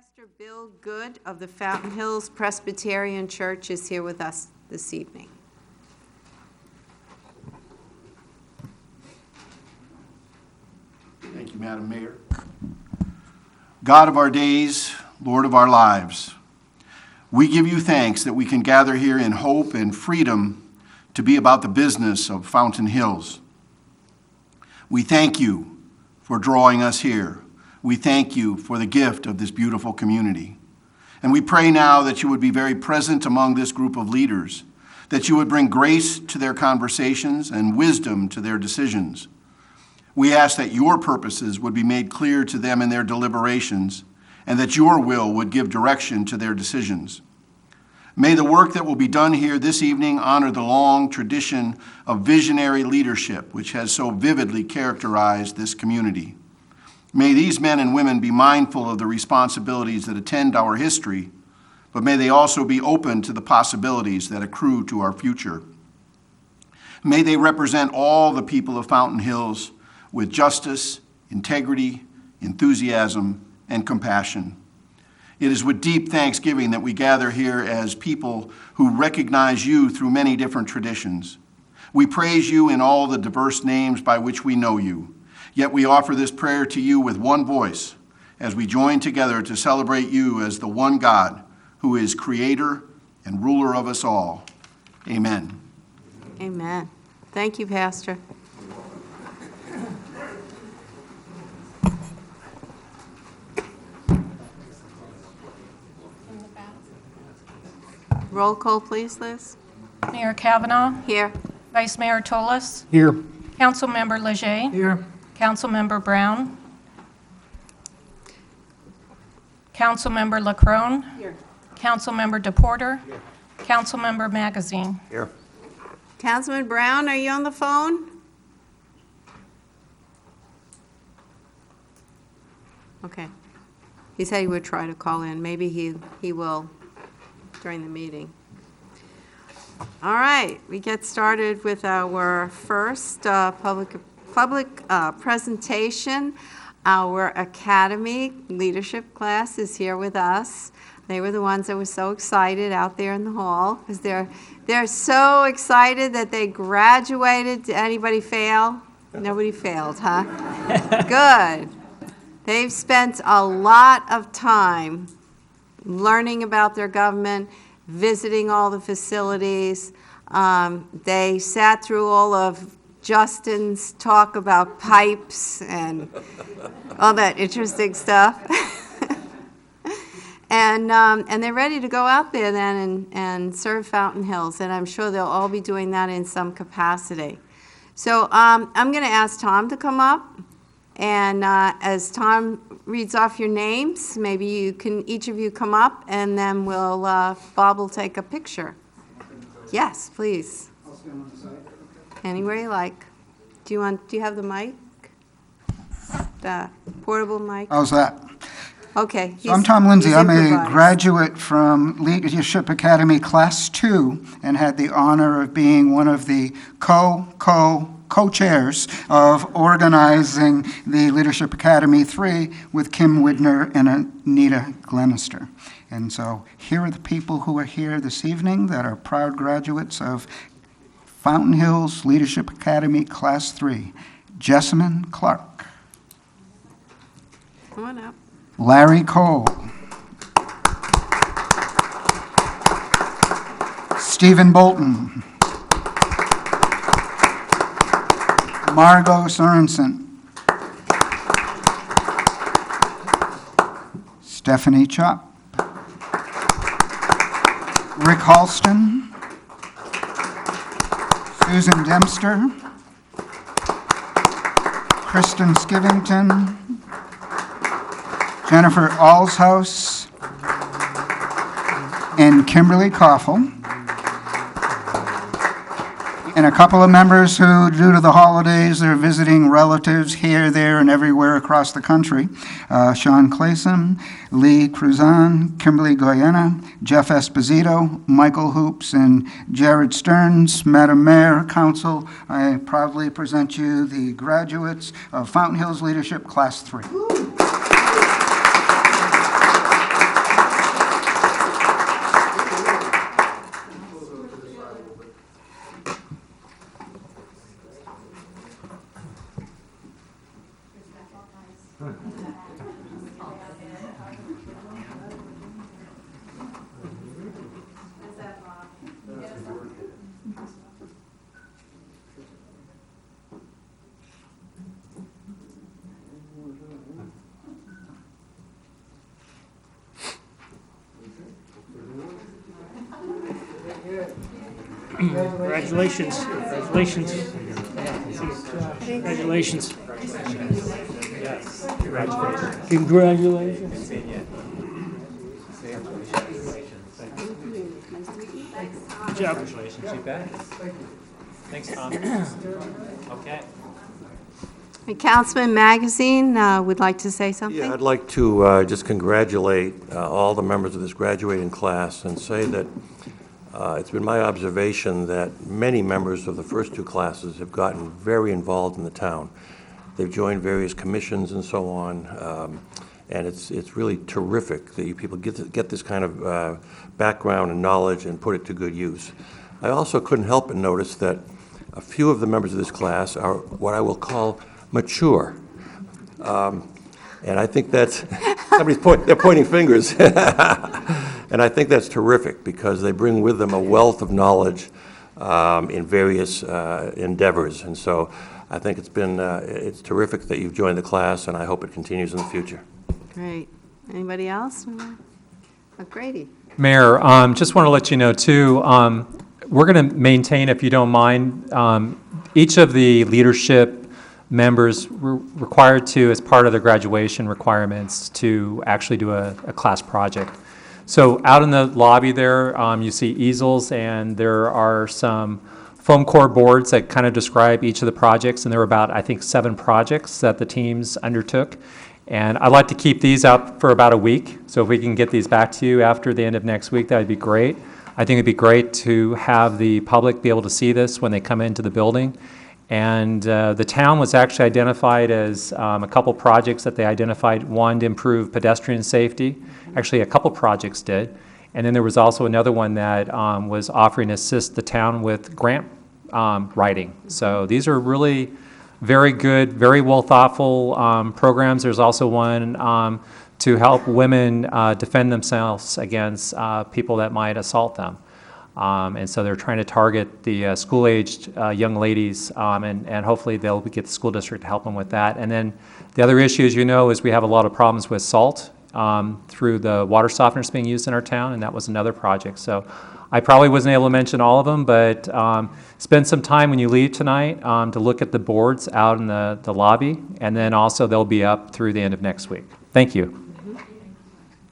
Pastor Bill Good of the Fountain Hills Presbyterian Church is here with us this evening. Thank you, Madam Mayor. God of our days, Lord of our lives, we give you thanks that we can gather here in hope and freedom to be about the business of Fountain Hills. We thank you for drawing us here. We thank you for the gift of this beautiful community. And we pray now that you would be very present among this group of leaders, that you would bring grace to their conversations and wisdom to their decisions. We ask that your purposes would be made clear to them in their deliberations, and that your will would give direction to their decisions. May the work that will be done here this evening honor the long tradition of visionary leadership which has so vividly characterized this community. May these men and women be mindful of the responsibilities that attend our history, but may they also be open to the possibilities that accrue to our future. May they represent all the people of Fountain Hills with justice, integrity, enthusiasm, and compassion. It is with deep thanksgiving that we gather here as people who recognize you through many different traditions. We praise you in all the diverse names by which we know you. Yet we offer this prayer to you with one voice as we join together to celebrate you as the one God who is creator and ruler of us all. Amen. Amen. Thank you, Pastor. Roll call, please, Liz. Mayor Kavanaugh. Here. Vice Mayor Toles. Here. Councilmember Leger. Here. Councilmember Brown. Councilmember Lacrone. Here. Councilmember DePorter. Here. Councilmember Magazine. Here. Councilman Brown, are you on the phone? Okay. He said he would try to call in. Maybe he will during the meeting. All right, we get started with our first public presentation. Our Academy leadership class is here with us. They were the ones that were so excited out there in the hall because they're so excited that they graduated. Did anybody fail? Nobody failed, huh? Good. They've spent a lot of time learning about their government, visiting all the facilities. They sat through all of Justin's talk about pipes and all that interesting stuff. And they're ready to go out there then and serve Fountain Hills, and I'm sure they'll all be doing that in some capacity. So I'm going to ask Tom to come up, and as Tom reads off your names, maybe each of you come up, and then Bob will take a picture. Yes, please. I'll stand on the side. Anywhere you like. Do you have the mic? The portable mic? How's that? Okay. So I'm Tom Lindsay. I'm a improvised. graduate from Leadership Academy Class 2 and had the honor of being one of the co-chairs of organizing the Leadership Academy 3 with Kim Widner and Anita Glenister. And so here are the people who are here this evening that are proud graduates of Fountain Hills Leadership Academy Class 3. Jessamine Clark. Come on up. Larry Cole. Stephen Bolton. Margot Sorensen. Stephanie Chop. Rick Halston. Susan Dempster. Kristen Skivington. Jennifer Alshouse. And Kimberly Koffel. And a couple of members who, due to the holidays, are visiting relatives here, there, and everywhere across the country. Sean Clayson, Lee Cruzan, Kimberly Goyena, Jeff Esposito, Michael Hoops, and Jared Stearns. Madam Mayor, Council, I proudly present you the graduates of Fountain Hills Leadership Class 3. Congratulations. Congratulations. Congratulations. Congratulations. Good job. Congratulations, you bet. Thanks, Tom. Okay. Hey, Councilman Magazine would like to say something? Yeah, I'd like to just congratulate all the members of this graduating class and say that it's been my observation that many members of the first two classes have gotten very involved in the town. They've joined various commissions and so on, and it's really terrific that you people get this kind of background and knowledge and put it to good use. I also couldn't help but notice that a few of the members of this class are what I will call mature. And I think that's, they're pointing fingers. And I think that's terrific because they bring with them a wealth of knowledge in various endeavors. And so I think it's terrific that you've joined the class, and I hope it continues in the future. Great. Anybody else? Grady. Mayor, just want to let you know, too, we're going to maintain, if you don't mind, each of the leadership members required to, as part of their graduation requirements, to actually do a class project. So out in the lobby there, you see easels, and there are some foam core boards that kind of describe each of the projects, and there were about, I think, 7 projects that the teams undertook. And I'd like to keep these out for about a week, so if we can get these back to you after the end of next week, that would be great. I think it'd be great to have the public be able to see this when they come into the building. And the town was actually identified as a couple projects that they identified. One to improve pedestrian safety. Actually, a couple projects did. And then there was also another one that was offering to assist the town with grant writing. So these are really very good, very well thoughtful programs. There's also one to help women defend themselves against people that might assault them. And so they're trying to target the school-aged young ladies, and hopefully they'll get the school district to help them with that. And then the other issue, as you know, is we have a lot of problems with salt through the water softeners being used in our town, and that was another project. So I probably wasn't able to mention all of them, but spend some time when you leave tonight to look at the boards out in the lobby, and then also they'll be up through the end of next week. Thank you.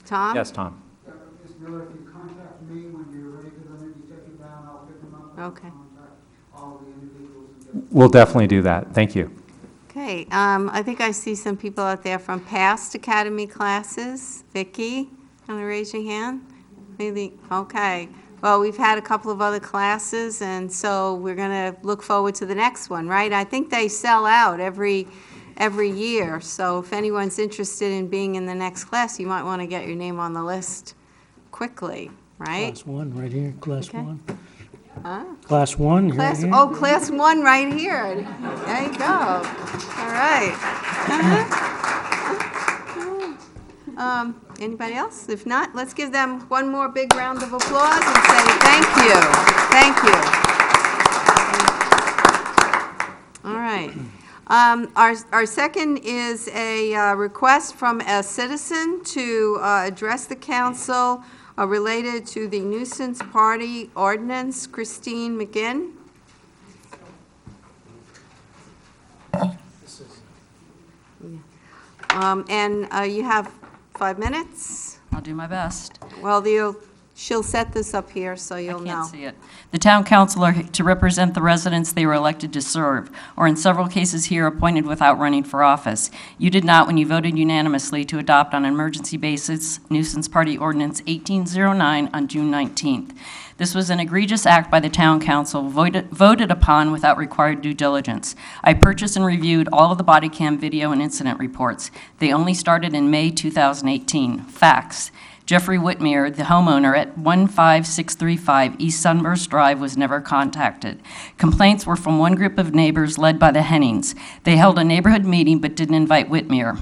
Tom? Yes, Tom. Ms. Miller, if you contact me when you're ready for them to take it down, I'll pick them up. Okay. Contact all the individuals and get We'll definitely do that. Thank you. Okay, I think I see some people out there from past academy classes. Vicki, can you raise your hand? Maybe, okay. Well, we've had a couple of other classes, and so we're going to look forward to the next one, right? I think they sell out every year, so if anyone's interested in being in the next class, you might want to get your name on the list quickly, right? Class 1 right here, class Okay. 1. Huh? Class 1 here. Class, here. oh, class 1 right here. There you go. All right. Anybody else? If not, let's give them one more big round of applause and say thank you. Thank you. All right. Our second is a request from a citizen to address the council related to the nuisance party ordinance. Christine McGinn. And you have 5 minutes. I'll do my best. Well, she'll set this up here so you'll I know. can't see it. The town council are to represent the residents they were elected to serve, or in several cases here, appointed without running for office. You did not when you voted unanimously to adopt on an emergency basis nuisance party ordinance 1809 on June 19th. This was an egregious act by the town council, voted upon without required due diligence. I purchased and reviewed all of the body cam video and incident reports. They only started in May 2018. Facts. Jeffrey Whitmere, the homeowner at 15635 East Sunburst Drive, was never contacted. Complaints were from one group of neighbors led by the Hennings. They held a neighborhood meeting but didn't invite Whitmere.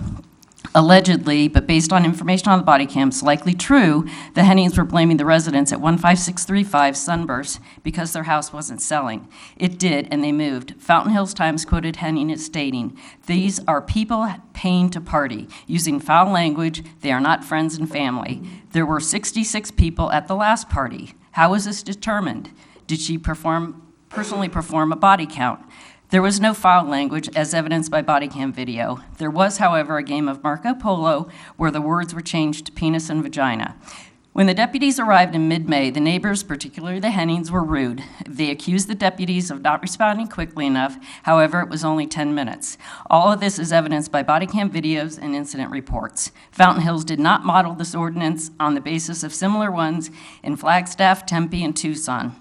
Allegedly, but based on information on the body cams, likely true, the Hennings were blaming the residents at 15635 Sunburst because their house wasn't selling. It did, and they moved. Fountain Hills Times quoted Henning as stating, "These are people paying to party, using foul language. They are not friends and family. There were 66 people at the last party. How was this determined? Did she personally perform a body count? There was no foul language as evidenced by body cam video. There was, however, a game of Marco Polo where the words were changed to penis and vagina. When the deputies arrived in mid-May, the neighbors, particularly the Hennings, were rude. They accused the deputies of not responding quickly enough. However, it was only 10 minutes. All of this is evidenced by body cam videos and incident reports. Fountain Hills did not model this ordinance on the basis of similar ones in Flagstaff, Tempe, and Tucson.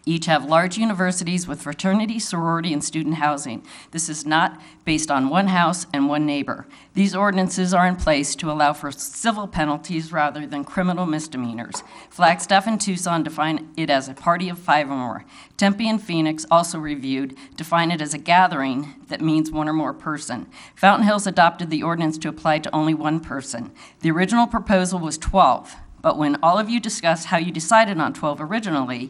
Each have large universities with fraternity, sorority, and student housing. This is not based on one house and one neighbor. These ordinances are in place to allow for civil penalties rather than criminal misdemeanors. Flagstaff and Tucson define it as a party of 5 or more. Tempe and Phoenix, also reviewed, define it as a gathering that means one or more person. Fountain Hills adopted the ordinance to apply to only one person. The original proposal was 12, but when all of you discussed how you decided on 12 originally,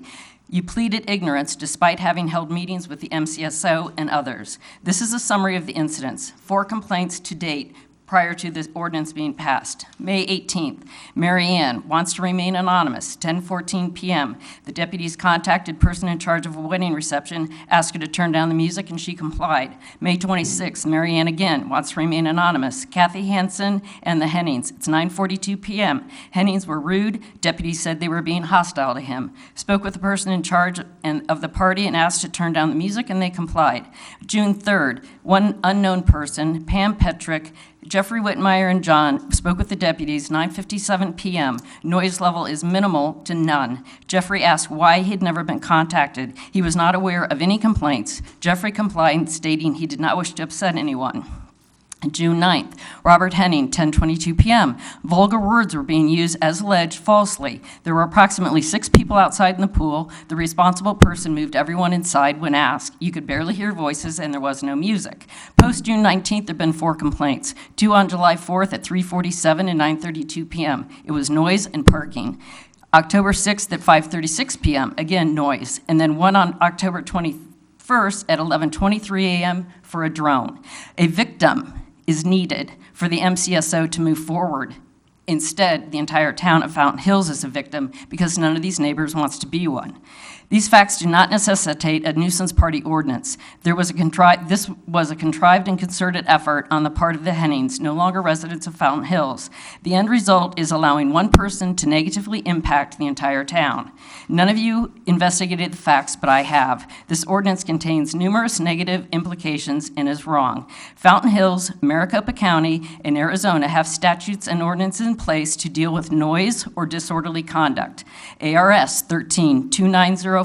you pleaded ignorance despite having held meetings with the MCSO and others. This is a summary of the incidents. 4 complaints to date prior to this ordinance being passed. May 18th, Mary Ann wants to remain anonymous, 10:14 p.m. The deputies contacted person in charge of a wedding reception, asked her to turn down the music, and she complied. May 26th, Mary Ann again wants to remain anonymous. Kathy Hansen and the Hennings, it's 9:42 p.m. Hennings were rude. Deputies said they were being hostile to him. Spoke with the person in charge of the party and asked to turn down the music, and they complied. June 3rd, one unknown person, Pam Petrick, Jeffrey Whitmire and John spoke with the deputies, 9:57 p.m. Noise level is minimal to none. Jeffrey asked why he'd never been contacted. He was not aware of any complaints. Jeffrey complied, stating he did not wish to upset anyone. June 9th, Robert Henning, 10:22 p.m. Vulgar words were being used as alleged falsely. There were approximately 6 people outside in the pool. The responsible person moved everyone inside when asked. You could barely hear voices and there was no music. Post June 19th, there have been 4 complaints. 2 on July 4th at 3:47 and 9:32 p.m. It was noise and parking. October 6th at 5:36 p.m., again noise. And then 1 on October 21st at 11:23 a.m. for a drone. A victim is needed for the MCSO to move forward. Instead, the entire town of Fountain Hills is a victim because none of these neighbors wants to be one. These facts do not necessitate a nuisance party ordinance. This was a contrived and concerted effort on the part of the Hennings, no longer residents of Fountain Hills. The end result is allowing one person to negatively impact the entire town. None of you investigated the facts, but I have. This ordinance contains numerous negative implications and is wrong. Fountain Hills, Maricopa County, and Arizona have statutes and ordinances in place to deal with noise or disorderly conduct. ARS 13-2904,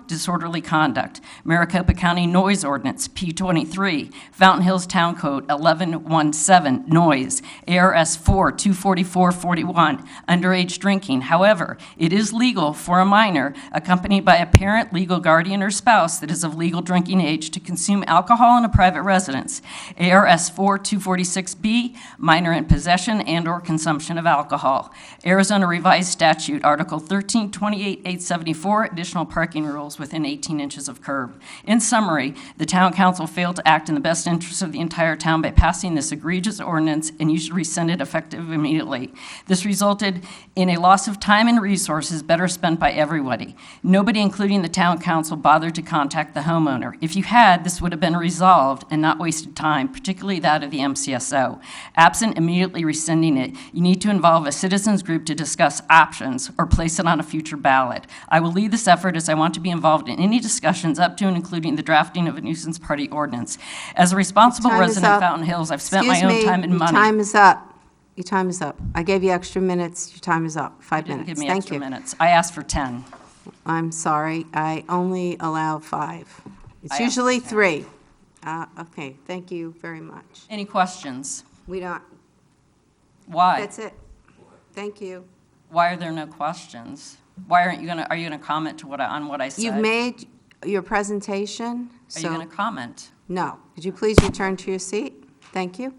disorderly conduct. Maricopa County Noise Ordinance, P23. Fountain Hills Town Code 1117, noise. ARS 4-24441, underage drinking. However, it is legal for a minor accompanied by a parent, legal guardian, or spouse that is of legal drinking age to consume alcohol in a private residence. ARS 4-246B, minor in possession and or consumption of alcohol. Arizona Revised Statute, Article 1328-874, additional parking rules within 18 inches of curb. In summary, the town council failed to act in the best interest of the entire town by passing this egregious ordinance, and you should rescind it effective immediately. This resulted in a loss of time and resources better spent by everybody. Nobody, including the town council, bothered to contact the homeowner. If you had, this would have been resolved and not wasted time, particularly that of the MCSO. Absent immediately rescinding it, you need to involve a citizens group to discuss options or place it on a future ballot. I will lead this effort as I want to be involved in any discussions up to and including the drafting of a nuisance party ordinance. As a responsible Time is resident of up. Fountain Hills, I've spent my Excuse own me, time and money. Your time is up. Your time is up. I gave you extra minutes. Your time is up. 5 Didn't minutes. give me Thank extra you. minutes. I asked for 10. I'm sorry. I only allow 5. It's I asked usually for 3. Okay, thank you very much. Any questions? We don't, Why? that's it. Thank you. Why are there no questions? Why aren't you gonna, are you gonna comment on what I said? You've made your presentation, Are you so, gonna comment? no. Could you please return to your seat? Thank you.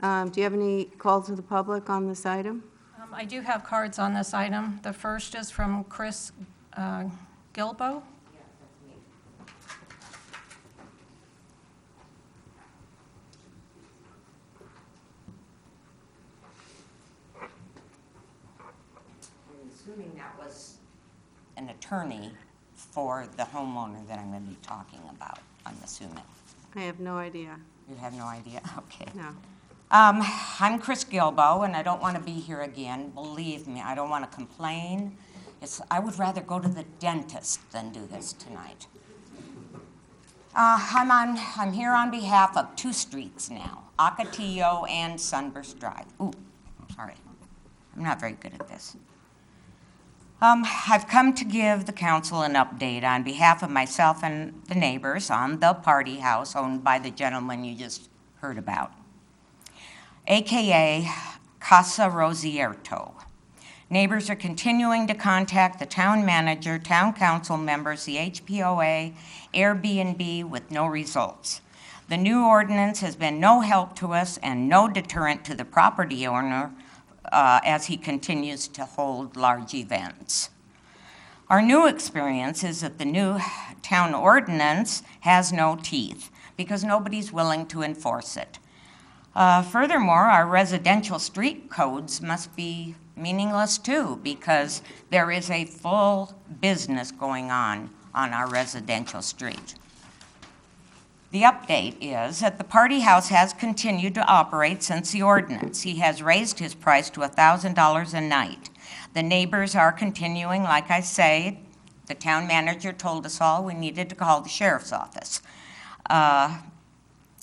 Do you have any call to the public on this item? I do have cards on this item. The first is from Chris Gilbo. I'm assuming that was an attorney for the homeowner that I'm going to be talking about, I'm assuming. I have no idea. You have no idea? Okay. No. I'm Chris Gilbo, and I don't want to be here again. Believe me, I don't want to complain. I would rather go to the dentist than do this tonight. I'm here on behalf of 2 streets now, Ocotillo and Sunburst Drive. Ooh, sorry. I'm not very good at this. I've come to give the council an update on behalf of myself and the neighbors on the party house owned by the gentleman you just heard about, AKA Casa Rosierto. Neighbors are continuing to contact the town manager, town council members, the HPOA, Airbnb with no results. The new ordinance has been no help to us and no deterrent to the property owner as he continues to hold large events. Our new experience is that the new town ordinance has no teeth because nobody's willing to enforce it. Furthermore, our residential street codes must be meaningless too because there is a full business going on our residential street. The update is that the party house has continued to operate since the ordinance. He has raised his price to $1,000 a night. The neighbors are continuing, like I say. The town manager told us all we needed to call the sheriff's office.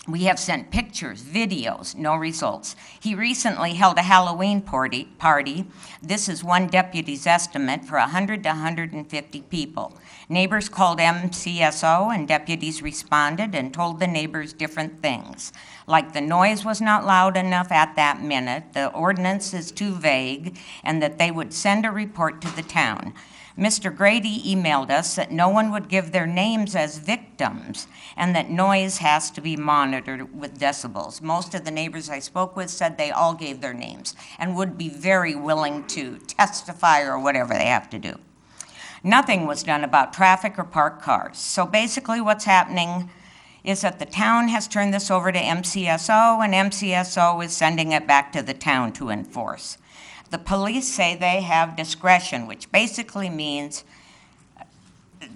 We have sent pictures, videos, no results. He recently held a Halloween party. This is one deputy's estimate for 100 to 150 people. Neighbors called MCSO and deputies responded and told the neighbors different things, like the noise was not loud enough at that minute, the ordinance is too vague, and that they would send a report to the town. Mr. Grady emailed us that no one would give their names as victims and that noise has to be monitored with decibels. Most of the neighbors I spoke with said they all gave their names and would be very willing to testify or whatever they have to do. Nothing was done about traffic or parked cars. So basically what's happening is that the town has turned this over to MCSO and MCSO is sending it back to the town to enforce. The police say they have discretion, which basically means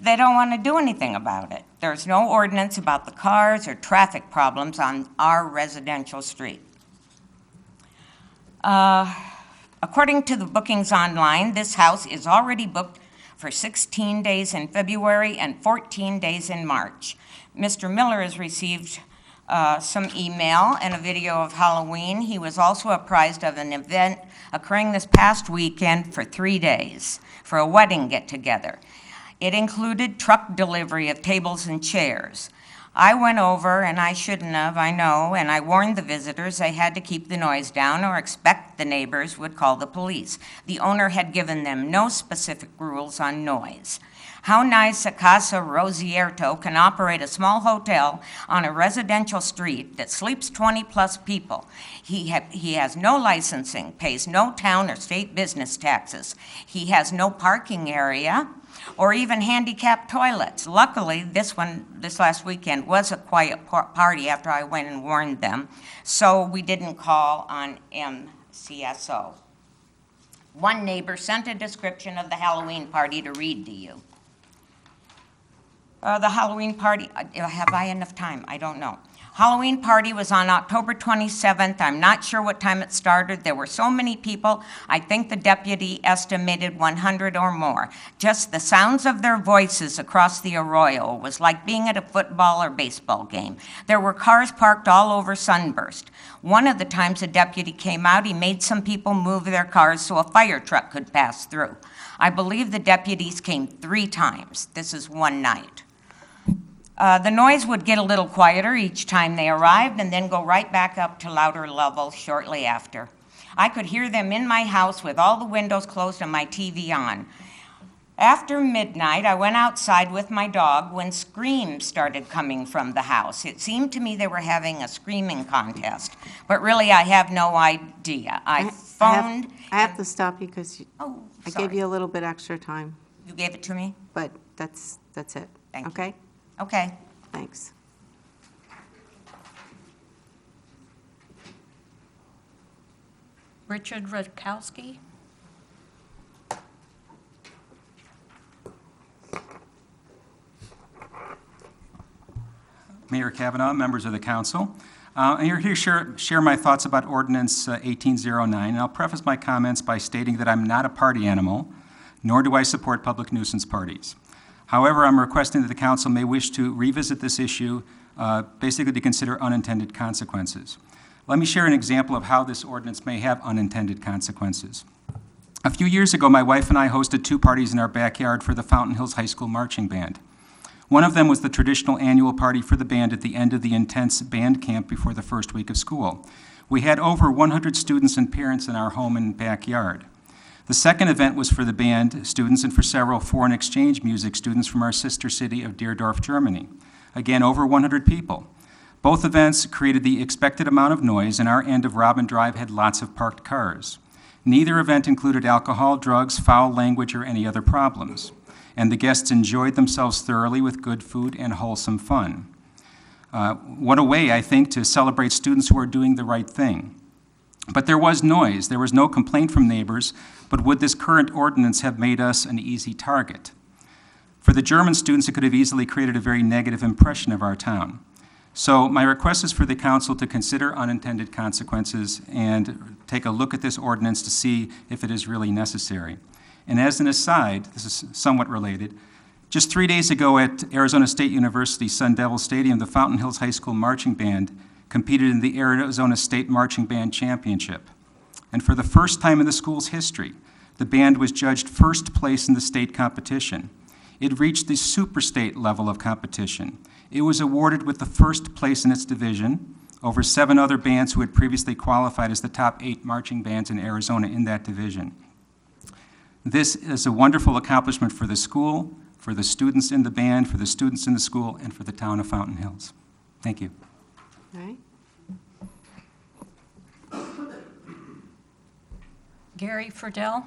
they don't want to do anything about it. There's no ordinance about the cars or traffic problems on our residential street. According to the bookings online, this house is already booked for 16 days in February and 14 days in March. Mr. Miller has received some email and a video of Halloween. He was also apprised of an event occurring this past weekend for 3 days for a wedding get-together. It included truck delivery of tables and chairs. I went over, and I shouldn't have, I know, and I warned the visitors they had to keep the noise down or expect the neighbors would call the police. The owner had given them no specific rules on noise. How nice that Casa Rosierto can operate a small hotel on a residential street that sleeps 20-plus people. He has no licensing, pays no town or state business taxes. He has no parking area or even handicapped toilets. Luckily, this last weekend was a quiet party after I went and warned them, so we didn't call on MCSO. One neighbor sent a description of the Halloween party to read to you. The Halloween party, have I enough time? I don't know. Halloween party was on October 27th. I'm not sure what time it started. There were so many people, I think the deputy estimated 100 or more. Just the sounds of their voices across the arroyo was like being at a football or baseball game. There were cars parked all over Sunburst. One of the times a deputy came out, he made some people move their cars so a fire truck could pass through. I believe the deputies came 3 times. This is one night. The noise would get a little quieter each time they arrived and then go right back up to louder levels shortly after. I could hear them in my house with all the windows closed and my TV on. After midnight, I went outside with my dog when screams started coming from the house. It seemed to me they were having a screaming contest, but really I have no idea. I phoned. I have to stop you because I sorry. gave you a little bit extra time, You gave it to me? but that's it. Thank you. Okay? Okay. Thanks. Richard Rutkowski. Mayor Kavanaugh, members of the council. I'm here to share my thoughts about Ordinance 1809, and I'll preface my comments by stating that I'm not a party animal, nor do I support public nuisance parties. However, I'm requesting that the council may wish to revisit this issue, basically to consider unintended consequences. Let me share an example of how this ordinance may have unintended consequences. A few years ago, my wife and I hosted 2 parties in our backyard for the Fountain Hills High School Marching Band. One of them was the traditional annual party for the band at the end of the intense band camp before the first week of school. We had over 100 students and parents in our home and backyard. The second event was for the band students and for several foreign exchange music students from our sister city of Deerdorf, Germany. Again, over 100 people. Both events created the expected amount of noise, and our end of Robin Drive had lots of parked cars. Neither event included alcohol, drugs, foul language, or any other problems. And the guests enjoyed themselves thoroughly with good food and wholesome fun. What a way, I think, to celebrate students who are doing the right thing. But there was noise. There was no complaint from neighbors, but would this current ordinance have made us an easy target? For the German students, it could have easily created a very negative impression of our town. So my request is for the council to consider unintended consequences and take a look at this ordinance to see if it is really necessary. And as an aside, this is somewhat related, just 3 days ago at Arizona State University Sun Devil Stadium, the Fountain Hills High School Marching Band competed in the Arizona State Marching Band Championship. And for the first time in the school's history, the band was judged first place in the state competition. It reached the super state level of competition. It was awarded with the first place in its division over 7 other bands who had previously qualified as the top 8 marching bands in Arizona in that division. This is a wonderful accomplishment for the school, for the students in the band, for the students in the school, and for the town of Fountain Hills. Thank you. All right. Gary Friedel.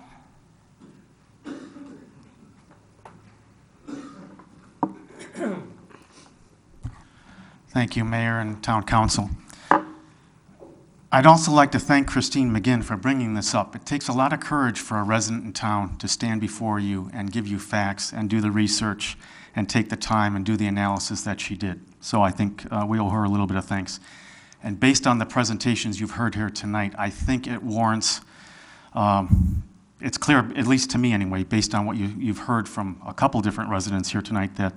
Thank you, Mayor and Town Council. I'd also like to thank Christine McGinn for bringing this up. It takes a lot of courage for a resident in town to stand before you and give you facts and do the research and take the time and do the analysis that she did. So I think we owe her a little bit of thanks. And based on the presentations you've heard here tonight, I think it warrants, it's clear, at least to me anyway, based on what you've heard from a couple different residents here tonight, that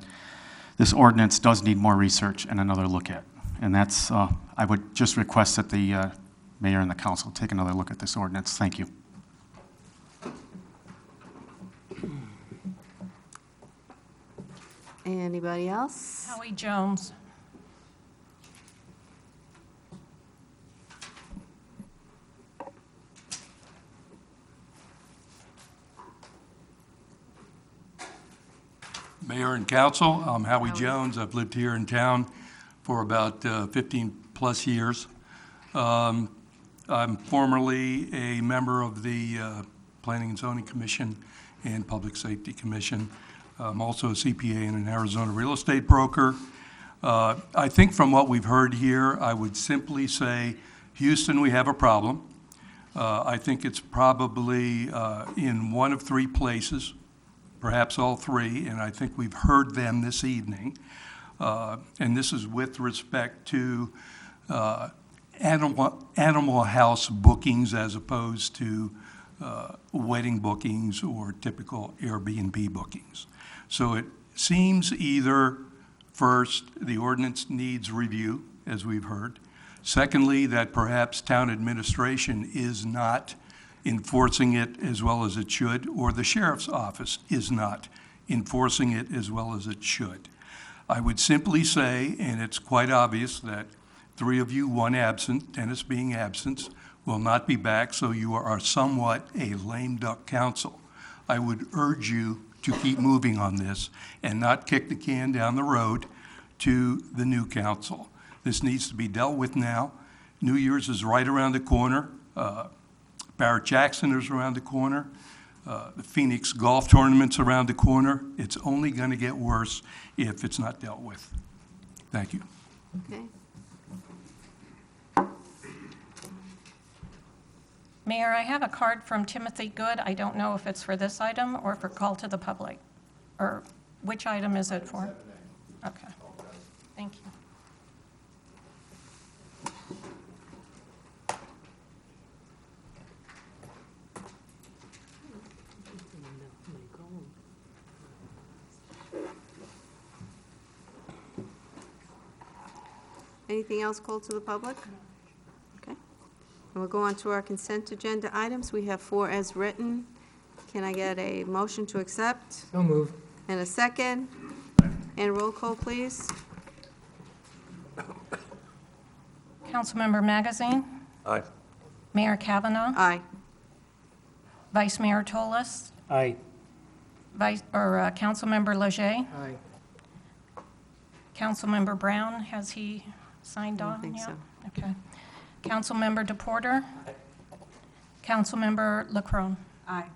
this ordinance does need more research and another look at. And that's, I would just request that the mayor and the council take another look at this ordinance. Thank you. Anybody else? Howie Jones. Mayor and council, I'm Howie Jones. I've lived here in town for about 15-plus years. I'm formerly a member of the Planning and Zoning Commission and Public Safety Commission. I'm also a CPA and an Arizona real estate broker. I think from what we've heard here, I would simply say, Houston, we have a problem. I think it's probably in one of 3 places, perhaps all 3, and I think we've heard them this evening. And this is with respect to animal house bookings as opposed to wedding bookings or typical Airbnb bookings. So it seems either, first, the ordinance needs review, as we've heard. Secondly, that perhaps town administration is not enforcing it as well as it should, or the sheriff's office is not enforcing it as well as it should. I would simply say, and it's quite obvious that 3 of you, 1 absent, Dennis being absent, will not be back, so you are somewhat a lame duck council. I would urge you to keep moving on this and not kick the can down the road to the new council. This needs to be dealt with now. New Year's is right around the corner. Barrett Jackson is around the corner. The Phoenix Golf Tournament's around the corner. It's only going to get worse if it's not dealt with. Thank you. Okay. Mayor, I have a card from Timothy Good. I don't know if it's for this item or for call to the public. Or which item is it for? Okay. Thank you. Anything else called to the public? Okay. And we'll go on to our consent agenda items. We have 4 as written. Can I get a motion to accept? So moved. And a second? And roll call, please. Councilmember Magazine, Aye. Mayor Kavanaugh, Aye. Vice Mayor Tolis, Aye. Councilmember Leger, Aye. Councilmember Brown, has he signed I don't on think yet? so. Okay. Councilmember DePorter, Councilmember LaCrone. Aye.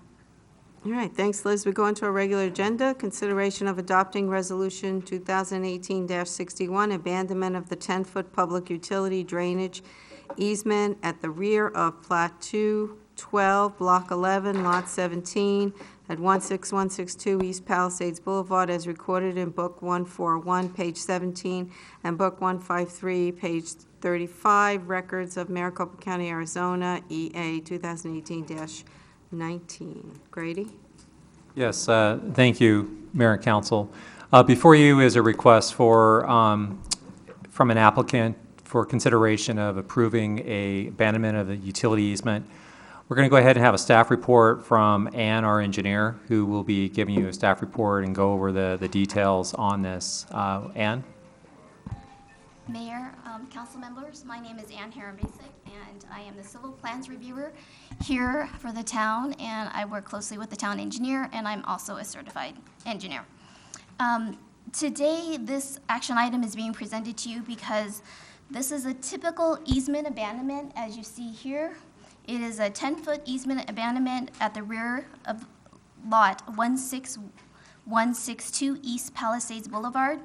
All right, thanks, Liz. We go into our regular agenda, consideration of adopting Resolution 2018-61, abandonment of the 10-foot public utility drainage easement at the rear of Plat 212, Block 11, Lot 17, at 16162 East Palisades Boulevard, as recorded in Book 141, page 17, and Book 153, page 35, records of Maricopa County, Arizona, EA 2018-19. Grady? Yes, thank you, Mayor and Council. Before you is a request for, from an applicant for consideration of approving a abandonment of the utility easement. We're going to go ahead and have a staff report from Ann, our engineer, who will be giving you a staff report and go over the details on this. Ann? Mayor, council members, my name is Ann Harambasic, and I am the civil plans reviewer here for the town, and I work closely with the town engineer, and I'm also a certified engineer. Today, this action item is being presented to you because this is a typical easement abandonment, as you see here. It is a 10-foot easement abandonment at the rear of lot 16162 East Palisades Boulevard.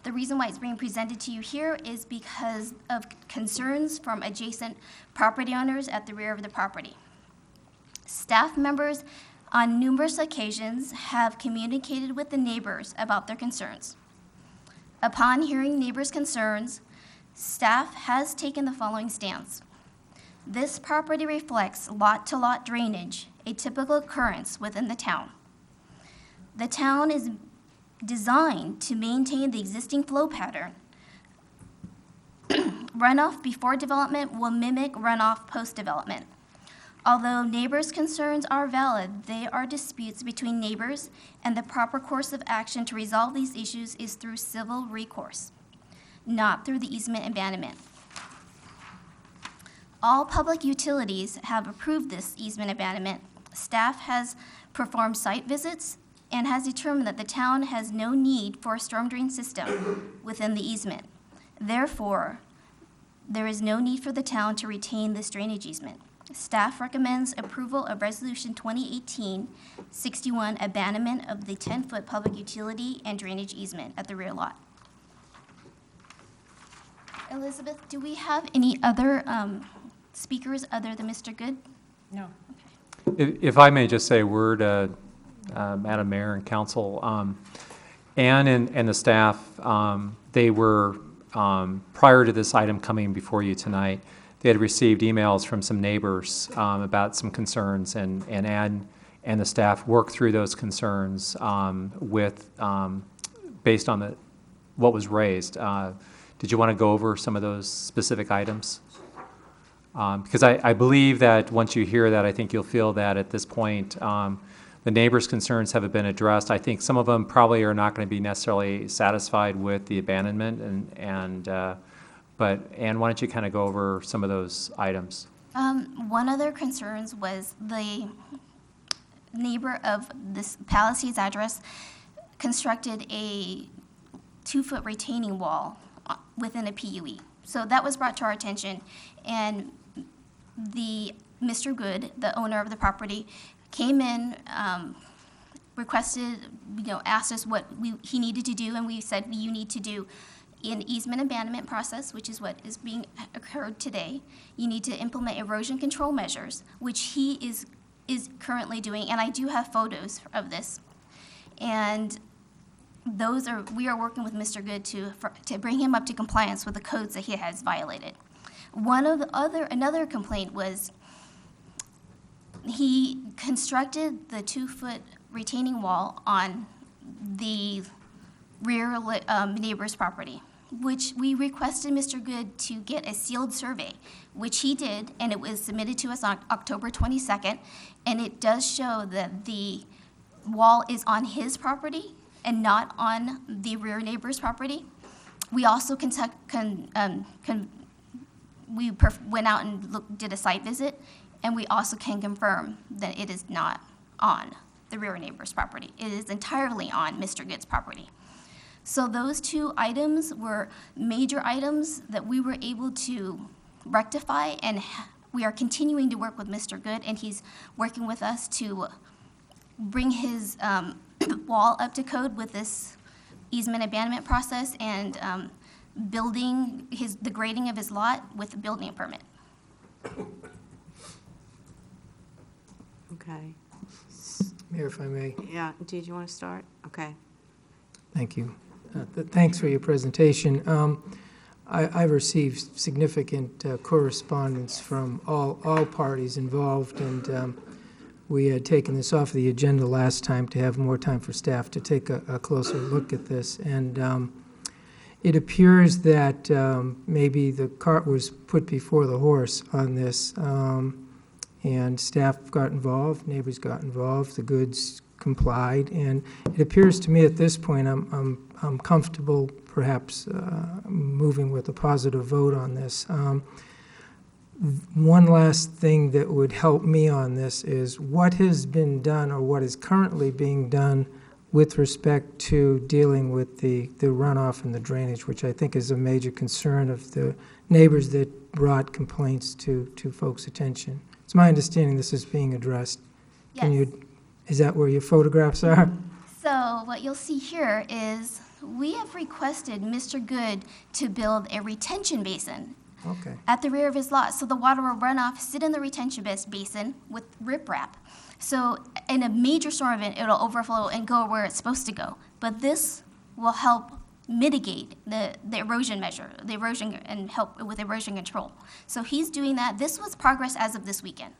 The reason why it's being presented to you here is because of concerns from adjacent property owners at the rear of the property. Staff members on numerous occasions have communicated with the neighbors about their concerns. Upon hearing neighbors' concerns, staff has taken the following stance. This property reflects lot-to-lot drainage, a typical occurrence within the town. The town is designed to maintain the existing flow pattern. Runoff before development will mimic runoff post-development. Although neighbors' concerns are valid, they are disputes between neighbors, and the proper course of action to resolve these issues is through civil recourse, not through the easement abandonment. All public utilities have approved this easement abandonment. Staff has performed site visits and has determined that the town has no need for a storm drain system within the easement. Therefore, there is no need for the town to retain this drainage easement. Staff recommends approval of Resolution 2018-61, abandonment of the 10-foot public utility and drainage easement at the rear lot. Elizabeth, do we have any other speakers other than Mr. Good? No. If I may just say a word, Madam Mayor and Council, Ann and the staff, they were, prior to this item coming before you tonight, they had received emails from some neighbors about some concerns, and Ann and the staff worked through those concerns with, based on what was raised. Did you want to go over some of those specific items? Because I believe that once you hear that, I think you'll feel that at this point, the neighbors' concerns have been addressed. I think some of them probably are not going to be necessarily satisfied with the abandonment, but Ann, why don't you kind of go over some of those items? One of their concerns was the neighbor of this Palisades address constructed a 2-foot retaining wall within a PUE. So that was brought to our attention, and Mr. Good, the owner of the property, came in, requested, asked us what he needed to do, and we said, you need to do an easement abandonment process, which is what is being occurred today. You need to implement erosion control measures, which he is currently doing, and I do have photos of this. And we are working with Mr. Good to bring him up to compliance with the codes that he has violated. Another complaint was he constructed the 2-foot retaining wall on the rear neighbor's property. which we requested Mr. Good to get a sealed survey, which he did, and it was submitted to us on October 22nd, and it does show that the wall is on his property and not on the rear neighbor's property. We also went out and did a site visit, and we also can confirm that it is not on the rear neighbor's property. It is entirely on Mr. Good's property. So those two items were major items that we were able to rectify, and we are continuing to work with Mr. Good, and he's working with us to bring his wall up to code with this easement abandonment process and building the grading of his lot with the building permit. Okay. Mayor, if I may. Yeah, did you want to start? Okay. Thank you. Thanks for your presentation. I've received significant correspondence from all parties involved, and we had taken this off the agenda last time to have more time for staff to take a closer look at this. And it appears that maybe the cart was put before the horse on this, and staff got involved, neighbors got involved, the Goods complied, and it appears to me at this point I'm comfortable perhaps moving with a positive vote on this. One last thing that would help me on this is what has been done or what is currently being done with respect to dealing with the runoff and the drainage, which I think is a major concern of the neighbors that brought complaints to folks' attention. It's my understanding this is being addressed. Yes. Is that where your photographs are? So what you'll see here is we have requested Mr. Good to build a retention basin Okay. at the rear of his lot, so the water will run off, sit in the retention basin with riprap. So in a major storm event, it'll overflow and go where it's supposed to go. But this will help mitigate the erosion measure, the erosion, and help with erosion control. So he's doing that. This was progress as of this weekend.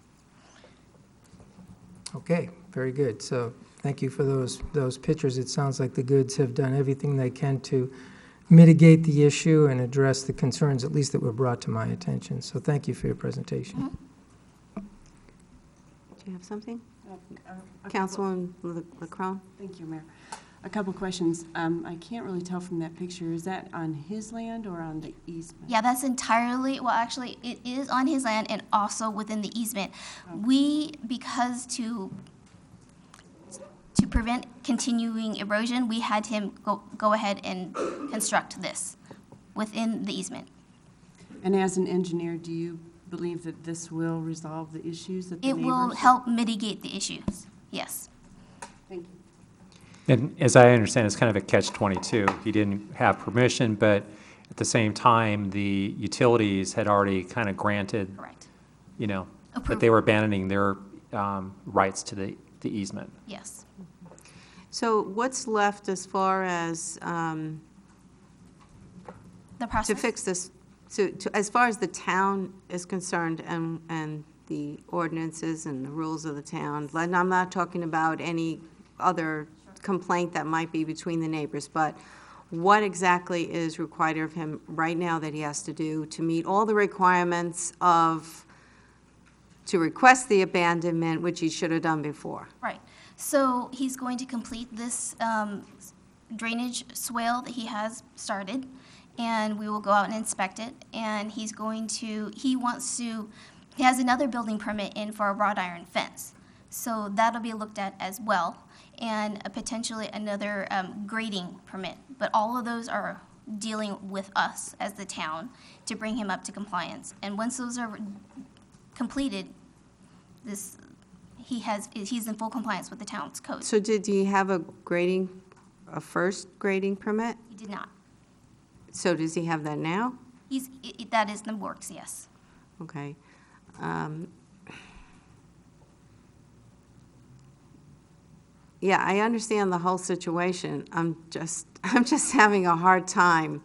Okay, very good. So thank you for those pictures. It sounds like the Goods have done everything they can to mitigate the issue and address the concerns, at least that were brought to my attention. So thank you for your presentation. Mm-hmm. Do you have something? Councilwoman LaCrone? Thank you, Mayor. A couple questions. I can't really tell from that picture. Is that on his land or on the easement? Yeah, that's entirely, well, actually, it is on his land and also within the easement. We, because to prevent continuing erosion, we had him go ahead and construct this within the easement. And as an engineer, do you believe that this will resolve the issues that the neighbors? It will help mitigate the issues, yes. Thank you. And as I understand, it's kind of a catch-22. He didn't have permission, but at the same time, the utilities had already kind of granted, Correct. that they were abandoning their rights to the easement. Yes. So what's left as far as The to process? fix this, as far as the town is concerned and the ordinances and the rules of the town, and I'm not talking about any other complaint that might be between the neighbors, but what exactly is required of him right now that he has to do to meet all the requirements to request the abandonment, which he should have done before? Right. So he's going to complete this drainage swale that he has started, and we will go out and inspect it. And he has another building permit in for a wrought iron fence. So that'll be looked at as well, and potentially another grading permit. But all of those are dealing with us as the town to bring him up to compliance. And once those are completed, he's in full compliance with the town's code. So did he have a first grading permit? He did not. So does he have that now? That is in the works, yes. Okay. Yeah, I understand the whole situation. I'm just having a hard time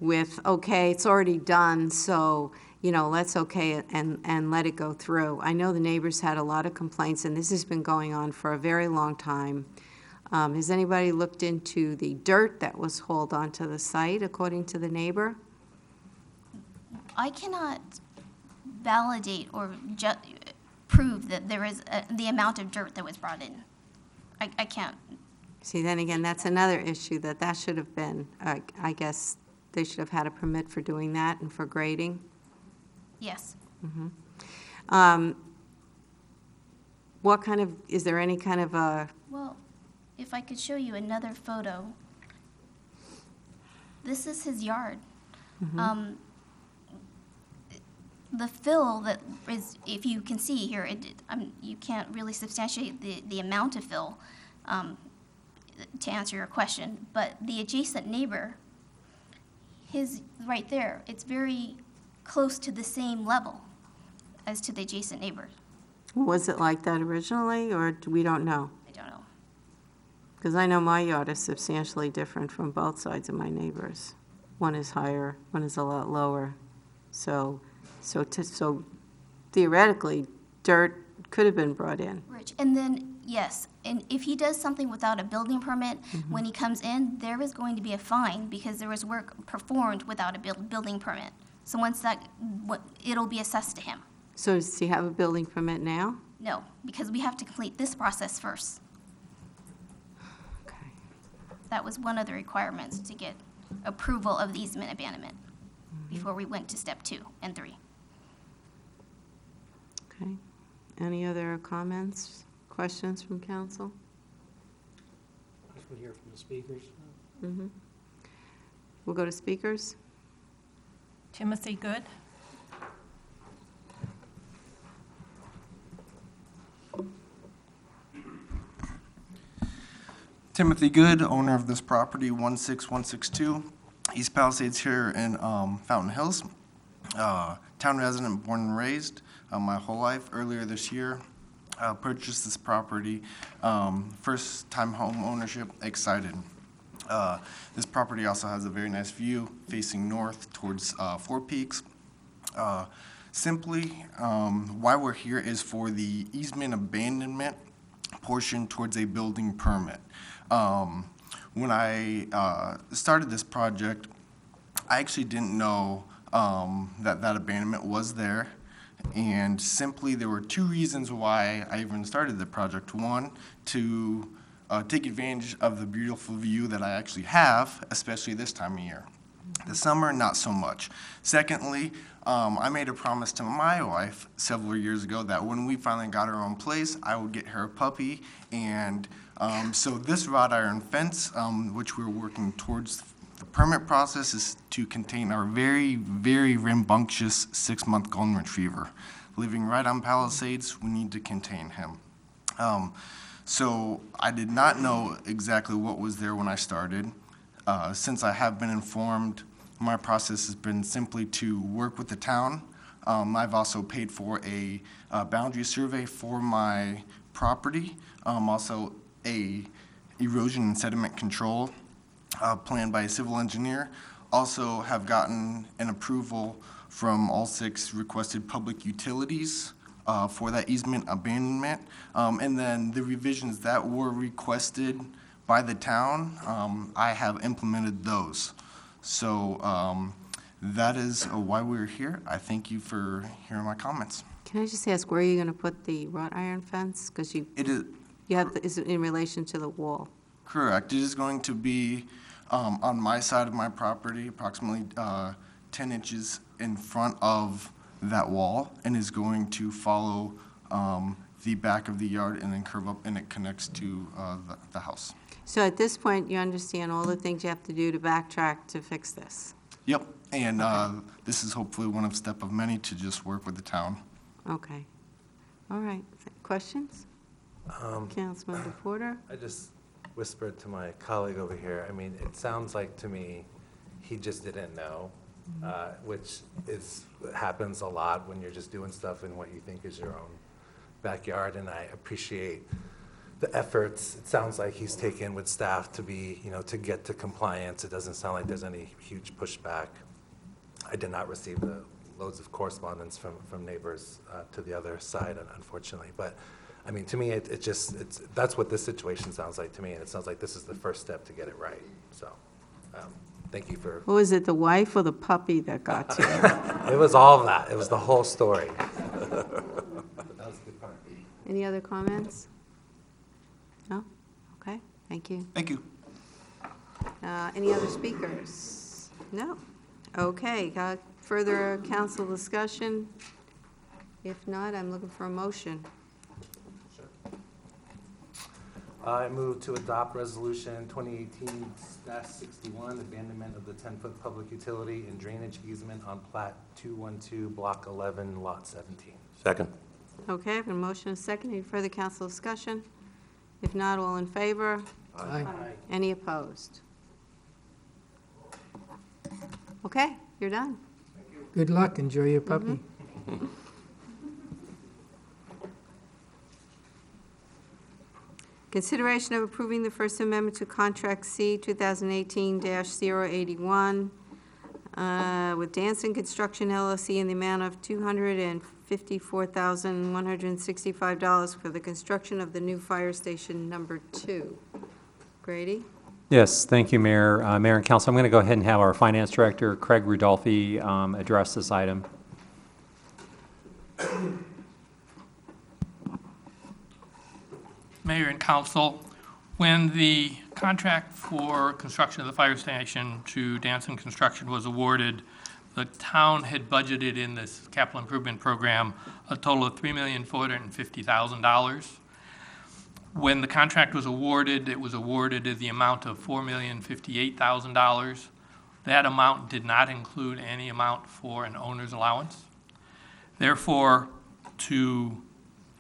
with, okay, it's already done, so, let's okay it and let it go through. I know the neighbors had a lot of complaints, and this has been going on for a very long time. Has anybody looked into the dirt that was hauled onto the site, according to the neighbor? I cannot validate or prove that there is the amount of dirt that was brought in. I can't. See, then again, that's another issue, that should have been, I guess, they should have had a permit for doing that and for grading. Yes. What kind of, is there any kind of a, Well, if I could show you another photo. This is his yard. The fill that is, if you can see here, you can't really substantiate the amount of fill to answer your question, but the adjacent neighbor, his right there, it's very close to the same level as to the adjacent neighbor. was it like that originally, or we don't know? I don't know. Because I know my yard is substantially different from both sides of my neighbors. One is higher, one is a lot lower. So theoretically, dirt could have been brought in. Rich, and then, yes, and if he does something without a building permit, when he comes in, there is going to be a fine because there was work performed without a building permit. So once that, it'll be assessed to him. So does he have a building permit now? No, because we have to complete this process first. Okay. That was one of the requirements to get approval of the easement abandonment before we went to step 2 and 3. Okay. Any other comments, questions from council? We'll hear from the speakers. We'll go to speakers. Timothy Good. Timothy Good, owner of this property, 16162 East Palisades here in Fountain Hills. Town resident, born and raised my whole life. Earlier this year, purchased this property. First time home ownership, excited. This property also has a very nice view facing north towards Four Peaks. Simply, why we're here is for the easement abandonment portion towards a building permit. When I started this project, I actually didn't know that abandonment was there. And simply, there were 2 reasons why I even started the project. One, to take advantage of the beautiful view that I actually have, especially this time of year. The summer, not so much. Secondly, I made a promise to my wife several years ago that when we finally got our own place, I would get her a puppy. And so this wrought iron fence, which we're working towards the permit process, is to contain our very, very rambunctious 6-month golden retriever. Living right on Palisades, we need to contain him. So I did not know exactly what was there when I started. Since I have been informed, my process has been simply to work with the town. I've also paid for a boundary survey for my property, also a erosion and sediment control plan by a civil engineer. Also have gotten an approval from all 6 requested public utilities for that easement abandonment. And then the revisions that were requested by the town, I have implemented those. So that is why we're here. I thank you for hearing my comments. Can I just ask, where are you going to put the wrought iron fence? Because you have, is it in relation to the wall? Correct. It is going to be on my side of my property, approximately 10 inches in front of that wall, and is going to follow the back of the yard and then curve up, and it connects to the house. So at this point, you understand all the things you have to do to backtrack to fix this? Yep, and this is hopefully one of step of many to just work with the town. Okay. All right. Questions? Councilman DePorter? I just whispered to my colleague over here, I mean, it sounds like to me, he just didn't know, which happens a lot when you're just doing stuff in what you think is your own backyard, and I appreciate the efforts. It sounds like he's taken with staff to be, to get to compliance. It doesn't sound like there's any huge pushback. I did not receive the loads of correspondence from neighbors to the other side, unfortunately. But I mean, to me, that's what this situation sounds like to me, and it sounds like this is the first step to get it right. So, thank you for. What was it, the wife or the puppy that got to you? It was all of that. It was the whole story. That was a good part. Any other comments? No? Okay, thank you. Thank you. Any other speakers? No? Okay, further council discussion? If not, I'm looking for a motion. I move to adopt Resolution 2018-61, abandonment of the 10-foot public utility and drainage easement on Plat 212, Block 11, Lot 17. Second. Okay, I have a motion and a second. Any further council discussion? If not, all in favor? Aye. Any opposed? Okay, you're done. Good luck, enjoy your puppy. Consideration of approving the First Amendment to Contract C 2018-081 with Danson Construction LLC in the amount of $254,165 for the construction of the new fire station number 2. Grady? Yes, thank you, Mayor. Mayor and Council, I'm going to go ahead and have our Finance Director, Craig Rudolphi, address this item. Mayor and Council, when the contract for construction of the fire station to Danson Construction was awarded, the town had budgeted in this capital improvement program a total of $3,450,000. When the contract was awarded, it was awarded at the amount of $4,058,000. That amount did not include any amount for an owner's allowance. Therefore, to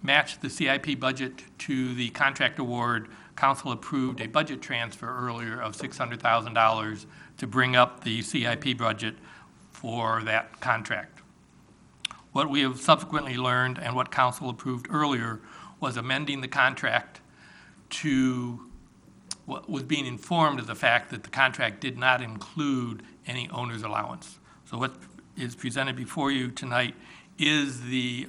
match the CIP budget to the contract award, council approved a budget transfer earlier of $600,000 to bring up the CIP budget for that contract. What we have subsequently learned and what council approved earlier was amending the contract to what was being informed of the fact that the contract did not include any owner's allowance. So what is presented before you tonight is the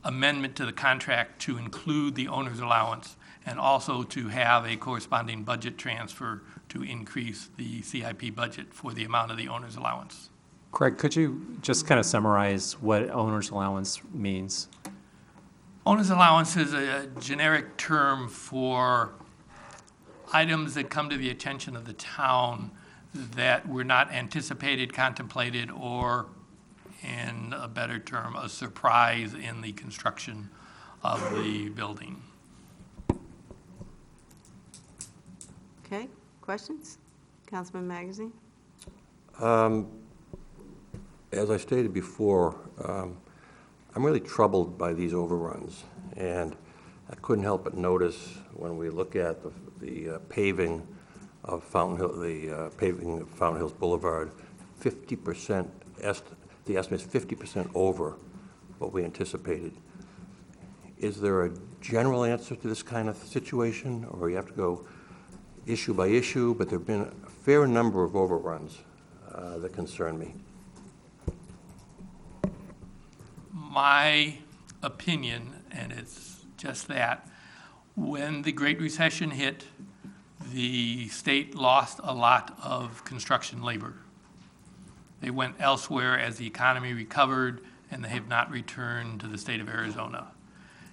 amendment to the contract to include the owner's allowance and also to have a corresponding budget transfer to increase the CIP budget for the amount of the owner's allowance. Craig, could you just kind of summarize what owner's allowance means? Owner's allowance is a generic term for items that come to the attention of the town that were not anticipated, contemplated, or in a better term, a surprise in the construction of the building. Okay, questions? Councilman Magazine? As I stated before, I'm really troubled by these overruns, and I couldn't help but notice when we look at the paving of Fountain Hill, the paving of Fountain Hills Boulevard, 50%, the estimate is 50% over what we anticipated. Is there a general answer to this kind of situation, or you have to go issue by issue? But there have been a fair number of overruns that concern me. My opinion, and it's just that, when the Great Recession hit, the state lost a lot of construction labor. They went elsewhere as the economy recovered, and they have not returned to the state of Arizona.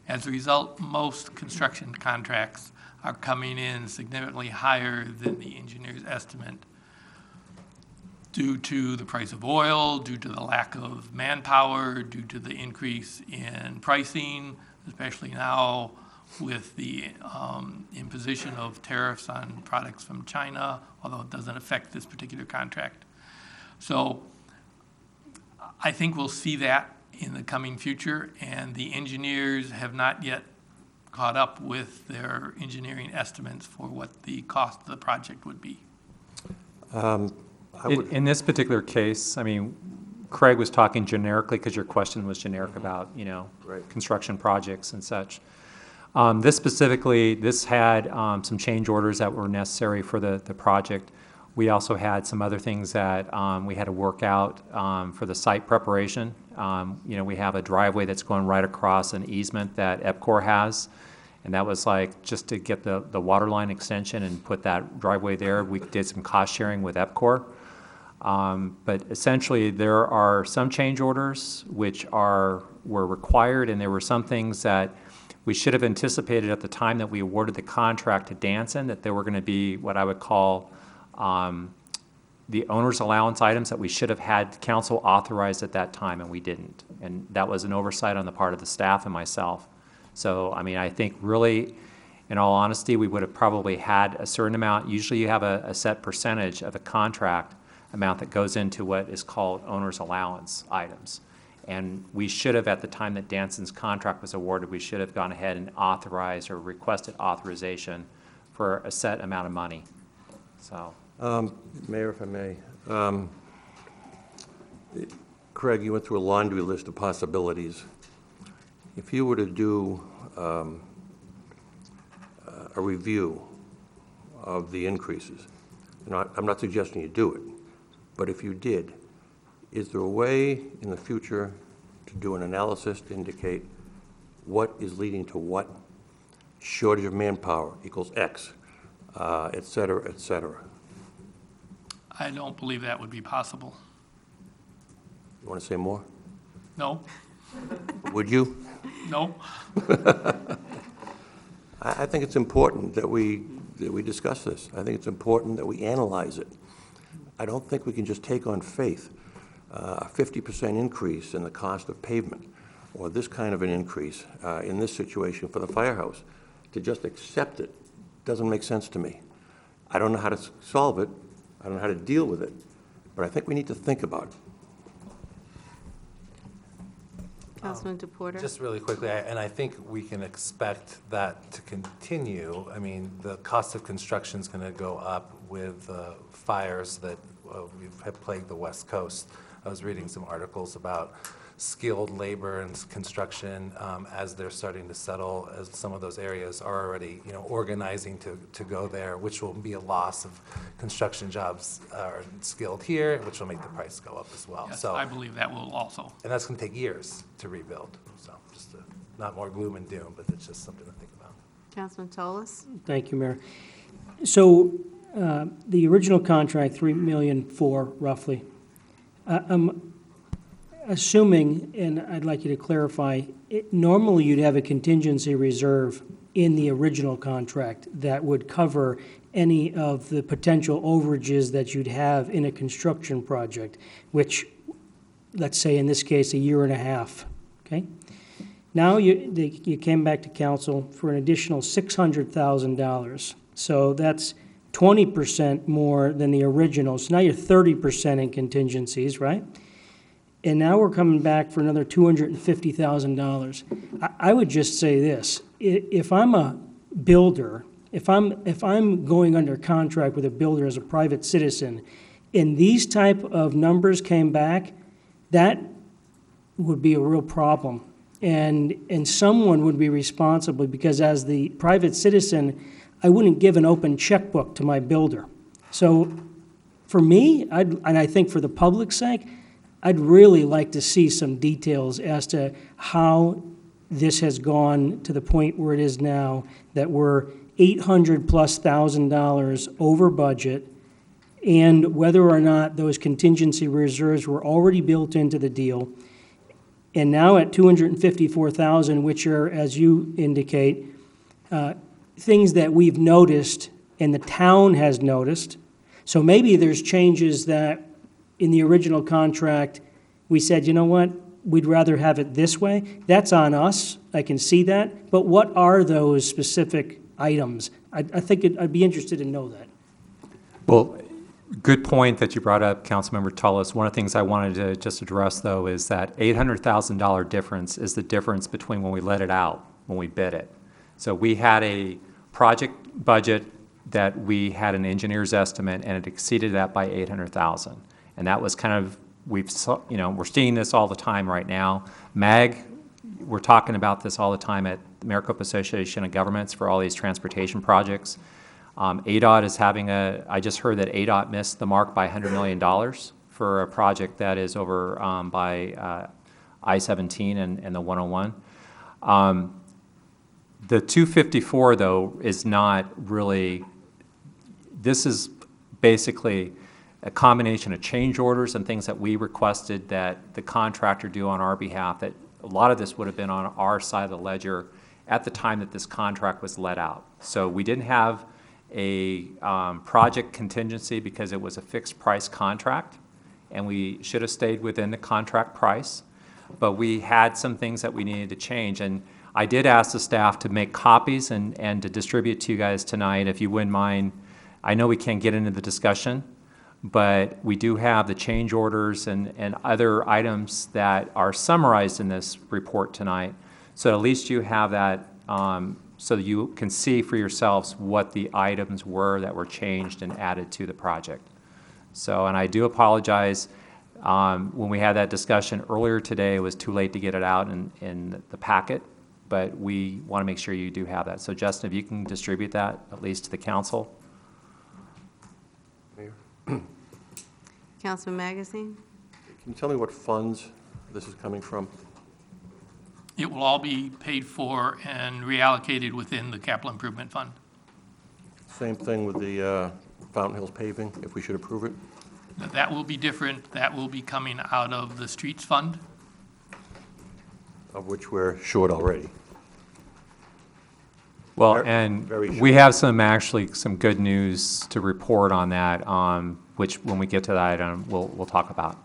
As a result, most construction contracts are coming in significantly higher than the engineer's estimate due to the price of oil, due to the lack of manpower, due to the increase in pricing, especially now with the imposition of tariffs on products from China, although it doesn't affect this particular contract. So I think we'll see that in the coming future, and the engineers have not yet caught up with their engineering estimates for what the cost of the project would be. In this particular case, I mean, Craig was talking generically because your question was generic about, Right. construction projects and such. This specifically, this had some change orders that were necessary for the project. We also had some other things that we had to work out for the site preparation. We have a driveway that's going right across an easement that EPCOR has, and that was like just to get the water line extension and put that driveway there. We did some cost sharing with EPCOR. But essentially, there are some change orders which were required, and there were some things that we should have anticipated at the time that we awarded the contract to Danson, that there were going to be what I would call the owner's allowance items that we should have had council authorized at that time, and we didn't. And that was an oversight on the part of the staff and myself. So, I mean, I think really, in all honesty, we would have probably had a certain amount. Usually you have a set percentage of a contract amount that goes into what is called owner's allowance items. And we should have, at the time that Danson's contract was awarded, we should have gone ahead and authorized or requested authorization for a set amount of money. So. Mayor, if I may. Craig, you went through a laundry list of possibilities. If you were to do a review of the increases, I'm not suggesting you do it, but if you did, is there a way in the future to do an analysis to indicate what is leading to what? Shortage of manpower equals X, et cetera, et cetera. I don't believe that would be possible. You want to say more? No? Would you? No? I think it's important that we discuss this. I think it's important that we analyze it. I don't think we can just take on faith a 50% increase in the cost of pavement or this kind of an increase in this situation for the firehouse. To just accept it doesn't make sense to me. I don't know how to solve it. I don't know how to deal with it. But I think we need to think about it. Councilman DePorter? Just really quickly, and I think we can expect that to continue. I mean, the cost of construction is going to go up with fires that have plagued the West Coast. I was reading some articles about skilled labor and construction as they're starting to settle, as some of those areas are already, organizing to go there, which will be a loss of construction jobs skilled here, which will make the price go up as well. Yes, So, I believe that will also. and that's going to take years to rebuild. So just not more gloom and doom, but it's just something to think about. Councilman Tolis? Thank you, Mayor. So the original contract, $3 million for roughly. I'm assuming, and I'd like you to clarify, normally you'd have a contingency reserve in the original contract that would cover any of the potential overages that you'd have in a construction project, which, let's say in this case, a year and a half, okay? Now you came back to council for an additional $600,000. So that's 20% more than the original. So now you're 30% in contingencies, right? And now we're coming back for another $250,000. I would just say this: if I'm a builder, if I'm going under contract with a builder as a private citizen, and these type of numbers came back, that would be a real problem. And someone would be responsible, because as the private citizen, I wouldn't give an open checkbook to my builder. So for me, and I think for the public's sake, I'd really like to see some details as to how this has gone to the point where it is now, that we're $800,000+ over budget, and whether or not those contingency reserves were already built into the deal. And now at $254,000, which are, as you indicate, things that we've noticed and the town has noticed. So maybe there's changes that in the original contract, we said, you know what, we'd rather have it this way. That's on us, I can see that, but what are those specific items? I think I'd be interested to know that. Well, good point that you brought up, Councilmember Tullis. One of the things I wanted to just address, though, is that $800,000 difference is the difference between when we let it out, when we bid it. So we had a project budget that we had an engineer's estimate, and it exceeded that by $800,000. And that was kind of, we're seeing this all the time right now. MAG, we're talking about this all the time at the Maricopa Association of Governments for all these transportation projects. ADOT is having I just heard that ADOT missed the mark by $100 million for a project that is over by I-17 and the 101. The 254, though, is not really, this is basically a combination of change orders and things that we requested that the contractor do on our behalf, that a lot of this would have been on our side of the ledger at the time that this contract was let out. So we didn't have a project contingency because it was a fixed price contract, and we should have stayed within the contract price. But we had some things that we needed to change, and I did ask the staff to make copies and to distribute to you guys tonight, if you wouldn't mind. I know we can't get into the discussion, but we do have the change orders and other items that are summarized in this report tonight. So at least you have that so that you can see for yourselves what the items were that were changed and added to the project. So, and I do apologize. When we had that discussion earlier today, it was too late to get it out in the packet, but we want to make sure you do have that. So Justin, if you can distribute that, at least to the council. Councilman Magazine? Can you tell me what funds this is coming from? It will all be paid for and reallocated within the capital improvement fund. Same thing with the Fountain Hills paving, if we should approve it? That will be different. That will be coming out of the streets fund. Of which we're short already. Well, and we have some good news to report on that, which when we get to that item, we'll talk about.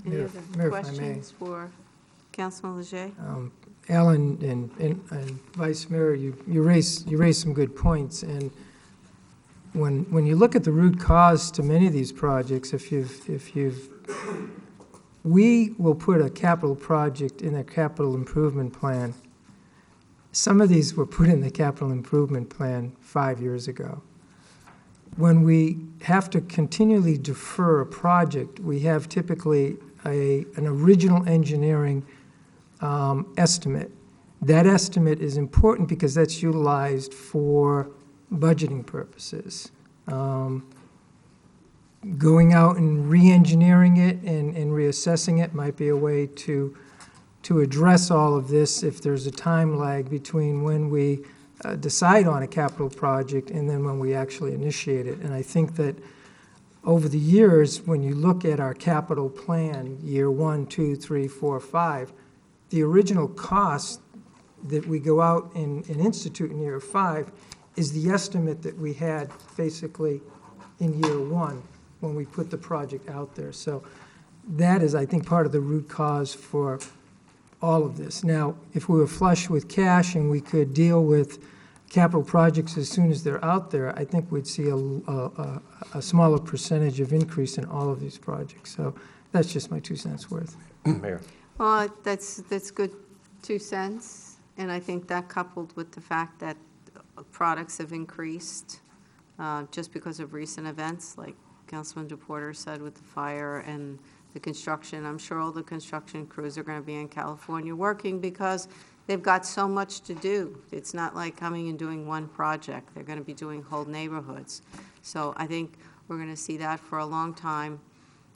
Any Mayor, other Mayor, if I may. questions for Councilman Leger? Alan and Vice Mayor, you raised some good points, and when you look at the root cause to many of these projects, we will put a capital project in a capital improvement plan. Some of these were put in the capital improvement plan 5 years ago. When we have to continually defer a project, we have typically an original engineering estimate. That estimate is important because that's utilized for budgeting purposes. Going out and re-engineering it and reassessing it might be a way to address all of this if there's a time lag between when we decide on a capital project and then when we actually initiate it. And I think that over the years, when you look at our capital plan, year 1, 2, 3, 4, 5, the original cost that we go out and institute in year 5 is the estimate that we had basically in year 1 when we put the project out there. So that is, I think, part of the root cause for all of this. Now, if we were flush with cash and we could deal with capital projects as soon as they're out there, I think we'd see a smaller percentage of increase in all of these projects. So that's just my 2 cents worth. Mayor. Well, that's good 2 cents, and I think that coupled with the fact that products have increased just because of recent events, like Councilman DePorter said with the fire and the construction. I'm sure all the construction crews are going to be in California working because they've got so much to do. It's not like coming and doing one project. They're going to be doing whole neighborhoods. So I think we're going to see that for a long time.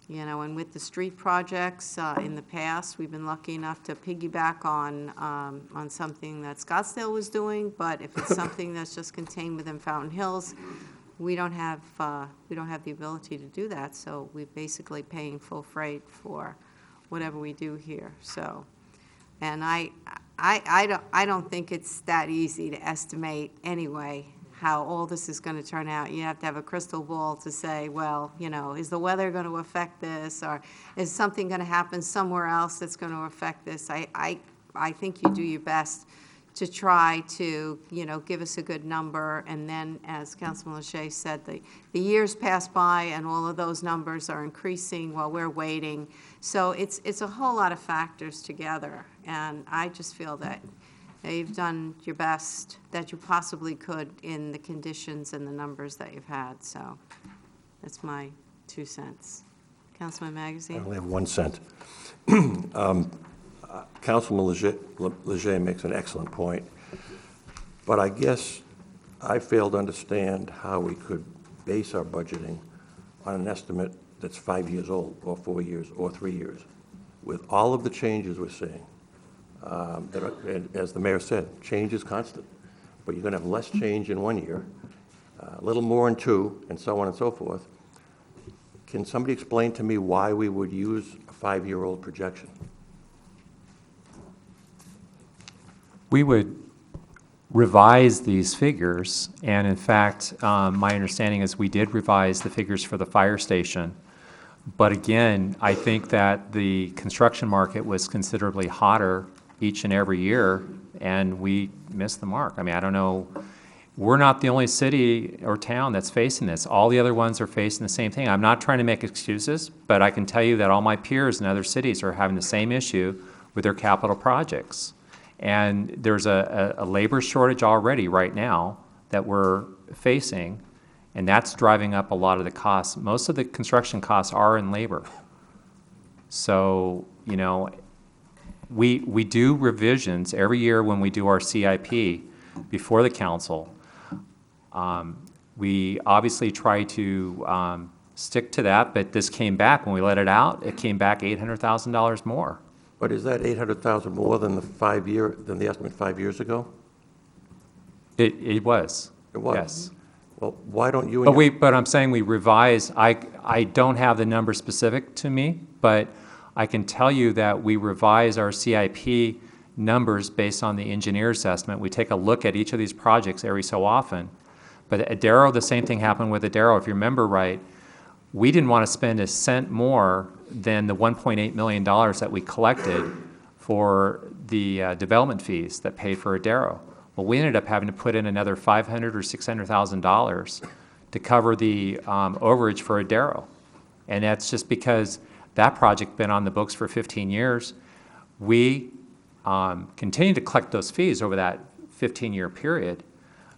You know, and with the street projects in the past, we've been lucky enough to piggyback on something that Scottsdale was doing. But if it's something that's just contained within Fountain Hills, we don't have the ability to do that. So we're basically paying full freight for whatever we do here. So, and I don't think it's that easy to estimate anyway how all this is going to turn out. You have to have a crystal ball to say, well, you know, is the weather going to affect this, or is something going to happen somewhere else that's going to affect this? I think you do your best to try to, you know, give us a good number, and then, as Councilman Leger said, the years pass by and all of those numbers are increasing while we're waiting. So it's a whole lot of factors together, and I just feel that you've done your best that you possibly could in the conditions and the numbers that you've had. So that's my 2 cents. Councilman I Magazine? only have 1 cent. Councilman Leger makes an excellent point, but I guess I fail to understand how we could base our budgeting on an estimate that's 5 years old, or 4 years, or 3 years. With all of the changes we're seeing, and as the mayor said, change is constant, but you're going to have less change in 1 year, a little more in 2, and so on and so forth. Can somebody explain to me why we would use a 5-year-old projection? We would revise these figures, and in fact, my understanding is we did revise the figures for the fire station. But again, I think that the construction market was considerably hotter each and every year, and we missed the mark. I mean, I don't know. We're not the only city or town that's facing this. All the other ones are facing the same thing. I'm not trying to make excuses, but I can tell you that all my peers in other cities are having the same issue with their capital projects. And there's a labor shortage already right now that we're facing, and that's driving up a lot of the costs. Most of the construction costs are in labor. So, you know, we do revisions every year when we do our CIP before the council. We obviously try to stick to that, but this came back, when we let it out, it came back $800,000 more. But is that $800,000 more than the estimate 5 years ago? It was. It was? Yes. Well, why don't you? But I'm saying we revised. I don't have the number specific to me, but I can tell you that we revise our CIP numbers based on the engineer's estimate. We take a look at each of these projects every so often. But at Adaro, the same thing happened with Adaro. If you remember right, we didn't want to spend a cent more than the $1.8 million that we collected for the development fees that paid for Adaro. Well, we ended up having to put in another $500,000 or $600,000 to cover the overage for Adaro. And that's just because that project been on the books for 15 years. We continued to collect those fees over that 15-year period.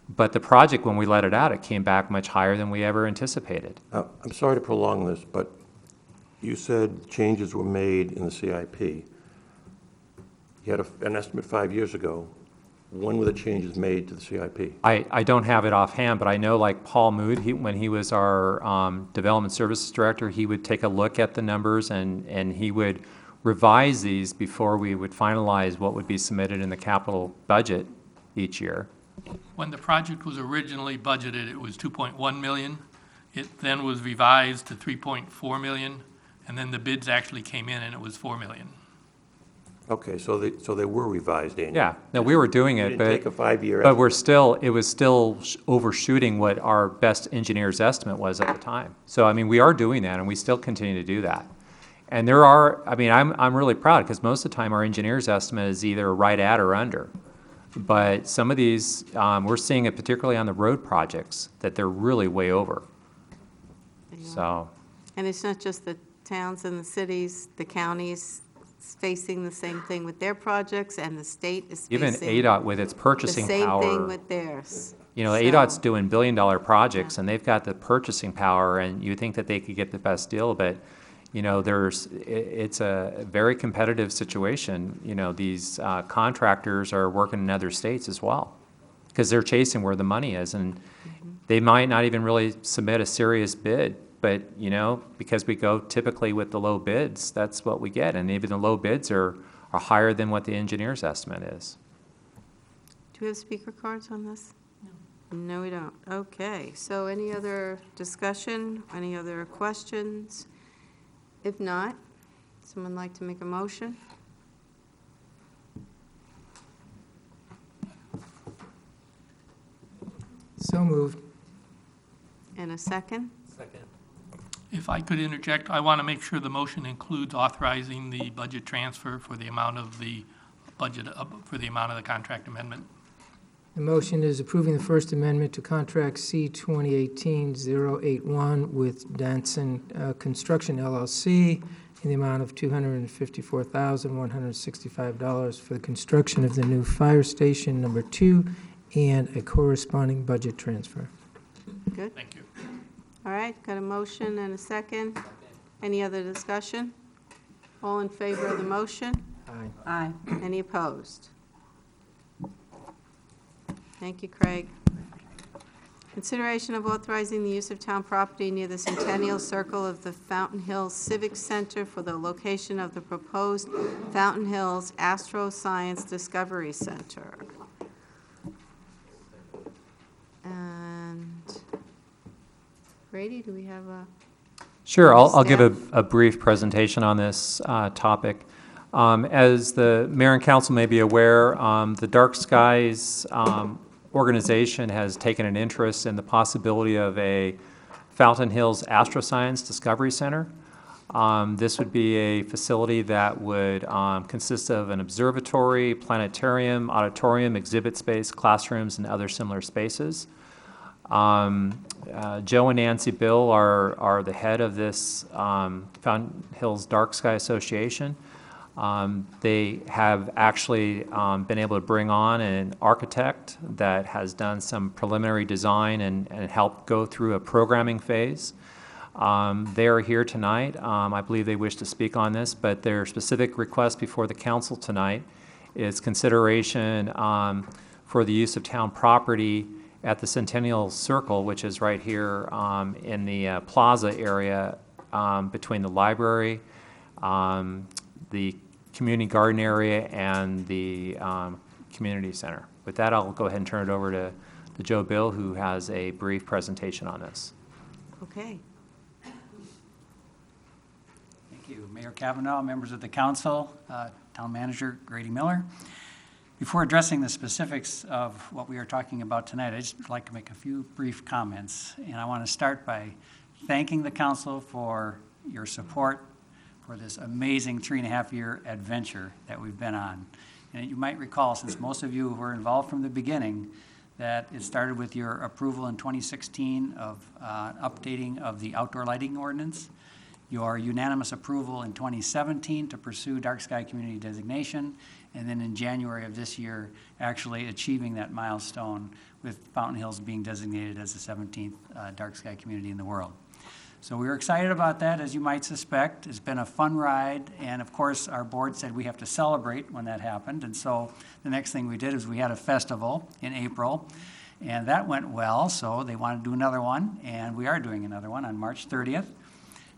But the project, when we let it out, it came back much higher than we ever anticipated. I'm sorry to prolong this, but you said changes were made in the CIP. You had an estimate 5 years ago. When were the changes made to the CIP? I don't have it offhand, but I know like Paul Mood, when he was our development services director, he would take a look at the numbers and he would revise these before we would finalize what would be submitted in the capital budget each year. When the project was originally budgeted, it was 2.1 million. It then was revised to 3.4 million, and then the bids actually came in and it was 4 million. Okay, so they were revised annually. Yeah, no, we were doing it, didn't but take a 5-year but it was still overshooting what our best engineer's estimate was at the time. So I mean, we are doing that, and we still continue to do that. And there are, I mean, I'm really proud because most of the time our engineer's estimate is either right at or under. But some of these, we're seeing it particularly on the road projects, that they're really way over. So. And it's not just the towns and the cities, the counties facing the same thing with their projects, and the state is facing Even ADOT with its purchasing power. the same thing with theirs. You know, ADOT's doing billion-dollar projects, and they've got the purchasing power, and you think that they could get the best deal, but, you know, it's a very competitive situation. You know, these contractors are working in other states as well, because they're chasing where the money is, and they might not even really submit a serious bid. But, you know, because we go typically with the low bids, that's what we get. And even the low bids are higher than what the engineer's estimate is. Do we have speaker cards on this? No. No, we don't. Okay. So any other discussion? Any other questions? If not, someone like to make a motion? So moved. And a second? Second. If I could interject, I want to make sure the motion includes authorizing the budget transfer for the amount of the budget, for the amount of the contract amendment. The motion is approving the First Amendment to Contract C 2018-081 with Danson Construction LLC in the amount of $254,165 for the construction of the new fire station number 2 and a corresponding budget transfer. Good. Thank you. All right, got a motion and a second. Any other discussion? All in favor of the motion? Aye. Aye. Aye. Any opposed? Thank you, Craig. Consideration of authorizing the use of town property near the Centennial Circle of the Fountain Hills Civic Center for the location of the proposed Fountain Hills Astro Science Discovery Center. And Grady, do we have a? Sure, I'll give Staff? a brief presentation on this topic. As the mayor and council may be aware, the Dark Skies organization has taken an interest in the possibility of a Fountain Hills Astroscience Discovery Center. This would be a facility that would consist of an observatory, planetarium, auditorium, exhibit space, classrooms, and other similar spaces. Joe and Nancy Bill are the head of this Fountain Hills Dark Sky Association. They have actually been able to bring on an architect that has done some preliminary design and helped go through a programming phase. They are here tonight. I believe they wish to speak on this, but their specific request before the council tonight is consideration for the use of town property at the Centennial Circle, which is right here in the plaza area between the library, the community garden area, and the community center. With that, I'll go ahead and turn it over to Joe Bill, who has a brief presentation on this. Okay. Thank you. Mayor Kavanaugh, members of the council, town manager Grady Miller. Before addressing the specifics of what we are talking about tonight, I'd just like to make a few brief comments. And I want to start by thanking the council for your support for this amazing 3.5-year adventure that we've been on. And you might recall, since most of you were involved from the beginning, that it started with your approval in 2016 of updating of the outdoor lighting ordinance, your unanimous approval in 2017 to pursue dark sky community designation, and then in January of this year, actually achieving that milestone with Fountain Hills being designated as the 17th dark sky community in the world. So we were excited about that, as you might suspect. It's been a fun ride, and of course, our board said we have to celebrate when that happened, and so the next thing we did is we had a festival in April, and that went well, so they wanted to do another one, and we are doing another one on March 30th.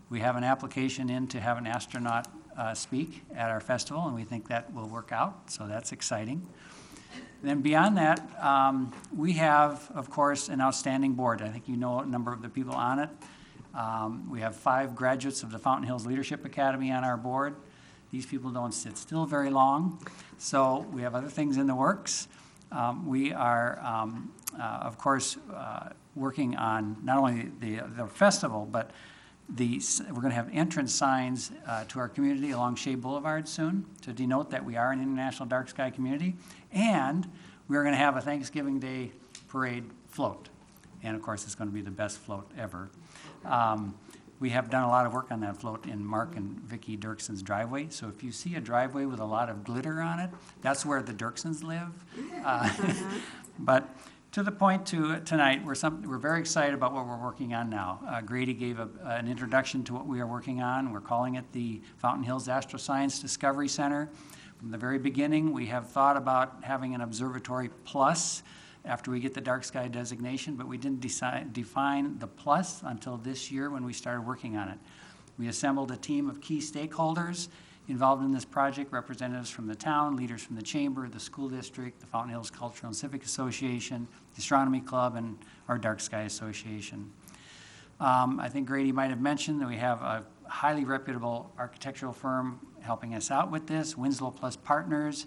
We have an application in to have an astronaut speak at our festival, and we think that will work out, so that's exciting. Then beyond that, we have, of course, an outstanding board. I think you know a number of the people on it. We have 5 graduates of the Fountain Hills Leadership Academy on our board. These people don't sit still very long, so we have other things in the works. We are, of course, working on not only the festival, but we're going to have entrance signs to our community along Shea Boulevard soon to denote that we are an international dark sky community. And we're going to have a Thanksgiving Day parade float. And of course, it's going to be the best float ever. We have done a lot of work on that float in Mark and Vicki Dirkson's driveway. So if you see a driveway with a lot of glitter on it, that's where the Dirksons live. But to the point tonight, we're very excited about what we're working on now. Grady gave an introduction to what we are working on. We're calling it the Fountain Hills Astroscience Discovery Center. From the very beginning, we have thought about having an observatory plus after we get the dark sky designation, but we didn't define the plus until this year when we started working on it. We assembled a team of key stakeholders involved in this project, representatives from the town, leaders from the chamber, the school district, the Fountain Hills Cultural and Civic Association, the Astronomy Club, and our Dark Sky Association. I think Grady might have mentioned that we have a highly reputable architectural firm helping us out with this, Winslow Plus Partners.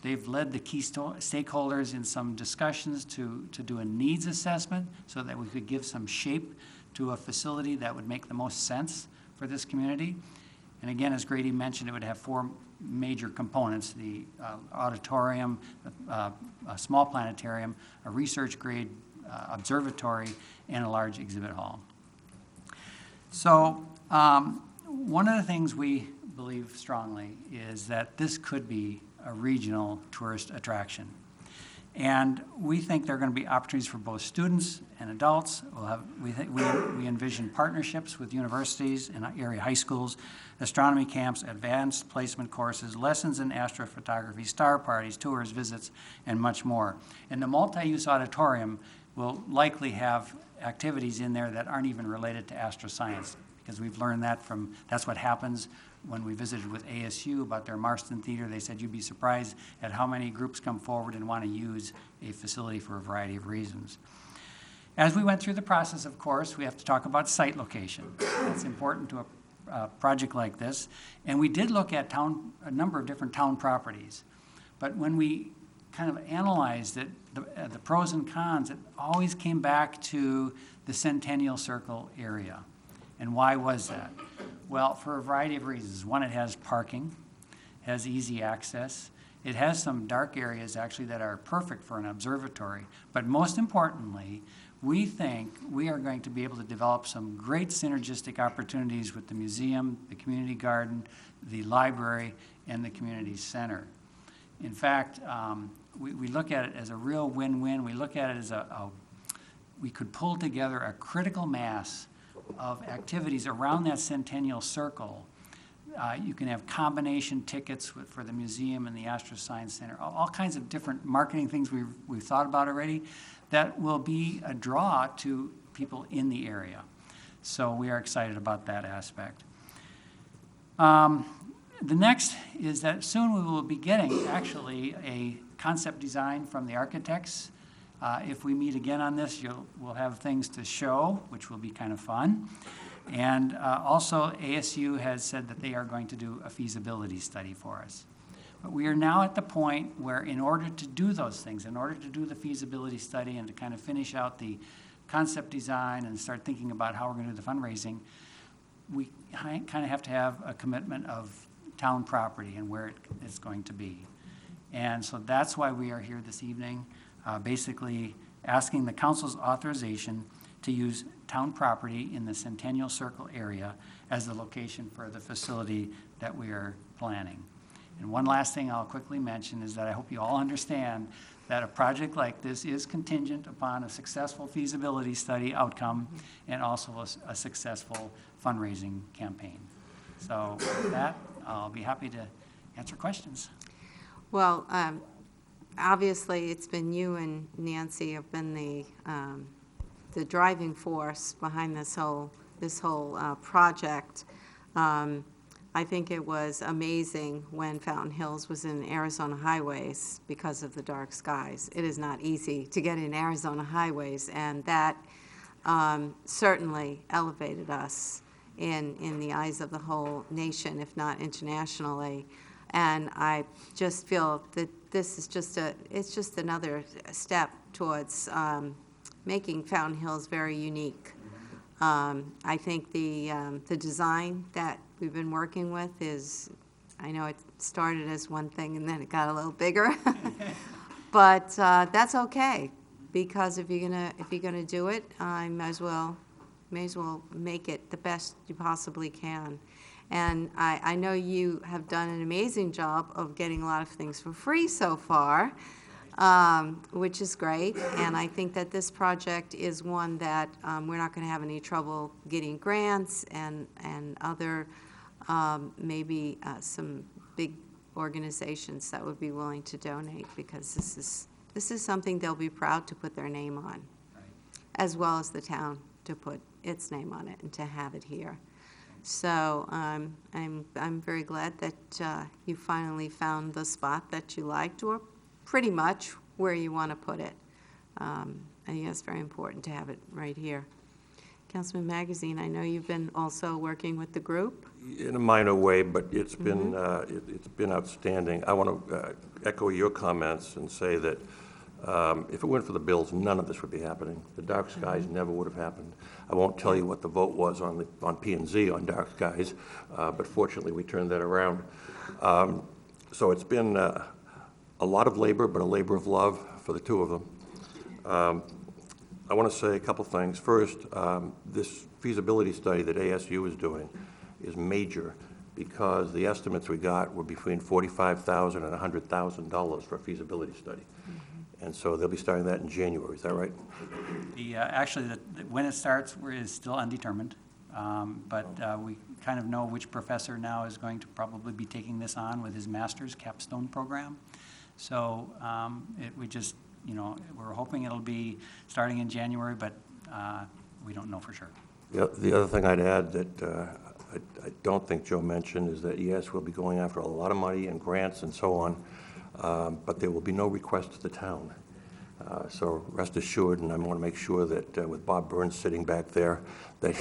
They've led the key stakeholders in some discussions to do a needs assessment so that we could give some shape to a facility that would make the most sense for this community. And again, as Grady mentioned, it would have 4 major components: the auditorium, a small planetarium, a research-grade observatory, and a large exhibit hall. So one of the things we believe strongly is that this could be a regional tourist attraction. And we think there are going to be opportunities for both students and adults. We envision partnerships with universities and area high schools, astronomy camps, advanced placement courses, lessons in astrophotography, star parties, tours, visits, and much more. And the multi-use auditorium will likely have activities in there that aren't even related to astroscience, because we've learned that's what happens. When we visited with ASU about their Marston Theater, they said you'd be surprised at how many groups come forward and want to use a facility for a variety of reasons. As we went through the process, of course, we have to talk about site location. That's important to a project like this. And we did look at a number of different town properties. But when we kind of analyzed it, the pros and cons, it always came back to the Centennial Circle area. And why was that? Well, for a variety of reasons. One, it has parking, has easy access. It has some dark areas, actually, that are perfect for an observatory. But most importantly, we think we are going to be able to develop some great synergistic opportunities with the museum, the community garden, the library, and the community center. In fact, we look at it as a real win-win. We look at it as we could pull together a critical mass of activities around that Centennial Circle. You can have combination tickets for the museum and the Astroscience Center, all kinds of different marketing things we've thought about already that will be a draw to people in the area. So we are excited about that aspect. The next is that soon we will be getting actually a concept design from the architects. If we meet again on this, we'll have things to show, which will be kind of fun. And also, ASU has said that they are going to do a feasibility study for us. But we are now at the point where in order to do those things, in order to do the feasibility study and to kind of finish out the concept design and start thinking about how we're going to do the fundraising, we kind of have to have a commitment of town property and where it's going to be. And so that's why we are here this evening. Basically asking the council's authorization to use town property in the Centennial Circle area as the location for the facility that we are planning. And one last thing I'll quickly mention is that I hope you all understand that a project like this is contingent upon a successful feasibility study outcome and also a successful fundraising campaign. So with that, I'll be happy to answer questions. Well, obviously, it's been you and Nancy have been the driving force behind this whole project. I think it was amazing when Fountain Hills was in Arizona highways because of the dark skies. It is not easy to get in Arizona highways, and that certainly elevated us in the eyes of the whole nation, if not internationally. And I just feel that this is it's just another step towards making Fountain Hills very unique. I think the design that we've been working with is, I know it started as one thing and then it got a little bigger, but that's okay, because if you're gonna do it, I may as well make it the best you possibly can. And I know you have done an amazing job of getting a lot of things for free so far, which is great. And I think that this project is one that we're not going to have any trouble getting grants and other maybe some big organizations that would be willing to donate, because this is something they'll be proud to put their name on, as well as the town to put its name on it and to have it here. So I'm very glad that you finally found the spot that you liked, or pretty much where you want to put it. I think it's very important to have it right here. Councilman Magazine, I know you've been also working with the group. In a minor way, but it's been it's been outstanding. I want to echo your comments and say that if it weren't for the bills, none of this would be happening. The dark skies never would have happened. I won't tell you what the vote was on P&Z on dark skies, but fortunately we turned that around. So it's been a lot of labor, but a labor of love for the two of them. I want to say a couple things. First, this feasibility study that ASU is doing is major, because the estimates we got were between $45,000 and $100,000 for a feasibility study. And so they'll be starting that in January, is that right? Actually, when it starts is still undetermined, but we kind of know which professor now is going to probably be taking this on with his master's capstone program. So we just, we're hoping it'll be starting in January, but we don't know for sure. The other thing I'd add that I don't think Joe mentioned is that, yes, we'll be going after a lot of money and grants and so on, but there will be no request to the town. So rest assured, and I want to make sure that with Bob Burns sitting back there, that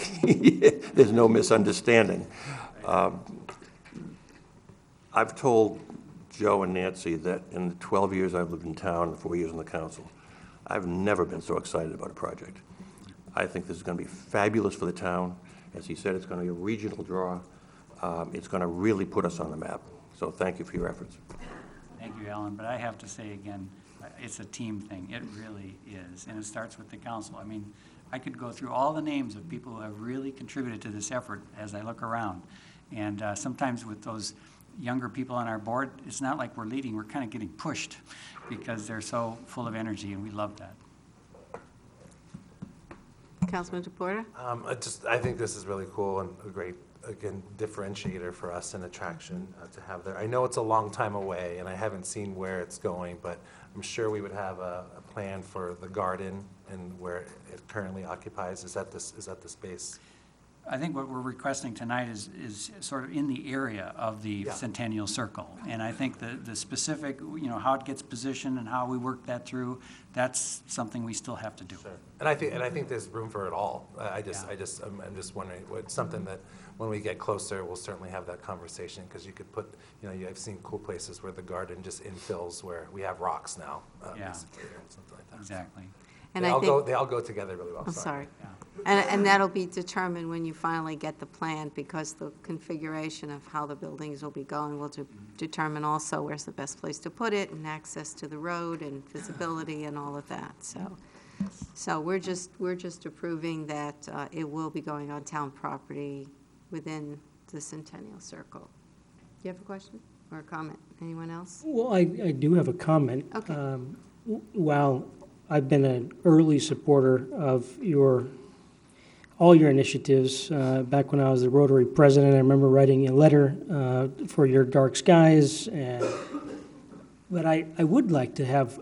there's no misunderstanding. I've told Joe and Nancy that in the 12 years I've lived in town and 4 years on the council, I've never been so excited about a project. I think this is going to be fabulous for the town. As he said, it's going to be a regional draw. It's going to really put us on the map. So thank you for your efforts. Thank you, Alan, but I have to say again, it's a team thing. It really is, and it starts with the council. I mean, I could go through all the names of people who have really contributed to this effort as I look around. And sometimes with those younger people on our board, it's not like we're leading, we're kind of getting pushed because they're so full of energy, and we love that. Councilman DePorter? I think this is really cool and a great, again, differentiator for us and attraction to have there. I know it's a long time away, and I haven't seen where it's going, but I'm sure we would have a plan for the garden and where it currently occupies. Is that the space? I think what we're requesting tonight is sort of in the area of the Centennial Circle. And I think the specific, how it gets positioned and how we work that through, that's something we still have to do. Sure. And I think there's room for it all. I'm just wondering, it's something that when we get closer, we'll certainly have that conversation, because you could put, I've seen cool places where the garden just infills where we have rocks now, basically, or something like that. Exactly. And they I all go together really well. I'm sorry. And that'll be determined when you finally get the plan, because the configuration of how the buildings will be going will determine also where's the best place to put it, and access to the road, and visibility, and all of that. So we're just approving that it will be going on town property within the Centennial Circle. Do you have a question or a comment? Anyone else? Well, I do have a comment. Okay. While I've been an early supporter of all your initiatives. Back when I was the Rotary president, I remember writing a letter for your dark skies. But I would like to have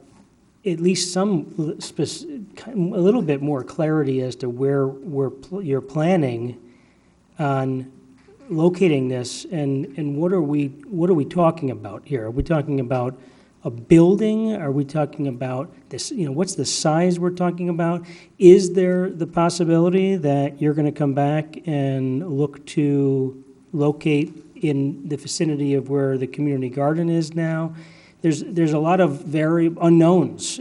at least a little bit more clarity as to where you're planning on locating this, and what are we talking about here? Are we talking about a building? Are we talking about this, what's the size we're talking about? Is there the possibility that you're going to come back and look to locate in the vicinity of where the community garden is now? There's a lot of very unknowns.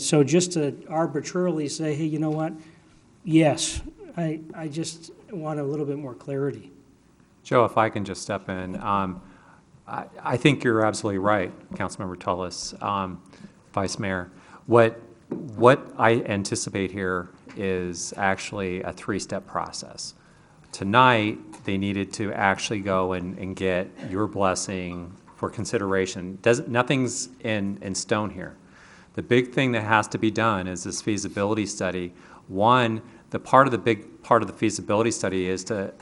So just to arbitrarily say, hey, you know what? Yes, I just want a little bit more clarity. Joe, if I can just step in. I think you're absolutely right, Councilmember Tullis, Vice Mayor. What I anticipate here is actually a three-step process. Tonight, they needed to actually go and get your blessing for consideration. Nothing's in stone here. The big thing that has to be done is this feasibility study. One, the big part of the feasibility study is to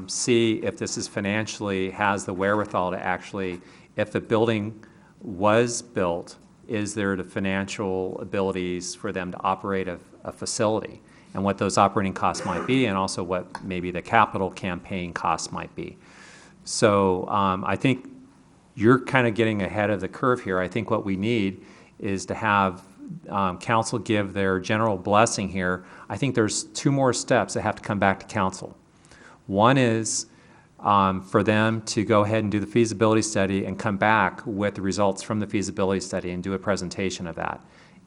see if this is financially has the wherewithal to actually, if the building was built, is there the financial abilities for them to operate a facility, and what those operating costs might be, and also what maybe the capital campaign costs might be. So I think you're kind of getting ahead of the curve here. I think what we need is to have council give their general blessing here. I think there's two more steps that have to come back to council. One is for them to go ahead and do the feasibility study and come back with the results from the feasibility study and do a presentation of that.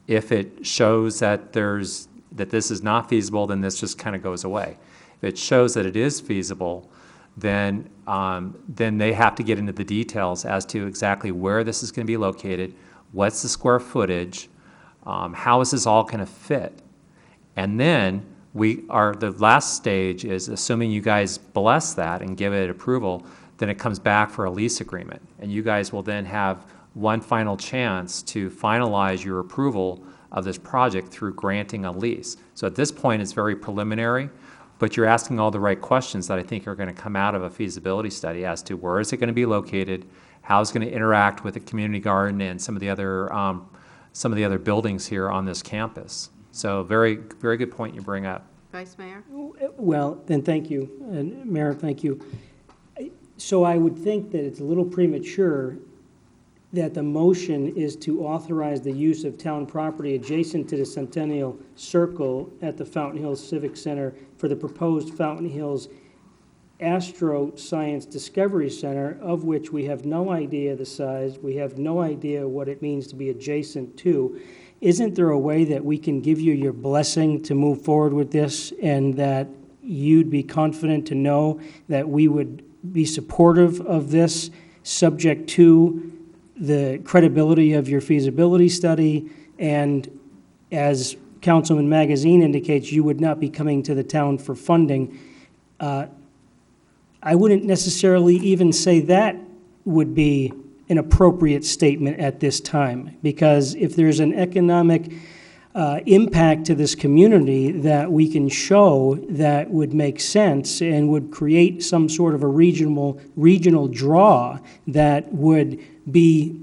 If it shows that this is not feasible, then this just kind of goes away. If it shows that it is feasible, then they have to get into the details as to exactly where this is going to be located, what's the square footage, how is this all going to fit? And then the last stage is, assuming you guys bless that and give it approval, then it comes back for a lease agreement. And you guys will then have one final chance to finalize your approval of this project through granting a lease. So at this point, it's very preliminary, but you're asking all the right questions that I think are going to come out of a feasibility study as to where is it going to be located, how it's going to interact with the community garden and some of the other buildings here on this campus. So very, very good point you bring up. Vice Mayor? Well, then thank you, and Mayor, thank you. So I would think that it's a little premature that the motion is to authorize the use of town property adjacent to the Centennial Circle at the Fountain Hills Civic Center for the proposed Fountain Hills Astro Science Discovery Center, of which we have no idea the size, we have no idea what it means to be adjacent to. Isn't there a way that we can give you your blessing to move forward with this, and that you'd be confident to know that we would be supportive of this, subject to the credibility of your feasibility study, and as Councilman Magazine indicates, you would not be coming to the town for funding? I wouldn't necessarily even say that would be an appropriate statement at this time, because if there's an economic impact to this community that we can show that would make sense and would create some sort of a regional draw that would be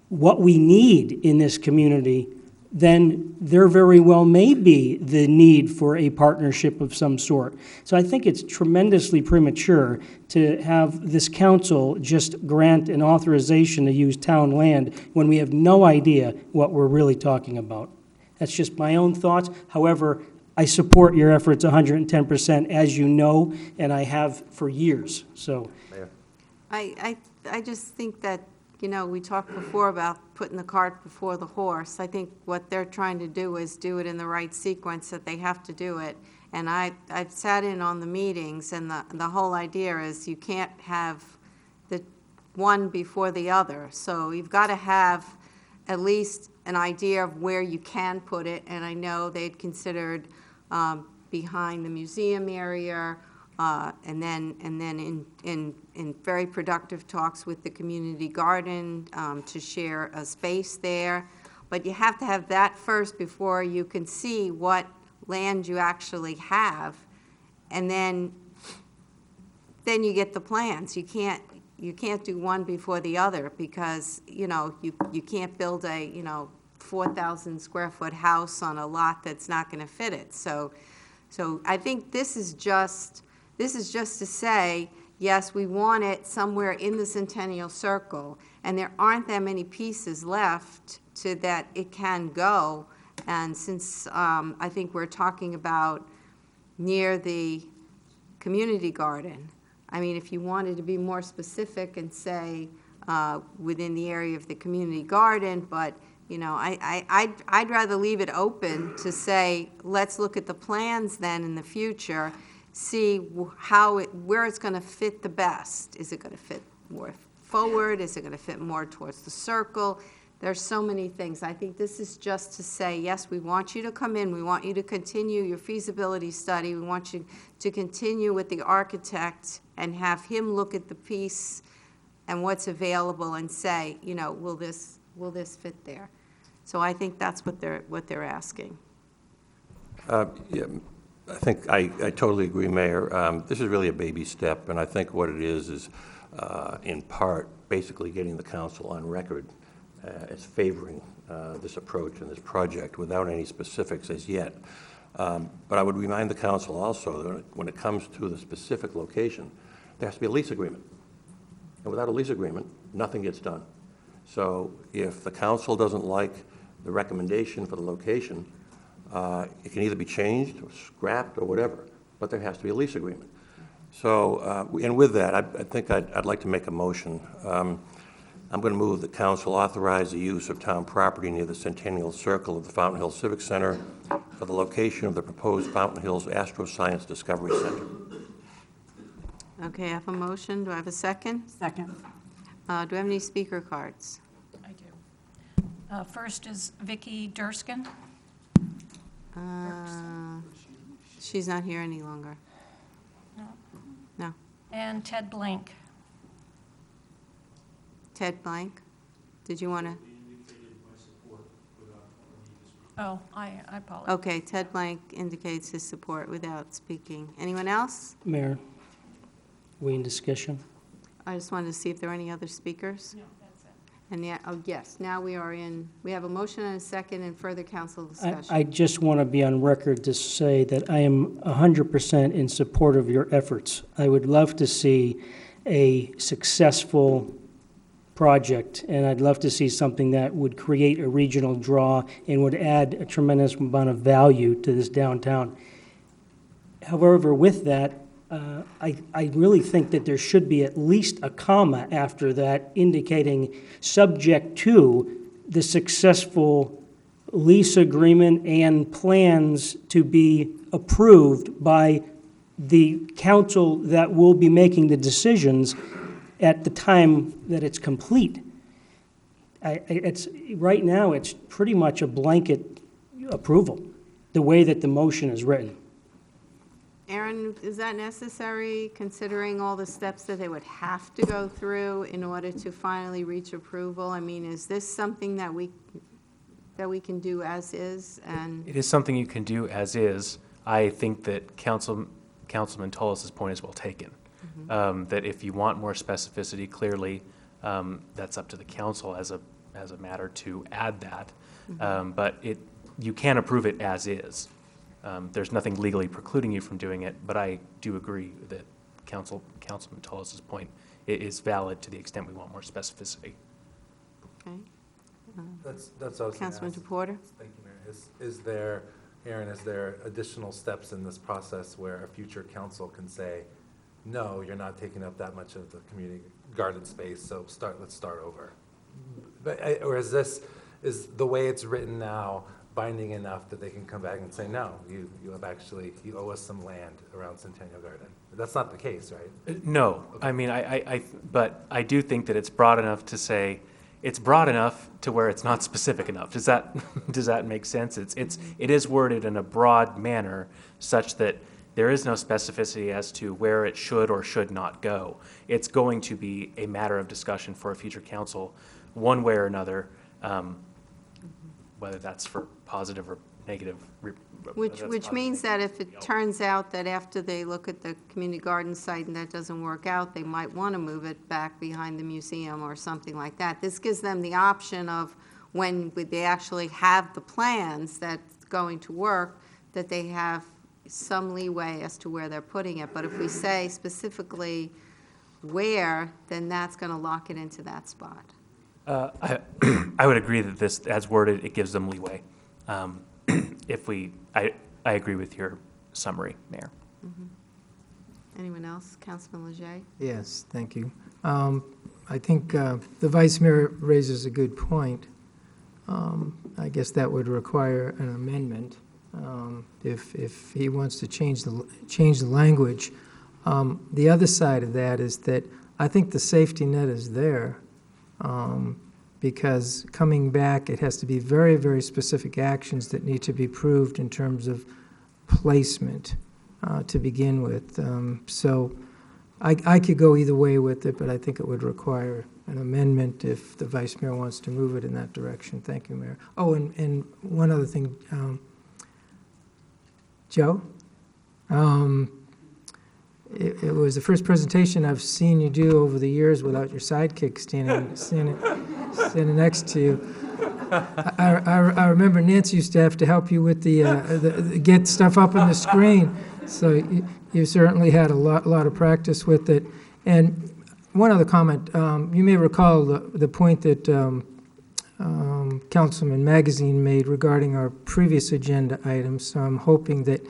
what we need in this community, then there very well may be the need for a partnership of some sort. So I think it's tremendously premature to have this council just grant an authorization to use town land when we have no idea what we're really talking about. That's just my own thoughts. However, I support your efforts 110%, as you know, and I have for years. So, I just think that, you know, we talked before about putting the cart before the horse. I think what they're trying to do is do it in the right sequence, that they have to do it. And I've sat in on the meetings, and the whole idea is you can't have the one before the other. So you've got to have at least an idea of where you can put it. And I know they'd considered behind the museum area, and then in very productive talks with the community garden to share a space there. But you have to have that first before you can see what land you actually have, and then you get the plans. You can't do one before the other, because you can't build a 4,000 square foot house on a lot that's not going to fit it. So I think this is just to say, yes, we want it somewhere in the Centennial Circle, and there aren't that many pieces left to that it can go. And since I think we're talking about near the community garden, I mean, if you wanted to be more specific and say within the area of the community garden, but I'd rather leave it open to say, let's look at the plans then in the future, see where it's going to fit the best. Is it going to fit more forward? Is it going to fit more towards the circle? There's so many things. I think this is just to say, yes, we want you to come in. We want you to continue your feasibility study. We want you to continue with the architect and have him look at the piece and what's available and say, will this fit there? So I think that's what they're asking. Yeah, I think I totally agree, Mayor. This is really a baby step, and I think what it is in part basically getting the council on record as favoring this approach and this project without any specifics as yet. But I would remind the council also that when it comes to the specific location, there has to be a lease agreement. And without a lease agreement, nothing gets done. So if the council doesn't like the recommendation for the location, it can either be changed or scrapped or whatever, but there has to be a lease agreement. So, and with that, I think I'd like to make a motion. I'm going to move that council authorize the use of town property near the Centennial Circle of the Fountain Hills Civic Center for the location of the proposed Fountain Hills Astro Science Discovery Center. Okay, I have a motion. Do I have a second? Second. Do I have any speaker cards? I do. First is Vicki Durskin. She's not here any longer. No. No. And Ted Blank. Ted Blank? Did you want to? Oh, I apologize. Okay, Ted Blank indicates his support without speaking. Anyone else? Mayor, we in discussion? I just wanted to see if there are any other speakers. No, that's it. And yeah, oh, yes, now we have a motion and a second and further council discussion. I just want to be on record to say that I am 100% in support of your efforts. I would love to see a successful project, and I'd love to see something that would create a regional draw and would add a tremendous amount of value to this downtown. However, with that, I really think that there should be at least a comma after that indicating subject to the successful lease agreement and plans to be approved by the council that will be making the decisions at the time that it's complete. Right now, it's pretty much a blanket approval, the way that the motion is written. Aaron, is that necessary, considering all the steps that they would have to go through in order to finally reach approval? I mean, is this something that we can do as is? And it is something you can do as is. I think that Councilman Tullis' point is well taken. That if you want more specificity, clearly, that's up to the council as a matter to add that. But you can approve it as is. There's nothing legally precluding you from doing it, but I do agree that Councilman Tullis' point is valid to the extent we want more specificity. Okay. That's what I was gonna Councilman ask. DePorter? Thank you, Mayor. Is there, Aaron, is there additional steps in this process where a future council can say, no, you're not taking up that much of the community garden space, so let's start over? Or is the way it's written now binding enough that they can come back and say, no, you owe us some land around Centennial Garden? That's not the case, right? No, okay. I mean, but I do think that it's broad enough to say, it's broad enough to where it's not specific enough. Does that make sense? It is worded in a broad manner such that there is no specificity as to where it should or should not go. It's going to be a matter of discussion for a future council, one way or another, whether that's for positive or negative. Which means that if it turns out that after they look at the community garden site and that doesn't work out, they might want to move it back behind the museum or something like that. This gives them the option of when they actually have the plans that's going to work, that they have some leeway as to where they're putting it. But if we say specifically where, then that's going to lock it into that spot. I would agree that this, as worded, it gives them leeway. I agree with your summary, Mayor. Anyone else? Councilman Leger? Yes, thank you. I think the Vice Mayor raises a good point. I guess that would require an amendment if he wants to change the language. The other side of that is that I think the safety net is there. Because coming back, it has to be very, very specific actions that need to be proved in terms of placement to begin with. So I could go either way with it, but I think it would require an amendment if the Vice Mayor wants to move it in that direction. Thank you, Mayor. Oh, and one other thing, Joe? It was the first presentation I've seen you do over the years without your sidekick standing next to you. I remember Nancy used to have to help you with the get stuff up on the screen. So you certainly had a lot of practice with it. And one other comment, you may recall the point that Councilman Magazine made regarding our previous agenda items. So I'm hoping that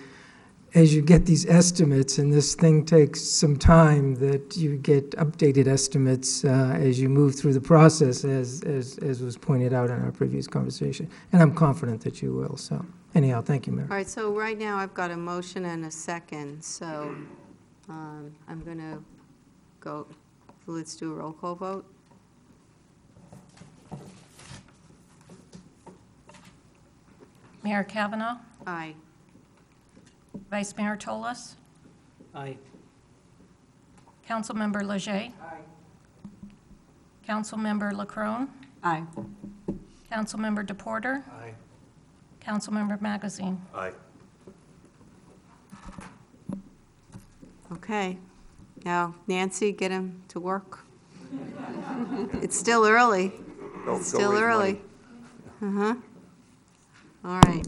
as you get these estimates, and this thing takes some time, that you get updated estimates as you move through the process, as was pointed out in our previous conversation. And I'm confident that you will. So anyhow, thank you, Mayor. All right, so right now I've got a motion and a second. So I'm going to go, let's do a roll call vote. Mayor Kavanaugh? Aye. Vice Mayor Tolas? Aye. Councilmember Leger? Aye. Councilmember LaCrone? Aye. Councilmember DePorter? Aye. Councilmember Magazine? Aye. Okay. Now, Nancy, get him to work. It's still early. Go- It's go still raise early. money. All right.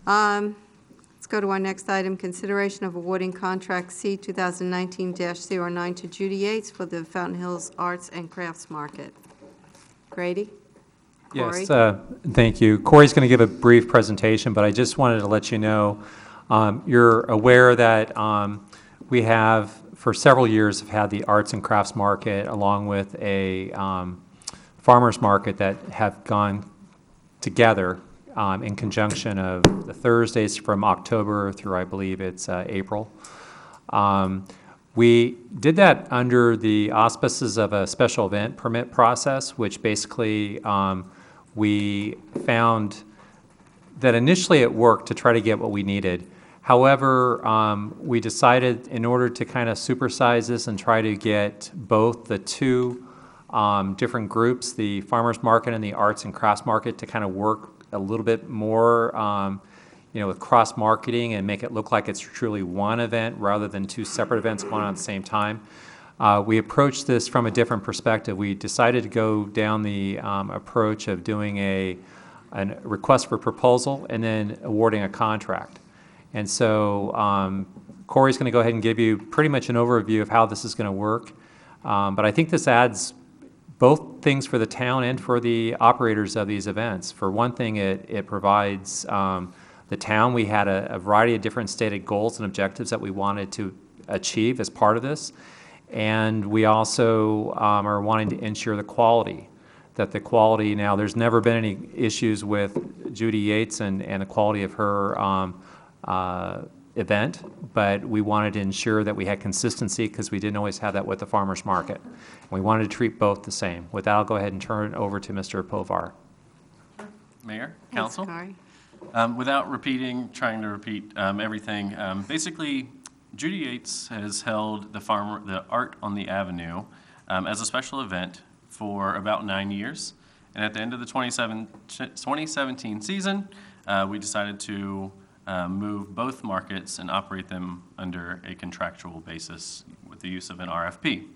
Let's go to our next item, consideration of awarding contract C 2019-09 to Judy Yates for the Fountain Hills Arts and Crafts Market. Grady? Corey? Yes, thank you. Corey's going to give a brief presentation, but I just wanted to let you know, you're aware that we have, for several years, have had the Arts and Crafts Market along with a farmers market that have gone together in conjunction of the Thursdays from October through, I believe it's April. We did that under the auspices of a special event permit process, which basically we found that initially it worked to try to get what we needed. However, we decided in order to kind of supersize this and try to get both the two different groups, the farmers market and the arts and crafts market, to kind of work a little bit more with cross-marketing and make it look like it's truly one event rather than two separate events going on at the same time. We approached this from a different perspective. We decided to go down the approach of doing a request for proposal and then awarding a contract. And so Corey's going to go ahead and give you pretty much an overview of how this is going to work. But I think this adds both things for the town and for the operators of these events. For one thing, it provides the town, we had a variety of different stated goals and objectives that we wanted to achieve as part of this. And we also are wanting to ensure the quality, now, there's never been any issues with Judy Yates and the quality of her event, but we wanted to ensure that we had consistency because we didn't always have that with the farmers market. And we wanted to treat both the same. With that, I'll go ahead and turn it over to Mr. Povar. Mayor, Thanks, council. Corey. Without trying to repeat everything, basically, Judy Yates has held the Art on the Avenue as a special event for about 9 years. And at the end of the 2017 season, we decided to move both markets and operate them under a contractual basis with the use of an RFP.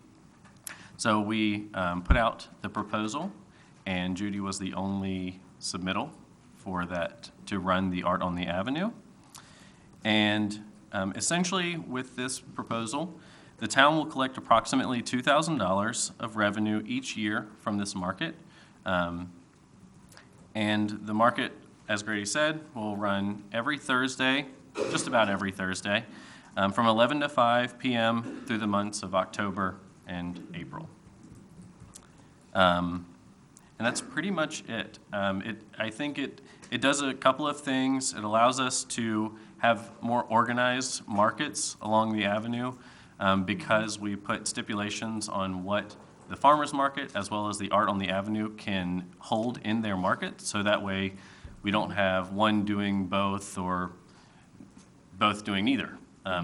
So we put out the proposal, and Judy was the only submittal for that to run the Art on the Avenue. And essentially, with this proposal, the town will collect approximately $2,000 of revenue each year from this market. And the market, as Grady said, will run every Thursday, just about every Thursday, from 11 to 5 p.m. through the months of October and April. And that's pretty much it. I think it does a couple of things. It allows us to have more organized markets along the avenue because we put stipulations on what the farmers market as well as the Art on the Avenue can hold in their market. So that way we don't have one doing both or both doing neither.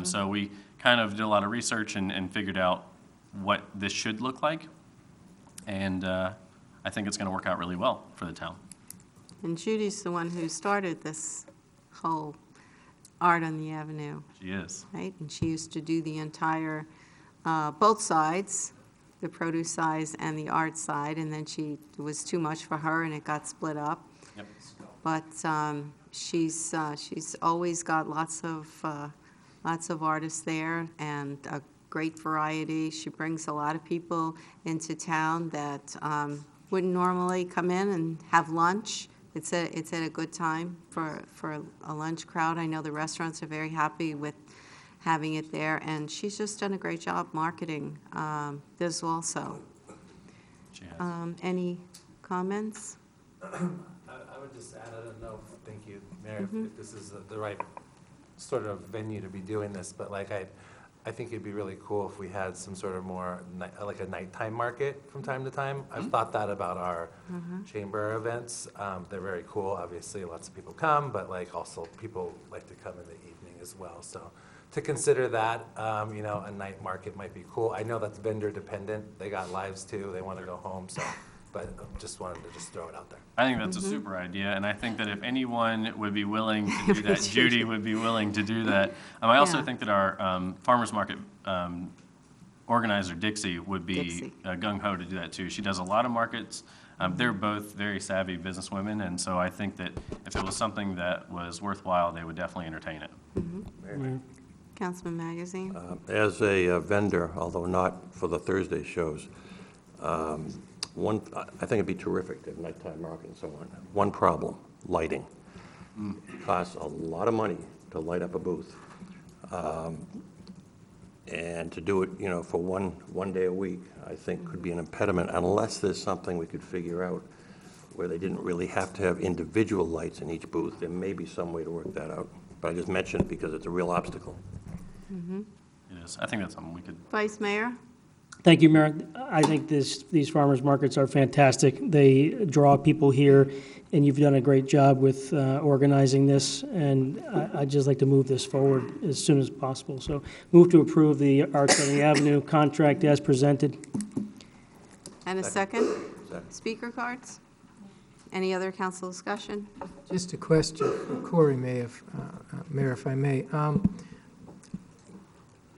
So we kind of did a lot of research and figured out what this should look like. And I think it's going to work out really well for the town. And Judy's the one who started this whole Art on the Avenue. She is. Right? And she used to do the entire, both sides, the produce side and the art side, and then it was too much for her and it got split up. Yep. But she's always got lots of artists there and a great variety. She brings a lot of people into town that wouldn't normally come in and have lunch. It's at a good time for a lunch crowd. I know the restaurants are very happy with having it there, and she's just done a great job marketing this also. She has. Any comments? I would just add, I don't know, thank you, Mayor, if this is the right sort of venue to be doing this, but like I think it'd be really cool if we had some sort of more, like a nighttime market from time to time. I've thought that about our chamber events. They're very cool, obviously, lots of people come, but like also people like to come in the evening as well. So to consider that, a night market might be cool. I know that's vendor dependent. They got lives too, they want to go home, so but just wanted to just throw it out there. I think that's a super idea, and I think that if anyone would be willing to do that, Judy would be willing to do that. I also think that our farmers market organizer, Dixie, would be gung-ho to do that too. She does a lot of markets. They're both very savvy businesswomen, and so I think that if it was something that was worthwhile, they would definitely entertain it. Councilman Magazine? As a vendor, although not for the Thursday shows, I think it'd be terrific to have nighttime market and so on. One problem, lighting. It costs a lot of money to light up a booth. And to do it, for one day a week, I think could be an impediment unless there's something we could figure out where they didn't really have to have individual lights in each booth. There may be some way to work that out. But I just mentioned it because it's a real obstacle. It is. I think that's something we could. Vice Mayor? Thank you, Mayor. I think these farmers markets are fantastic. They draw people here, and you've done a great job with organizing this, and I'd just like to move this forward as soon as possible. So move to approve the Arts on the Avenue contract as presented. And a second? Speaker cards? Any other council discussion? Just a question for Corey, Mayor, if I may.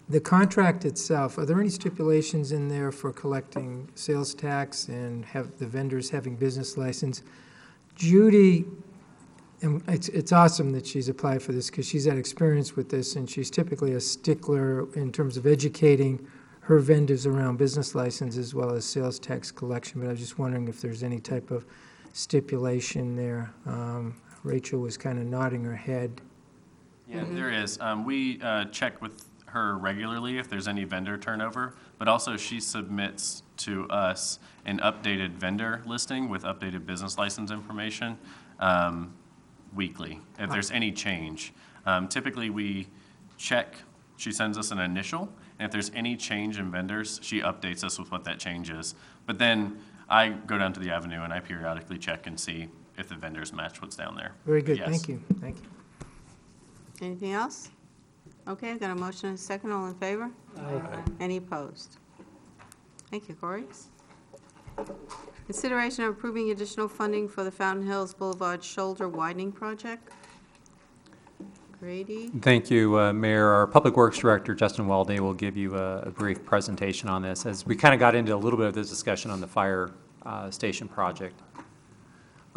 The contract itself, are there any stipulations in there for collecting sales tax and have the vendors having business license? Judy, and it's awesome that she's applied for this because she's had experience with this, and she's typically a stickler in terms of educating her vendors around business license as well as sales tax collection, but I was just wondering if there's any type of stipulation there. Rachel was kind of nodding her head. Yeah, there is. We check with her regularly if there's any vendor turnover, but also she submits to us an updated vendor listing with updated business license information weekly if there's any change. Typically we check, she sends us an initial, and if there's any change in vendors, she updates us with what that change is. But then I go down to the Avenue and I periodically check and see if the vendors match what's down there. Very good, Yes. thank you, thank you. Anything else? Okay, I've got a motion and a second. All in favor? Aye. Any opposed? Thank you, Corey. Consideration of approving additional funding for the Fountain Hills Boulevard Shoulder Widening Project. Grady? Thank you, Mayor. Our Public Works Director, Justin Walday, will give you a brief presentation on this, as we kind of got into a little bit of this discussion on the fire station project.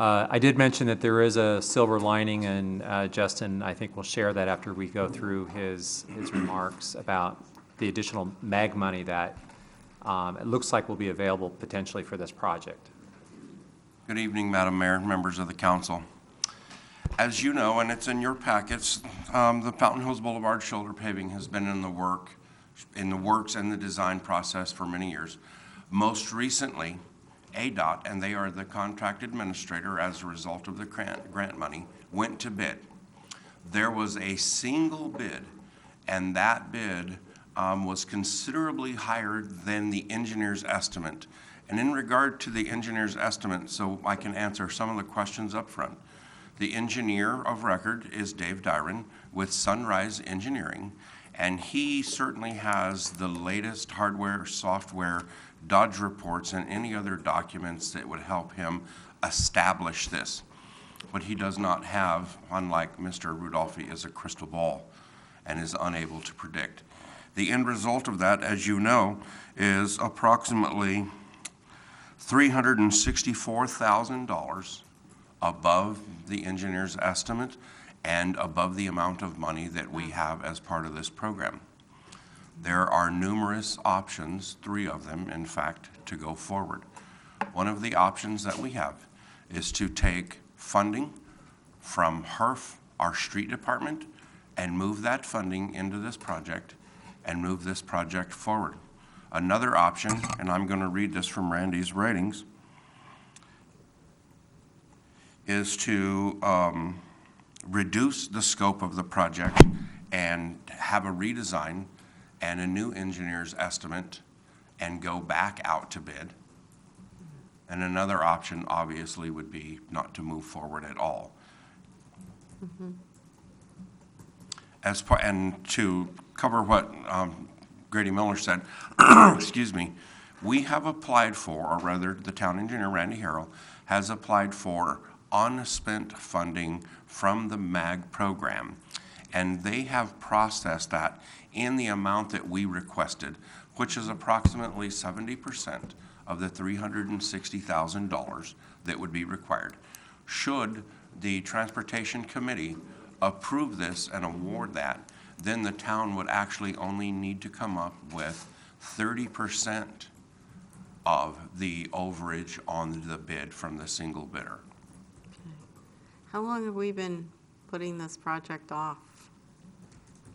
I did mention that there is a silver lining, and Justin, I think, will share that after we go through his remarks about the additional MAG money that it looks like will be available potentially for this project. Good evening, Madam Mayor, members of the council. As you know, and it's in your packets, the Fountain Hills Boulevard shoulder paving has been in the works and the design process for many years. Most recently, ADOT, and they are the contract administrator as a result of the grant money, went to bid. There was a single bid, and that bid was considerably higher than the engineer's estimate. And in regard to the engineer's estimate, so I can answer some of the questions up front, the engineer of record is Dave Dyron with Sunrise Engineering, and he certainly has the latest hardware, software, Dodge reports, and any other documents that would help him establish this. What he does not have, unlike Mr. Rudolphi, is a crystal ball and is unable to predict. The end result of that, as you know, is approximately $364,000 above the engineer's estimate and above the amount of money that we have as part of this program. There are numerous options, 3 of them, in fact, to go forward. One of the options that we have is to take funding from HERF, our street department, and move that funding into this project and move this project forward. Another option, and I'm going to read this from Randy's writings, is to reduce the scope of the project and have a redesign and a new engineer's estimate and go back out to bid. And another option, obviously, would be not to move forward at all. And to cover what Grady Miller said, excuse me, We have applied for, or rather, the town engineer, Randy Harrell, has applied for unspent funding from the MAG program. And they have processed that in the amount that we requested, which is approximately 70% of the $360,000 that would be required. Should the Transportation Committee approve this and award that, then the town would actually only need to come up with 30% of the overage on the bid from the single bidder. How long have we been putting this project off?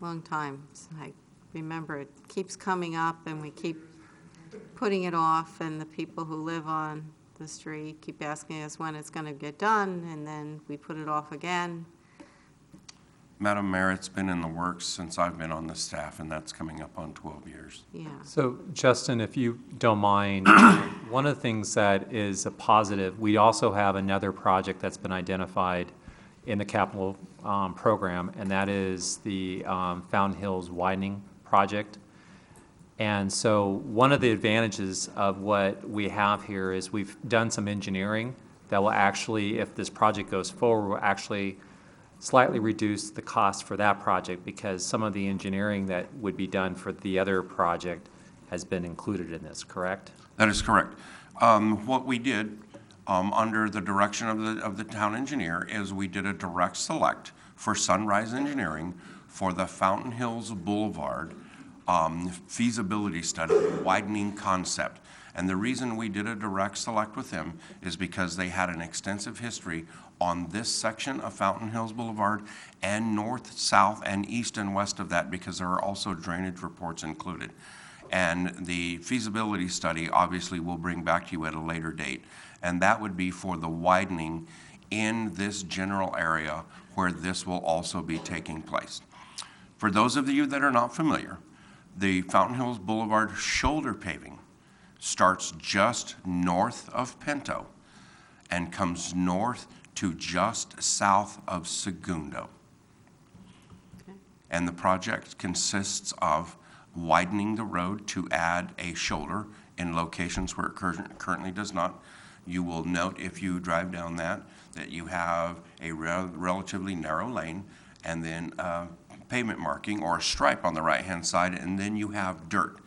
Long time. I remember it keeps coming up and we keep putting it off, and the people who live on the street keep asking us when it's going to get done, and then we put it off again. Madam Mayor, it's been in the works since I've been on the staff, and that's coming up on 12 years. Yeah. So Justin, if you don't mind, one of the things that is a positive, we also have another project that's been identified in the capital program, and that is the Fountain Hills widening project. And so one of the advantages of what we have here is we've done some engineering that will actually, if this project goes forward, will actually slightly reduce the cost for that project, because some of the engineering that would be done for the other project has been included in this, correct? That is correct. What we did under the direction of the town engineer is we did a direct select for Sunrise Engineering for the Fountain Hills Boulevard feasibility study, widening concept. And the reason we did a direct select with them is because they had an extensive history on this section of Fountain Hills Boulevard and north, south, and east and west of that, because there are also drainage reports included. And the feasibility study obviously we'll bring back to you at a later date. And that would be for the widening in this general area where this will also be taking place. For those of you that are not familiar, the Fountain Hills Boulevard shoulder paving starts just north of Pinto and comes north to just south of Segundo. Okay. And the project consists of widening the road to add a shoulder in locations where it currently does not. You will note if you drive down that you have a relatively narrow lane and then pavement marking or a stripe on the right-hand side, and then you have dirt.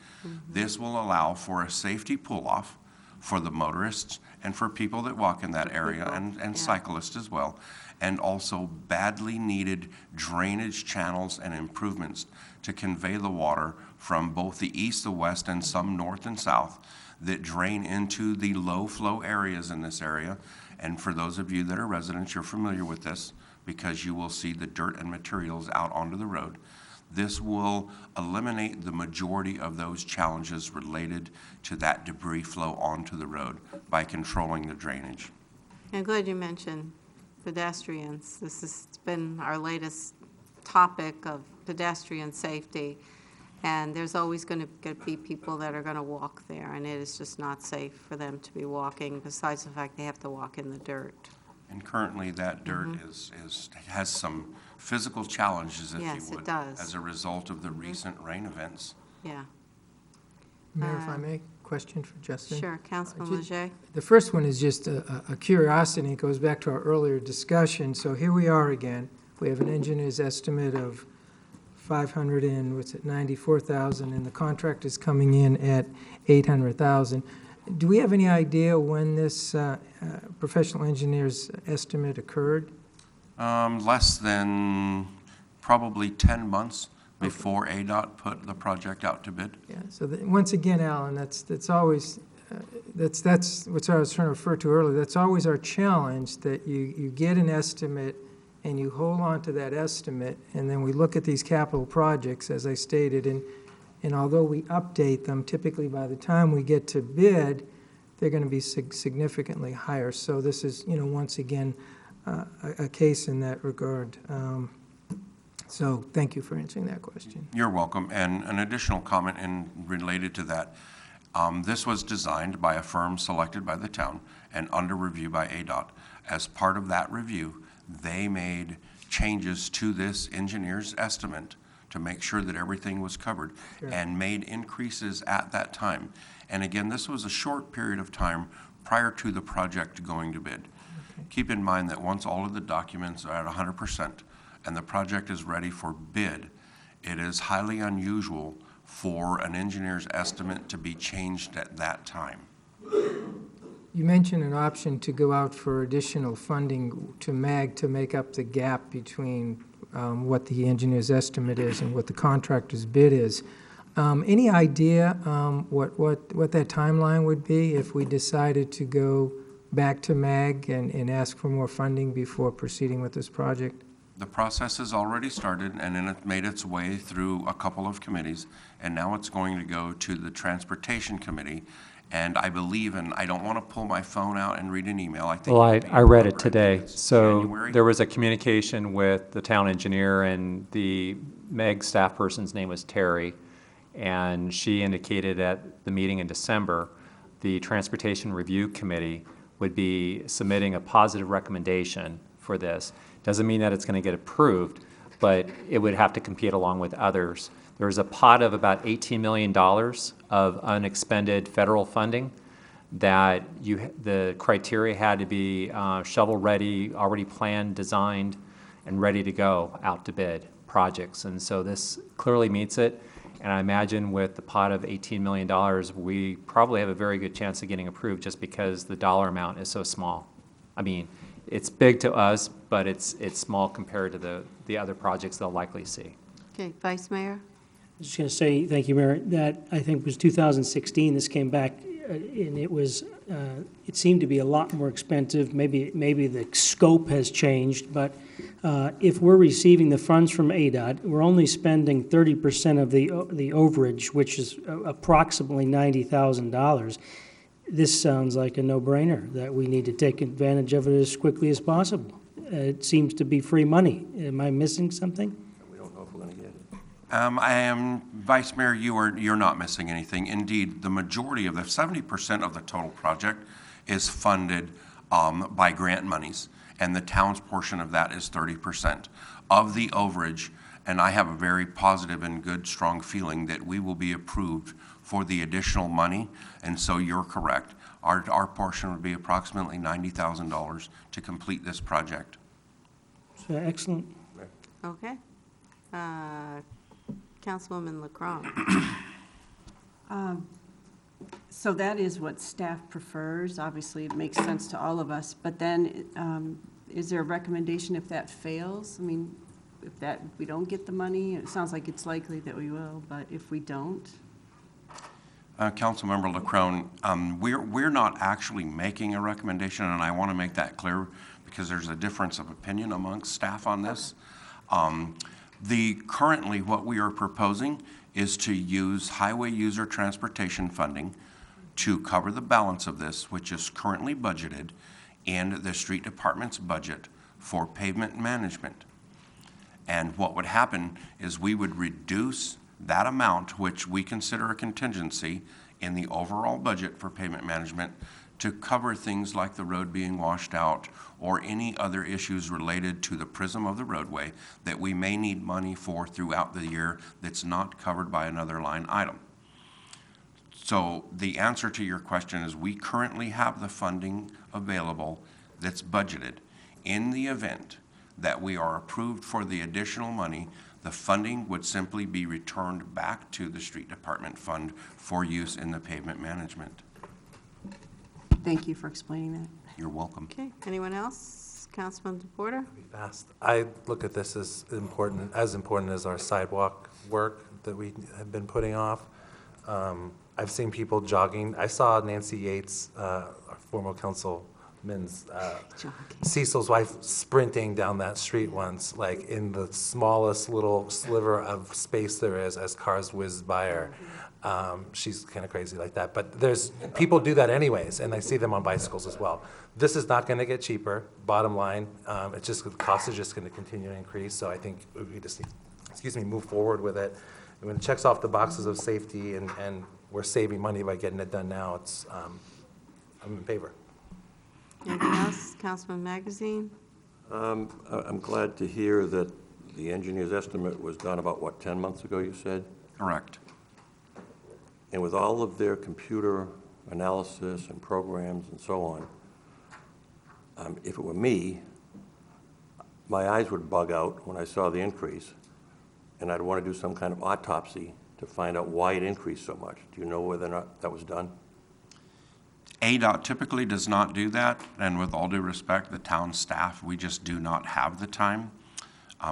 This will allow for a safety pull-off for the motorists and for people that walk in that area, and cyclists as well, and also badly needed drainage channels and improvements to convey the water from both the east, the west, and some north and south that drain into the low-flow areas in this area. And for those of you that are residents, you're familiar with this because you will see the dirt and materials out onto the road. This will eliminate the majority of those challenges related to that debris flow onto the road by controlling the drainage. I'm glad you mentioned pedestrians. This has been our latest topic of pedestrian safety. And there's always going to be people that are going to walk there, and it is just not safe for them to be walking, besides the fact they have to walk in the dirt. And currently, that dirt has some physical challenges, if Yes, you it would, does. as a result of the recent rain events. Yeah. Mayor, if I may, question for Justin? Sure, Councilman Leger. The first one is just a curiosity. It goes back to our earlier discussion. So here we are again. We have an engineer's estimate of $594,000, and the contract is coming in at $800,000. Do we have any idea when this professional engineer's estimate occurred? Less than probably 10 months before ADOT put the project out to bid. Yeah. So once again, Alan, that's always that's what I was trying to refer to earlier. That's always our challenge, that you get an estimate and you hold on to that estimate, and then we look at these capital projects, as I stated, and although we update them, typically by the time we get to bid, they're going to be significantly higher. So this is, once again, a case in that regard. So thank you for answering that question. You're welcome. And an additional comment related to that. This was designed by a firm selected by the town and under review by ADOT. As part of that review, they made changes to this engineer's estimate to to make sure that everything was covered, Sure. and made increases at that time. And again, this was a short period of time prior to the project going to bid. Keep in mind that once all of the documents are at 100% and the project is ready for bid, it is highly unusual for an engineer's estimate to be changed at that time. You mentioned an option to go out for additional funding to MAG to make up the gap between what the engineer's estimate is and what the contractor's bid is. Any idea what that timeline would be if we decided to go back to MAG and ask for more funding before proceeding with this project? The process has already started, and then it made its way through a couple of committees, and now it's going to go to the Transportation Committee. And I believe, and I don't want to pull my phone out and read an email, I think. Well, it'd be I read it appropriate. today. So January. there was a communication with the town engineer, and the MEG staff person's name was Terry, and she indicated at the meeting in December, the Transportation Review Committee would be submitting a positive recommendation for this. Doesn't mean that it's going to get approved, but it would have to compete along with others. There's a pot of about $18 million of unexpended federal funding that the criteria had to be shovel-ready, already planned, designed, and ready to go out to bid projects. And so this clearly meets it. And I imagine with the pot of $18 million, we probably have a very good chance of getting approved just because the dollar amount is so small. I mean, it's big to us, but it's small compared to the other projects they'll likely see. Okay, Vice Mayor? I was just going to say, thank you, Mayor, that I think was 2016, this came back, and it was, it seemed to be a lot more expensive. Maybe the scope has changed, but if we're receiving the funds from ADOT, we're only spending 30% of the overage, which is approximately $90,000. This sounds like a no-brainer, that we need to take advantage of it as quickly as possible. It seems to be free money. Am I missing something? We don't know if we're going to get it. I am, Vice Mayor, you're not missing anything. Indeed, the majority of the 70% of the total project is funded by grant monies, and the town's portion of that is 30% of the overage. And I have a very positive and good, strong feeling that we will be approved for the additional money. And so you're correct. Our portion would be approximately $90,000 to complete this project. So, excellent. Okay. Councilwoman LaCroix. So that is what staff prefers. Obviously, it makes sense to all of us. But then, is there a recommendation if that fails? I mean, if we don't get the money, it sounds like it's likely that we will, but if we don't? Councilmember LaCroix, we're not actually making a recommendation, and I want to make that clear because there's a difference of opinion amongst staff on this. Currently, what we are proposing is to use highway user transportation funding to cover the balance of this, which is currently budgeted in the street department's budget for pavement management. And what would happen is we would reduce that amount, which we consider a contingency in the overall budget for pavement management, to cover things like the road being washed out or any other issues related to the prism of the roadway that we may need money for throughout the year that's not covered by another line item. So the answer to your question is we currently have the funding available that's budgeted. In the event that we are approved for the additional money, the funding would simply be returned back to the street department fund for use in the pavement management. Thank you for explaining that. You're welcome. Okay, anyone else? Councilman DePorter? Fast. I look at this as important as our sidewalk work that we have been putting off. I've seen people jogging. I saw Nancy Yates, our former councilman's Cecil's wife, sprinting down that street once, like in the smallest little sliver of space there is as cars whiz by her. She's kind of crazy like that, but people do that anyways, and I see them on bicycles as well. This is not going to get cheaper, bottom line. The cost is just going to continue to increase, so I think we just need, move forward with it. When it checks off the boxes of safety and we're saving money by getting it done now, I'm in favor. Anything else? Councilman Magazine? I'm glad to hear that the engineer's estimate was done about, what, 10 months ago, you said? Correct. And with all of their computer analysis and programs and so on, if it were me, my eyes would bug out when I saw the increase, and I'd want to do some kind of autopsy to find out why it increased so much. Do you know whether or not that was done? ADOT typically does not do that, and with all due respect, the town staff, we just do not have the time.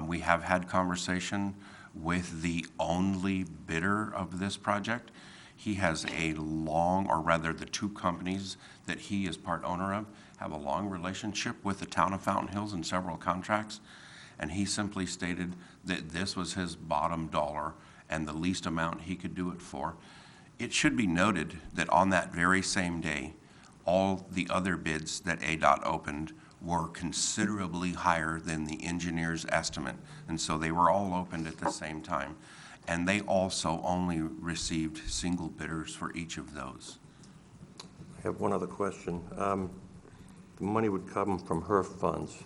We have had conversation with the only bidder of this project. He has a long, or rather the two companies that he is part owner of, have a long relationship with the town of Fountain Hills in several contracts, and he simply stated that this was his bottom dollar and the least amount he could do it for. It should be noted that on that very same day, all the other bids that ADOT opened were considerably higher than the engineer's estimate, and so they were all opened at the same time. And they also only received single bidders for each of those. I have one other question. The money would come from HERF funds.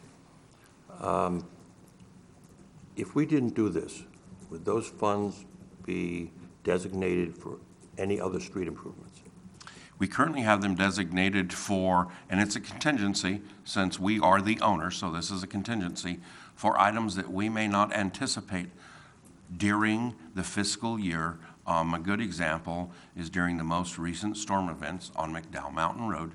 If we didn't do this, would those funds be designated for any other street improvements? We currently have them designated for, and it's a contingency, since we are the owner, so this is a contingency, for items that we may not anticipate during the fiscal year. A good example is during the most recent storm events on McDowell Mountain Road,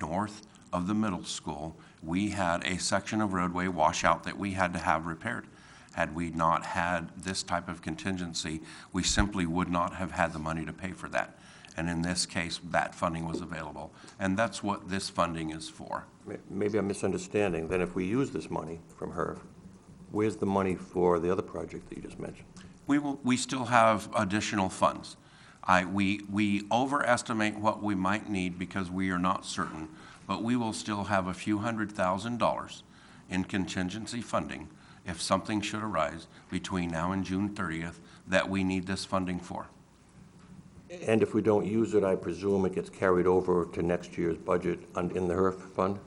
north of the middle school. We had a section of roadway washout that we had to have repaired. Had we not had this type of contingency, we simply would not have had the money to pay for that. And in this case, that funding was available. And that's what this funding is for. Maybe I'm misunderstanding. Then if we use this money from HERF, where's the money for the other project that you just mentioned? We still have additional funds. We overestimate what we might need because we are not certain, but we will still have a few $100,000 in contingency funding if something should arise between now and June 30th that we need this funding for. And if we don't use it, I presume it gets carried over to next year's budget in the HERF fund?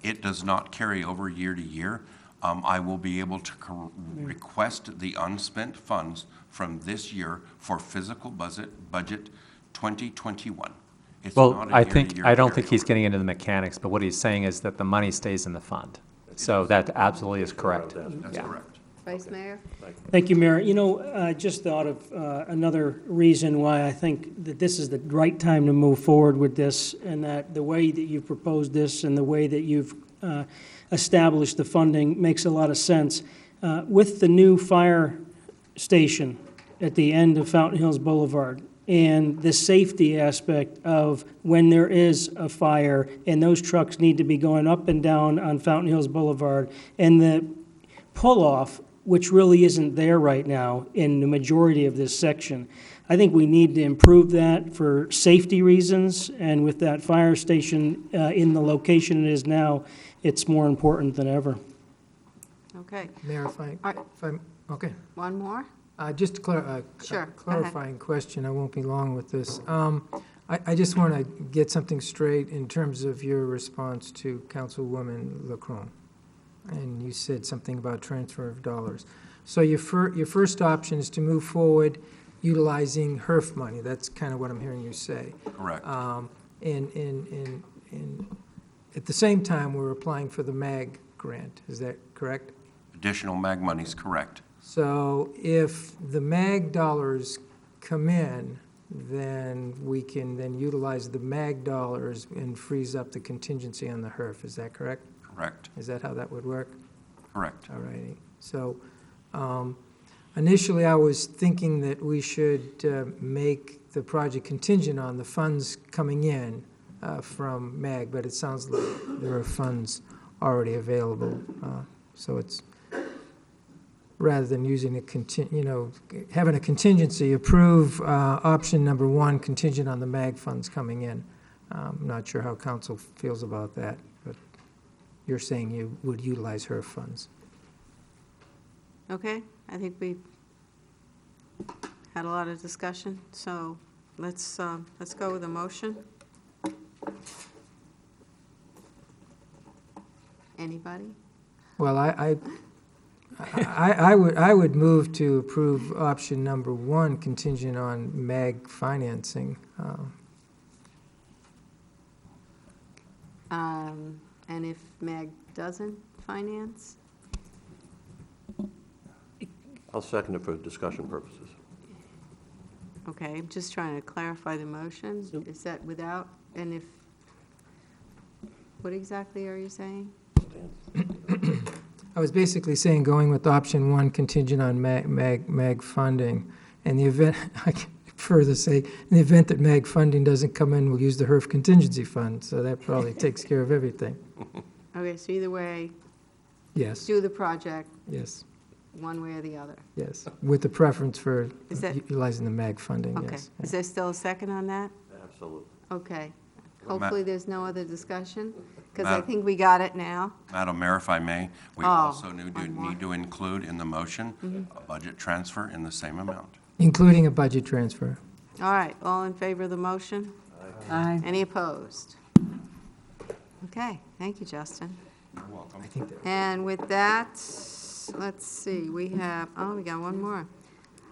It does not carry over year to year. I will be able to request the unspent funds from this year for physical budget 2021. It's Well, not a I year-to-year don't think carryover. he's getting into the mechanics, but what he's saying is that the money stays in the fund. So that absolutely is correct. That's Yeah. correct. Vice Mayor? Thank you, Mayor. You know, I just thought of another reason why I think that this is the right time to move forward with this, and that the way that you've proposed this and the way that you've established the funding makes a lot of sense. With the new fire station at the end of Fountain Hills Boulevard, and the safety aspect of when there is a fire, and those trucks need to be going up and down on Fountain Hills Boulevard, and the pull-off, which really isn't there right now in the majority of this section. I think we need to improve that for safety reasons, and with that fire station in the location it is now, it's more important than ever. Okay. Mayor, if I'm, okay. One more? Just Sure, go ahead. clarifying question, I won't be long with this. I just want to get something straight in terms of your response to Councilwoman LaCrone. And you said something about transfer of dollars. So your first option is to move forward utilizing HERF money. That's kind of what I'm hearing you say. Correct. And at the same time, we're applying for the MAG grant. Is that correct? Additional MAG money is correct. So if the MAG dollars come in, then we can then utilize the MAG dollars and freeze up the contingency on the HERF. Is that correct? Correct. Is that how that would work? Correct. All righty. So initially, I was thinking that we should make the project contingent on the funds coming in from MAG, but it sounds like there are funds already available. So it's rather than using having a contingency, approve option number one contingent on the MAG funds coming in. I'm not sure how council feels about that, but you're saying you would utilize HERF funds. Okay, I think we had a lot of discussion, so let's go with a motion. Anybody? Well, I would move to approve option number 1 contingent on MAG financing. And if MAG doesn't finance? I'll second it for discussion purposes. Okay, I'm just trying to clarify the motion. Is that without, and if, what exactly are you saying? I was basically saying going with option 1 contingent on MAG funding. And the event, I can further say, in the event that MAG funding doesn't come in, we'll use the HERF contingency fund. So that probably takes care of everything. Okay, so either way, Yes, do the project, yes, one way or the other. yes. With the preference for Is that- utilizing the MAG funding, Okay. yes. Is there still a second on that? Absolutely. Okay. Well, Hopefully, there's no other discussion, because I Madam- think we got it now. Madam Mayor, if I may, we Oh, also need one more. to include in the motion Mhm. a budget transfer in the same amount. Including a budget transfer. All right, all in favor of the motion? Aye. Any opposed? Okay, thank you, Justin. You're welcome. And with that, let's see, we got one more.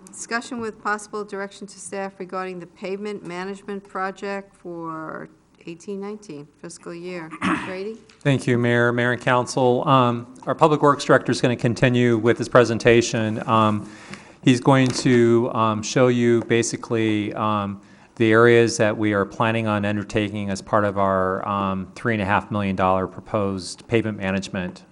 Discussion with possible direction to staff regarding the pavement management project for 18-19 fiscal year. Grady? Thank you, Mayor and Council. Our Public Works Director is going to continue with his presentation. He's going to show you basically the areas that we are planning on undertaking as part of our $3.5 million proposed pavement management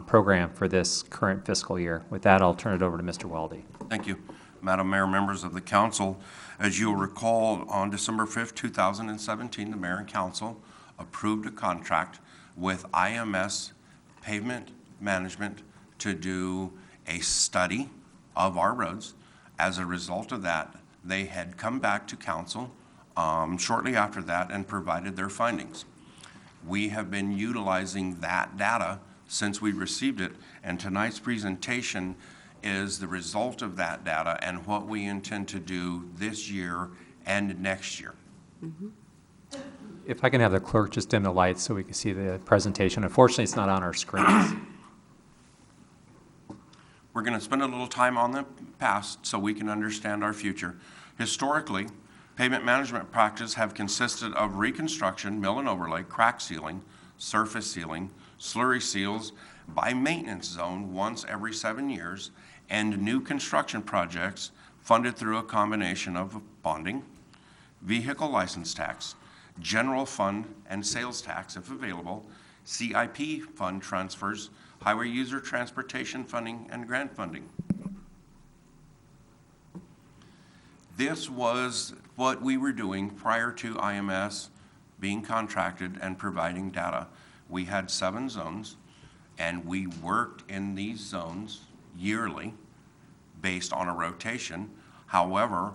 program for this current fiscal year. With that, I'll turn it over to Mr. Weldy. Thank you. Madam Mayor, members of the council, as you'll recall, on December 5th, 2017, the mayor and council approved a contract with IMS Pavement Management to do a study of our roads. As a result of that, they had come back to council shortly after that and provided their findings. We have been utilizing that data since we received it, and tonight's presentation is the result of that data and what we intend to do this year and next year. If I can have the clerk just dim the lights so we can see the presentation. Unfortunately, it's not on our screens. We're going to spend a little time on the past so we can understand our future. Historically, pavement management practices have consisted of reconstruction, mill and overlay, crack sealing, surface sealing, slurry seals by maintenance zone once every 7 years, and new construction projects funded through a combination of bonding, vehicle license tax, general fund and sales tax if available, CIP fund transfers, highway user transportation funding, and grant funding. This was what we were doing prior to IMS being contracted and providing data. We had 7 zones, and we worked in these zones yearly based on a rotation. However,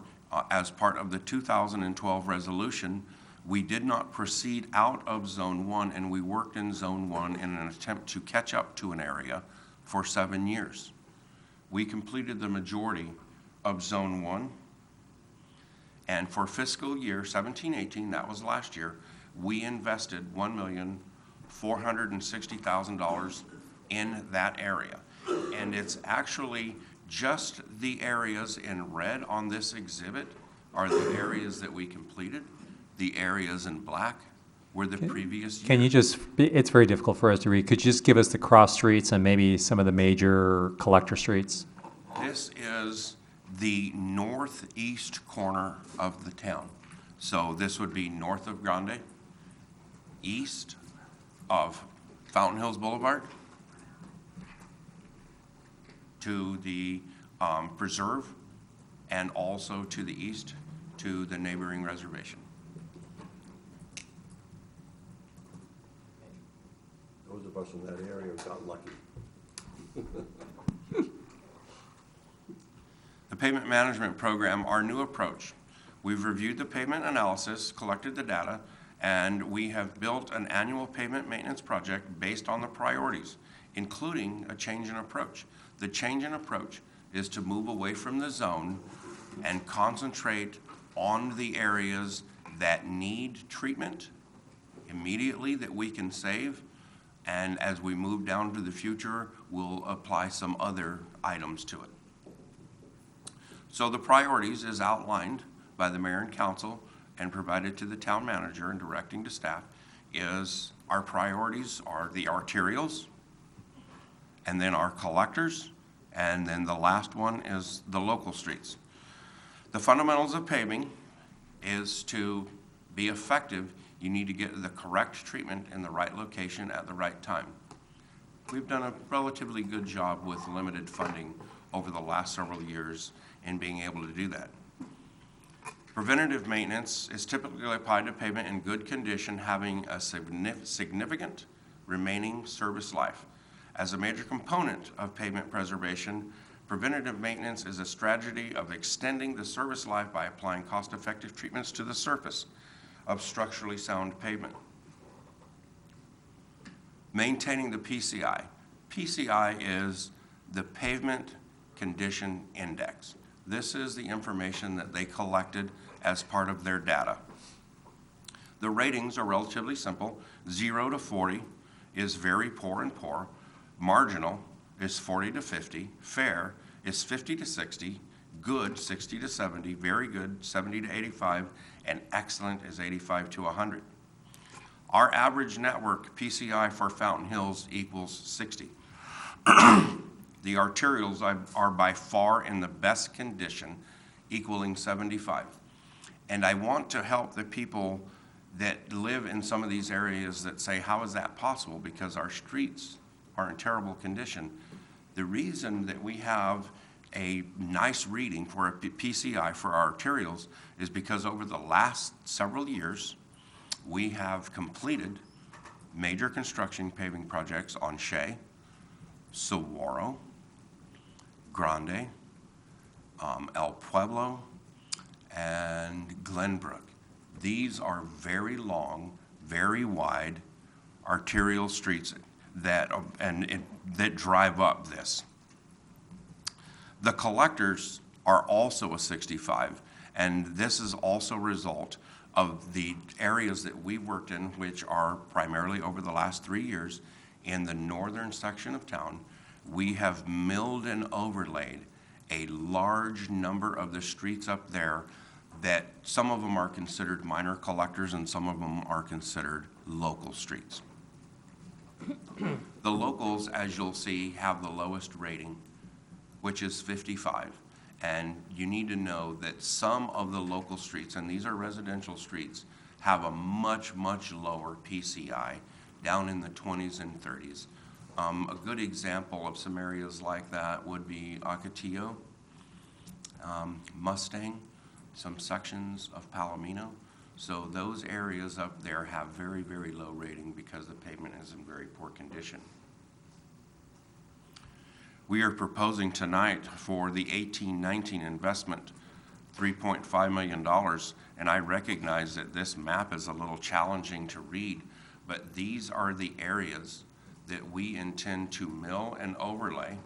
as part of the 2012 resolution, we did not proceed out of Zone 1, and we worked in Zone 1 in an attempt to catch up to an area for 7 years. We completed the majority of Zone 1, and for fiscal year 17-18, that was last year, we invested $1,460,000 in that area. And it's actually just the areas in red on this exhibit are the areas that we completed. The areas in black were the previous year. Can you just, it's very difficult for us to read. Could you just give us the cross streets and maybe some of the major collector streets? This is the northeast corner of the town. So this would be north of Grande, east of Fountain Hills Boulevard, to the preserve, and also to the east to the neighboring reservation. Those of us in that area got lucky. The pavement management program, our new approach. We've reviewed the pavement analysis, collected the data, and we have built an annual pavement maintenance project based on the priorities, including a change in approach. The change in approach is to move away from the zone and concentrate on the areas that need treatment immediately that we can save, And as we move down to the future, we'll apply some other items to it. So the priorities is outlined by the mayor and council and provided to the town manager and directing to staff is our priorities are the arterials, and then our collectors, and then the last one is the local streets. The fundamentals of paving is to be effective, you need to get the correct treatment in the right location at the right time. We've done a relatively good job with limited funding over the last several years in being able to do that. Preventative maintenance is typically applied to pavement in good condition, having a significant remaining service life. As a major component of pavement preservation, preventative maintenance is a strategy of extending the service life by applying cost-effective treatments to the surface of structurally sound pavement. Maintaining the PCI. PCI is the Pavement Condition Index. This is the information that they collected as part of their data. The ratings are relatively simple. 0 to 40 is very poor and poor. Marginal is 40 to 50. Fair is 50 to 60. Good, 60 to 70. Very good, 70 to 85. And excellent is 85 to 100. Our average network PCI for Fountain Hills equals 60. The arterials are by far in the best condition, equaling 75. And I want to help the people that live in some of these areas that say, how is that possible? Because our streets are in terrible condition. The reason that we have a nice reading for a PCI for our arterials is because over the last several years, we have completed major construction paving projects on Shea, Saguaro, Grande, El Pueblo, and Glenbrook. These are very long, very wide arterial streets that drive up this. The collectors are also a 65, and this is also a result of the areas that we worked in, which are primarily over the last 3 years in the northern section of town. We have milled and overlaid a large number of the streets up there that some of them are considered minor collectors and some of them are considered local streets. The locals, as you'll see, have the lowest rating, which is 55. And you need to know that some of the local streets, and these are residential streets, have a much, much lower PCI, down in the 20s and 30s. A good example of some areas like that would be Ocotillo, Mustang, some sections of Palomino. So those areas up there have very, very low rating because the pavement is in very poor condition. We are proposing tonight for the 18-19 investment, $3.5 million, and I recognize that this map is a little challenging to read, but these are the areas that we intend to mill and overlay,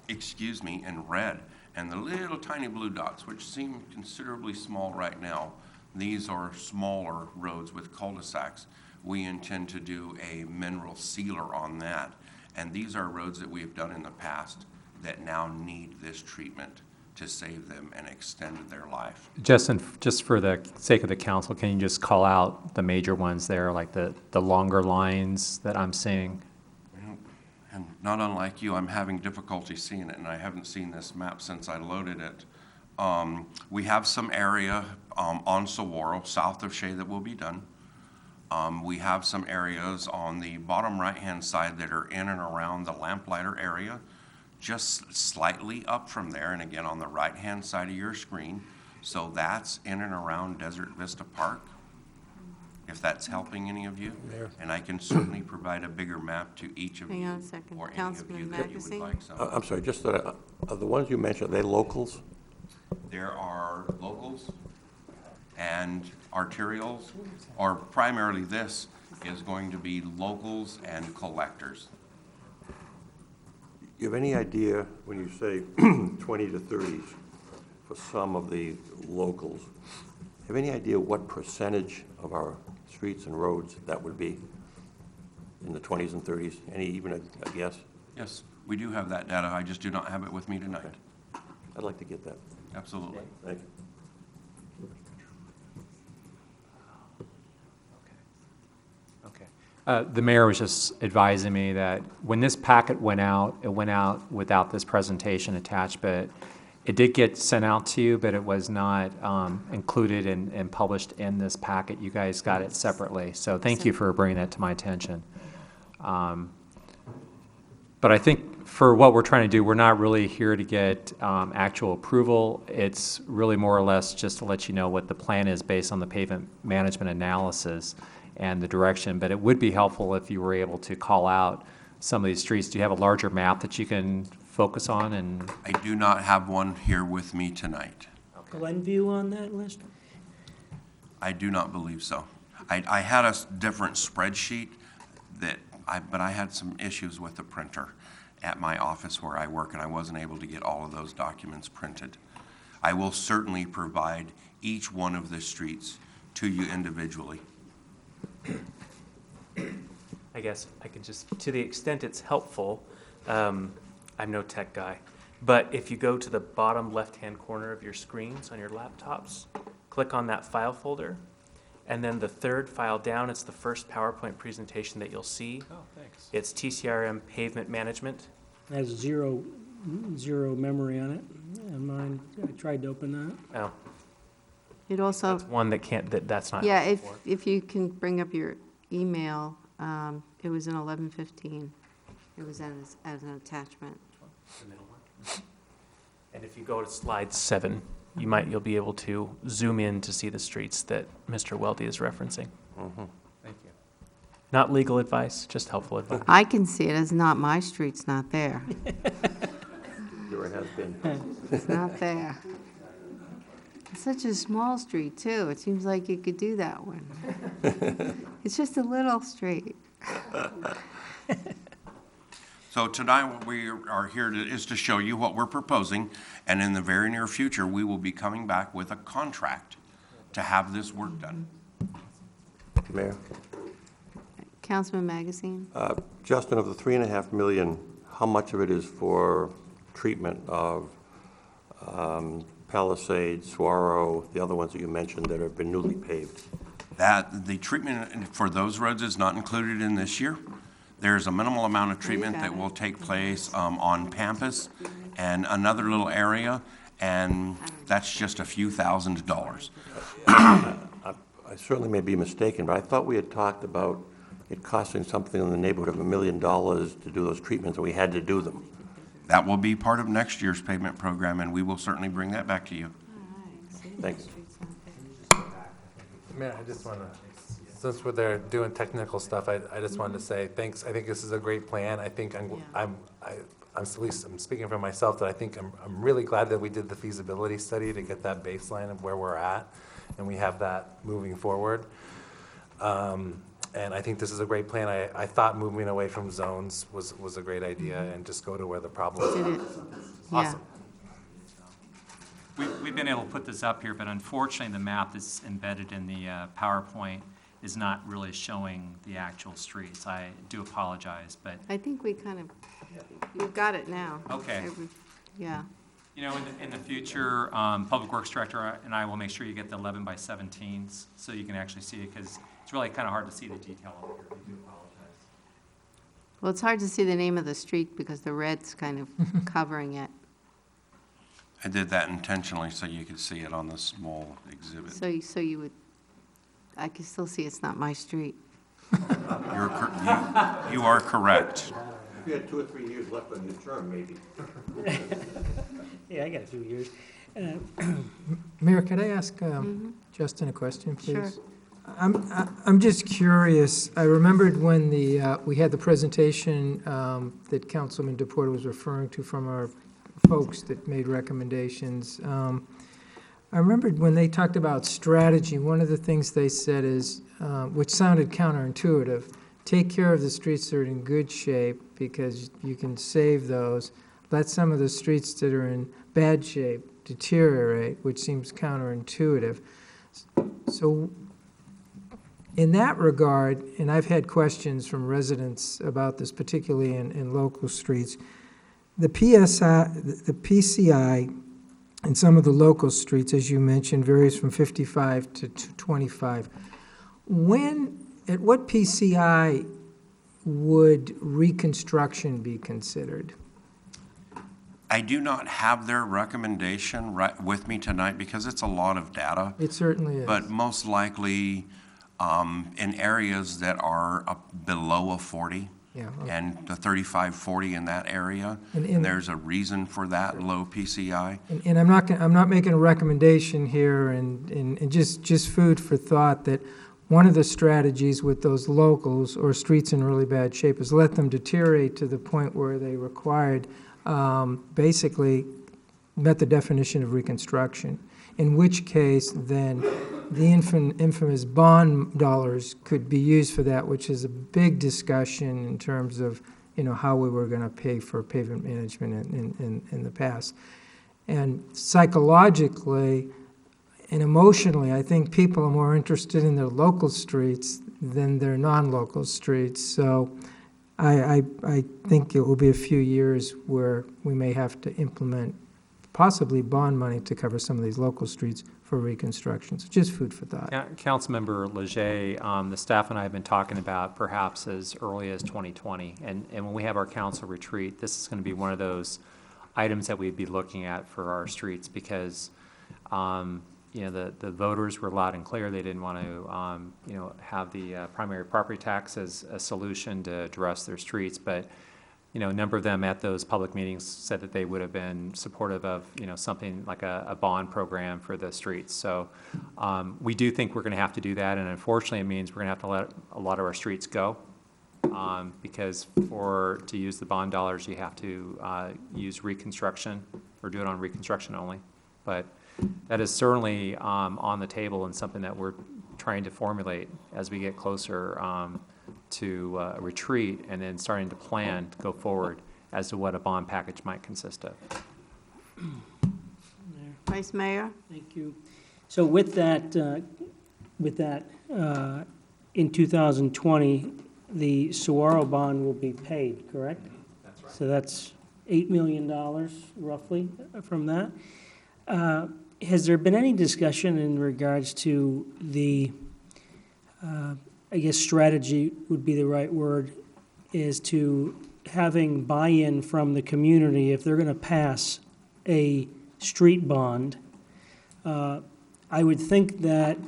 in red. And the little tiny blue dots, which seem considerably small right now, these are smaller roads with cul-de-sacs. We intend to do a mineral sealer on that. And these are roads that we have done in the past that now need this treatment to save them and extend their life. Justin, just for the sake of the council, can you just call out the major ones there, like the longer lines that I'm seeing? And not unlike you, I'm having difficulty seeing it, and I haven't seen this map since I loaded it. We have some area on Saguaro, south of Shea, that will be done. We have some areas on the bottom right-hand side that are in and around the Lamplighter area, just slightly up from there, and again on the right-hand side of your screen. So that's in and around Desert Vista Park, if that's helping any of you. Mayor. And I can certainly provide a bigger map to each of you. Hang on a second. Or any of you Councilman that you would Magazine? like some. I'm sorry, just that, are the ones you mentioned, are they locals? There are locals and arterials, or primarily this is going to be locals and collectors. You have any idea, when you say 20 to 30s for some of the locals, have any idea what percentage of our streets and roads that would be? in the 20s and 30s? Any, even a guess? Yes, we do have that data. I just do not have it with me tonight. I'd like to get that. Absolutely. Thank you. The mayor was just advising me that when this packet went out, it went out without this presentation attached, but it did get sent out to you, but it was not included and published in this packet. You guys got it separately, so thank you for bringing that to my attention. But I think for what we're trying to do, we're not really here to get actual approval. It's really more or less just to let you know what the plan is based on the pavement management analysis and the direction, but it would be helpful if you were able to call out some of these streets. Do you have a larger map that you can focus on? And I do not have one here with me tonight. Glenview on that list? I do not believe so. I had a different spreadsheet but I had some issues with the printer at my office where I work, and I wasn't able to get all of those documents printed. I will certainly provide each one of the streets to you individually. I guess I could just, to the extent it's helpful, I'm no tech guy, but if you go to the bottom left-hand corner of your screens on your laptops, click on that file folder, and then the third file down, it's the first PowerPoint presentation that you'll see. Oh, thanks. It's TCRM Pavement Management. It has zero memory on it, and mine, I tried to open that. Oh, It also, that's one that can't, that's not. yeah, helpful for. if you can bring up your email, it was in 1115. It was as an attachment. The middle one. And if you go to slide 7, you'll be able to zoom in to see the streets that Mr. Weldy is referencing. Mm-hmm. Thank you. Not legal advice, just helpful advice. I can see it as not my street's not there. There has been. It's not there. It's such a small street, too. It seems like you could do that one. It's just a little street. So tonight, what we are here is to show you what we're proposing, and in the very near future, we will be coming back with a contract to have this work done. Mayor? Councilman Magazine? Justin, of the $3.5 million, how much of it is for treatment of Palisades, Saguaro, the other ones that you mentioned that have been newly paved? The treatment for those roads is not included in this year. There's a minimal amount of treatment that will take place on Pampas and another little area, and that's just a few $1,000s. I certainly may be mistaken, but I thought we had talked about it costing something in the neighborhood of $1 million to do those treatments, and we had to do them. That will be part of next year's pavement program, and we will certainly bring that back to you. Thanks. Mayor, I just want to, since we're there doing technical stuff, I just wanted to say thanks. I think this is a great plan. I think I'm at least I'm speaking for myself that I think I'm really glad that we did the feasibility study to get that baseline of where we're at, and we have that moving forward. And I think this is a great plan. I thought moving away from zones was a great idea, and just go to where the problems Did are. it? Awesome. We've been able to put this up here, but unfortunately, the map that's embedded in the PowerPoint is not really showing the actual streets. I do apologize, but, I think we kind of, you've got it now. Okay. Yeah. you know, in the future, Public Works Director and I will make sure you get the 11 by 17s, so you can actually see it, because it's really kind of hard to see the detail over here. I do apologize. Well, it's hard to see the name of the street because the red's kind of covering it. I did that intentionally so you could see it on the small exhibit. So you would, I can still see it's not my street. You are correct. If you had 2 or 3 years left on your term, maybe. Yeah, I got a few years. Mayor, could I ask Justin a question, please? Sure. I'm just curious. I remembered when we had the presentation that Councilman DePorto was referring to from our folks that made recommendations. I remembered when they talked about strategy, one of the things they said is, which sounded counterintuitive, take care of the streets that are in good shape because you can save those. Let some of the streets that are in bad shape deteriorate, which seems counterintuitive. So In that regard, and I've had questions from residents about this, particularly in local streets, the PCI in some of the local streets, as you mentioned, varies from 55 to 25. At what PCI would reconstruction be considered? I do not have their recommendation right with me tonight because it's a lot of data. It certainly is. But most likely, in areas that are up below a 40, Yeah, okay. and the 35, 40 in that area, And there's a reason for that low PCI. And I'm not making a recommendation here, and just food for thought, that one of the strategies with those locals or streets in really bad shape is let them deteriorate to the point where they required, basically met the definition of reconstruction, in which case then the infamous bond dollars could be used for that, which is a big discussion in terms of, how we were going to pay for pavement management in the past. And psychologically and emotionally, I think people are more interested in their local streets than their non-local streets. So I think it will be a few years where we may have to implement possibly bond money to cover some of these local streets for reconstruction. So just food for thought. Councilmember Leger, the staff and I have been talking about perhaps as early as 2020. And when we have our council retreat, this is going to be one of those items that we'd be looking at for our streets because, the voters were loud and clear. They didn't want to, have the primary property tax as a solution to address their streets. But, a number of them at those public meetings said that they would have been supportive of, something like a bond program for the streets. So we do think we're going to have to do that. And unfortunately, it means we're going to have to let a lot of our streets go because to use the bond dollars, you have to use reconstruction or do it on reconstruction only. But that is certainly on the table and something that we're trying to formulate as we get closer to a retreat and then starting to plan to go forward as to what a bond package might consist of. Vice Mayor? Thank you. So with that, in 2020, the Saguaro bond will be paid, correct? That's right. So that's $8 million roughly from that. Has there been any discussion in regards to the, I guess strategy would be the right word, is to having buy-in from the community if they're going to pass a street bond? I would think that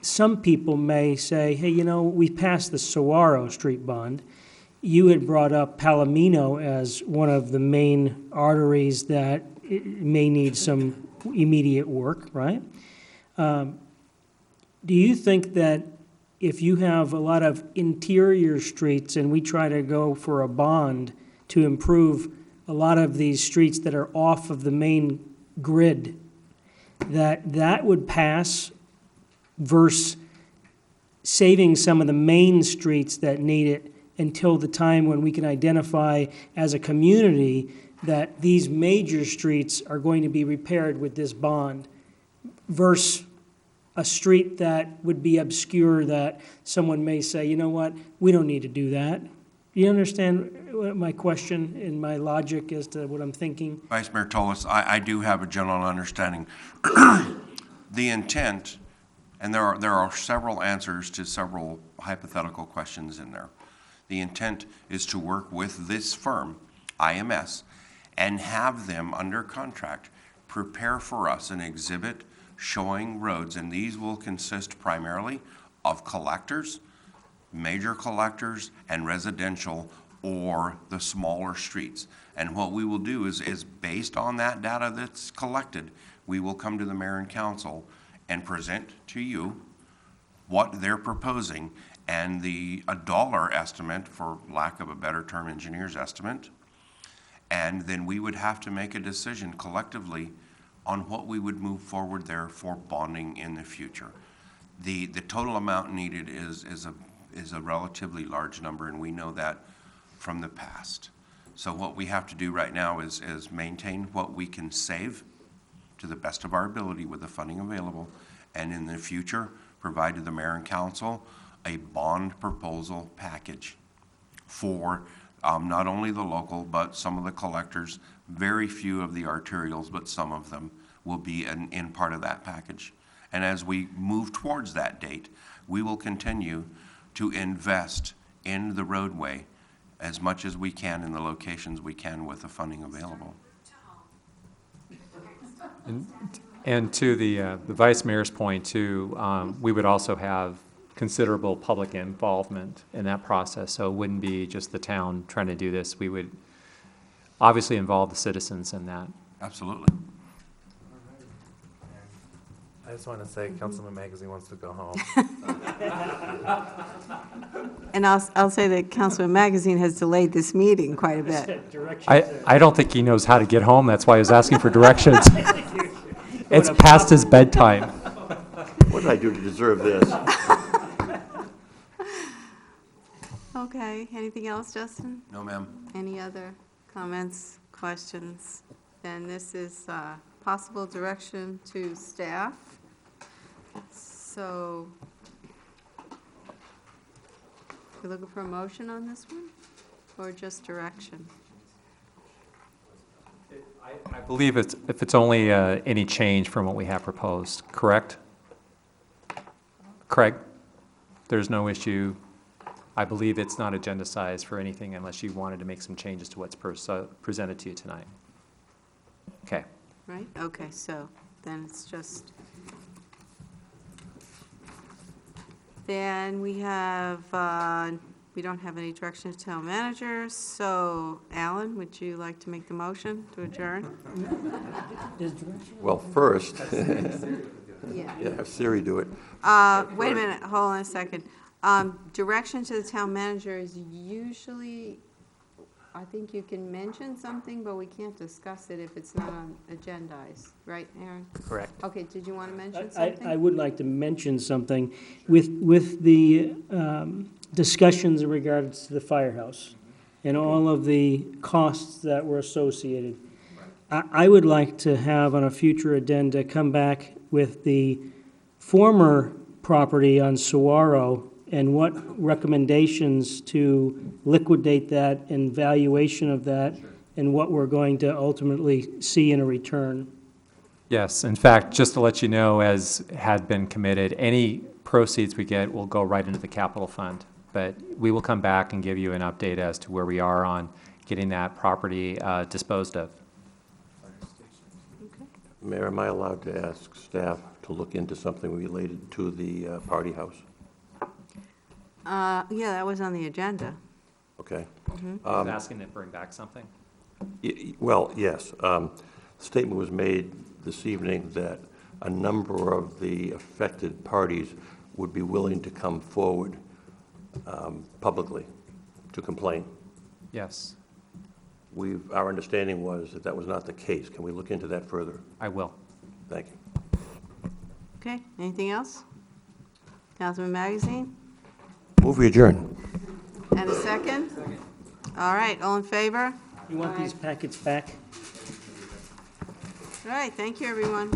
some people may say, hey, we passed the Saguaro street bond. You had brought up Palomino as one of the main arteries that may need some immediate work, right? Do you think that if you have a lot of interior streets and we try to go for a bond to improve a lot of these streets that are off of the main grid, that would pass versus saving some of the main streets that need it until the time when we can identify as a community that these major streets are going to be repaired with this bond versus a street that would be obscure that someone may say, you know what, we don't need to do that. Do you understand my question and my logic as to what I'm thinking? Vice Mayor Tolis, I do have a general understanding. The intent, and there are several answers to several hypothetical questions in there. The intent is to work with this firm, IMS, and have them under contract prepare for us an exhibit showing roads, and these will consist primarily of collectors, major collectors, and residential or the smaller streets. And what we will do is based on that data that's collected, we will come to the mayor and council and present to you what they're proposing and a dollar estimate, for lack of a better term, engineer's estimate. And then we would have to make a decision collectively on what we would move forward there for bonding in the future. The total amount needed is a relatively large number, and we know that from the past. So what we have to do right now is maintain what we can save to the best of our ability with the funding available, and in the future, provide to the mayor and council a bond proposal package for not only the local, but some of the collectors. Very few of the arterials, but some of them will be in part of that package. And as we move towards that date, we will continue to invest in the roadway as much as we can in the locations we can with the funding available. And to the vice mayor's point too, we would also have considerable public involvement in that process. So it wouldn't be just the town trying to do this. We would obviously involve the citizens in that. Absolutely. I just want to say, Councilman Magazine wants to go home. And I'll say that Councilman Magazine has delayed this meeting quite a bit. I don't think he knows how to get home. That's why he was asking for directions. It's past his bedtime. What did I do to deserve this? Okay, anything else, Justin? No, ma'am. Any other comments, questions? Then this is possible direction to staff. So, you're looking for a motion on this one, or just direction? I believe if it's only any change from what we have proposed, correct? Craig? There's no issue. I believe it's not agenda-sized for anything unless you wanted to make some changes to what's presented to you tonight. Okay. Right, okay, so then it's just, then we have, we don't have any direction to town managers, so Alan, would you like to make the motion to adjourn? Well, first, Yeah. have Siri do it. Wait a minute, hold on a second. Direction to the town manager is usually, I think you can mention something, but we can't discuss it if it's not on agendized, right, Aaron? Correct. Okay, did you want to mention something? I would like to mention something with the discussions in regards to the firehouse and all of the costs that were associated. I would like to have on a future addenda come back with the former property on Saguaro and what recommendations to liquidate that and valuation of that and what we're going to ultimately see in a return. Yes, in fact, just to let you know, as had been committed, any proceeds we get will go right into the capital fund. But we will come back and give you an update as to where we are on getting that property disposed of. Mayor, am I allowed to ask staff to look into something related to the party house? Yeah, that was on the agenda. Okay. I was asking to bring back something. Well, yes. Statement was made this evening that a number of the affected parties would be willing to come forward publicly to complain. Yes, Our understanding was that that was not the case. Can we look into that further? I will. Thank you. Okay, anything else? Councilman Magazine? Move we adjourn. And a second? All right, all in favor? You want these packets back? All right, thank you, everyone.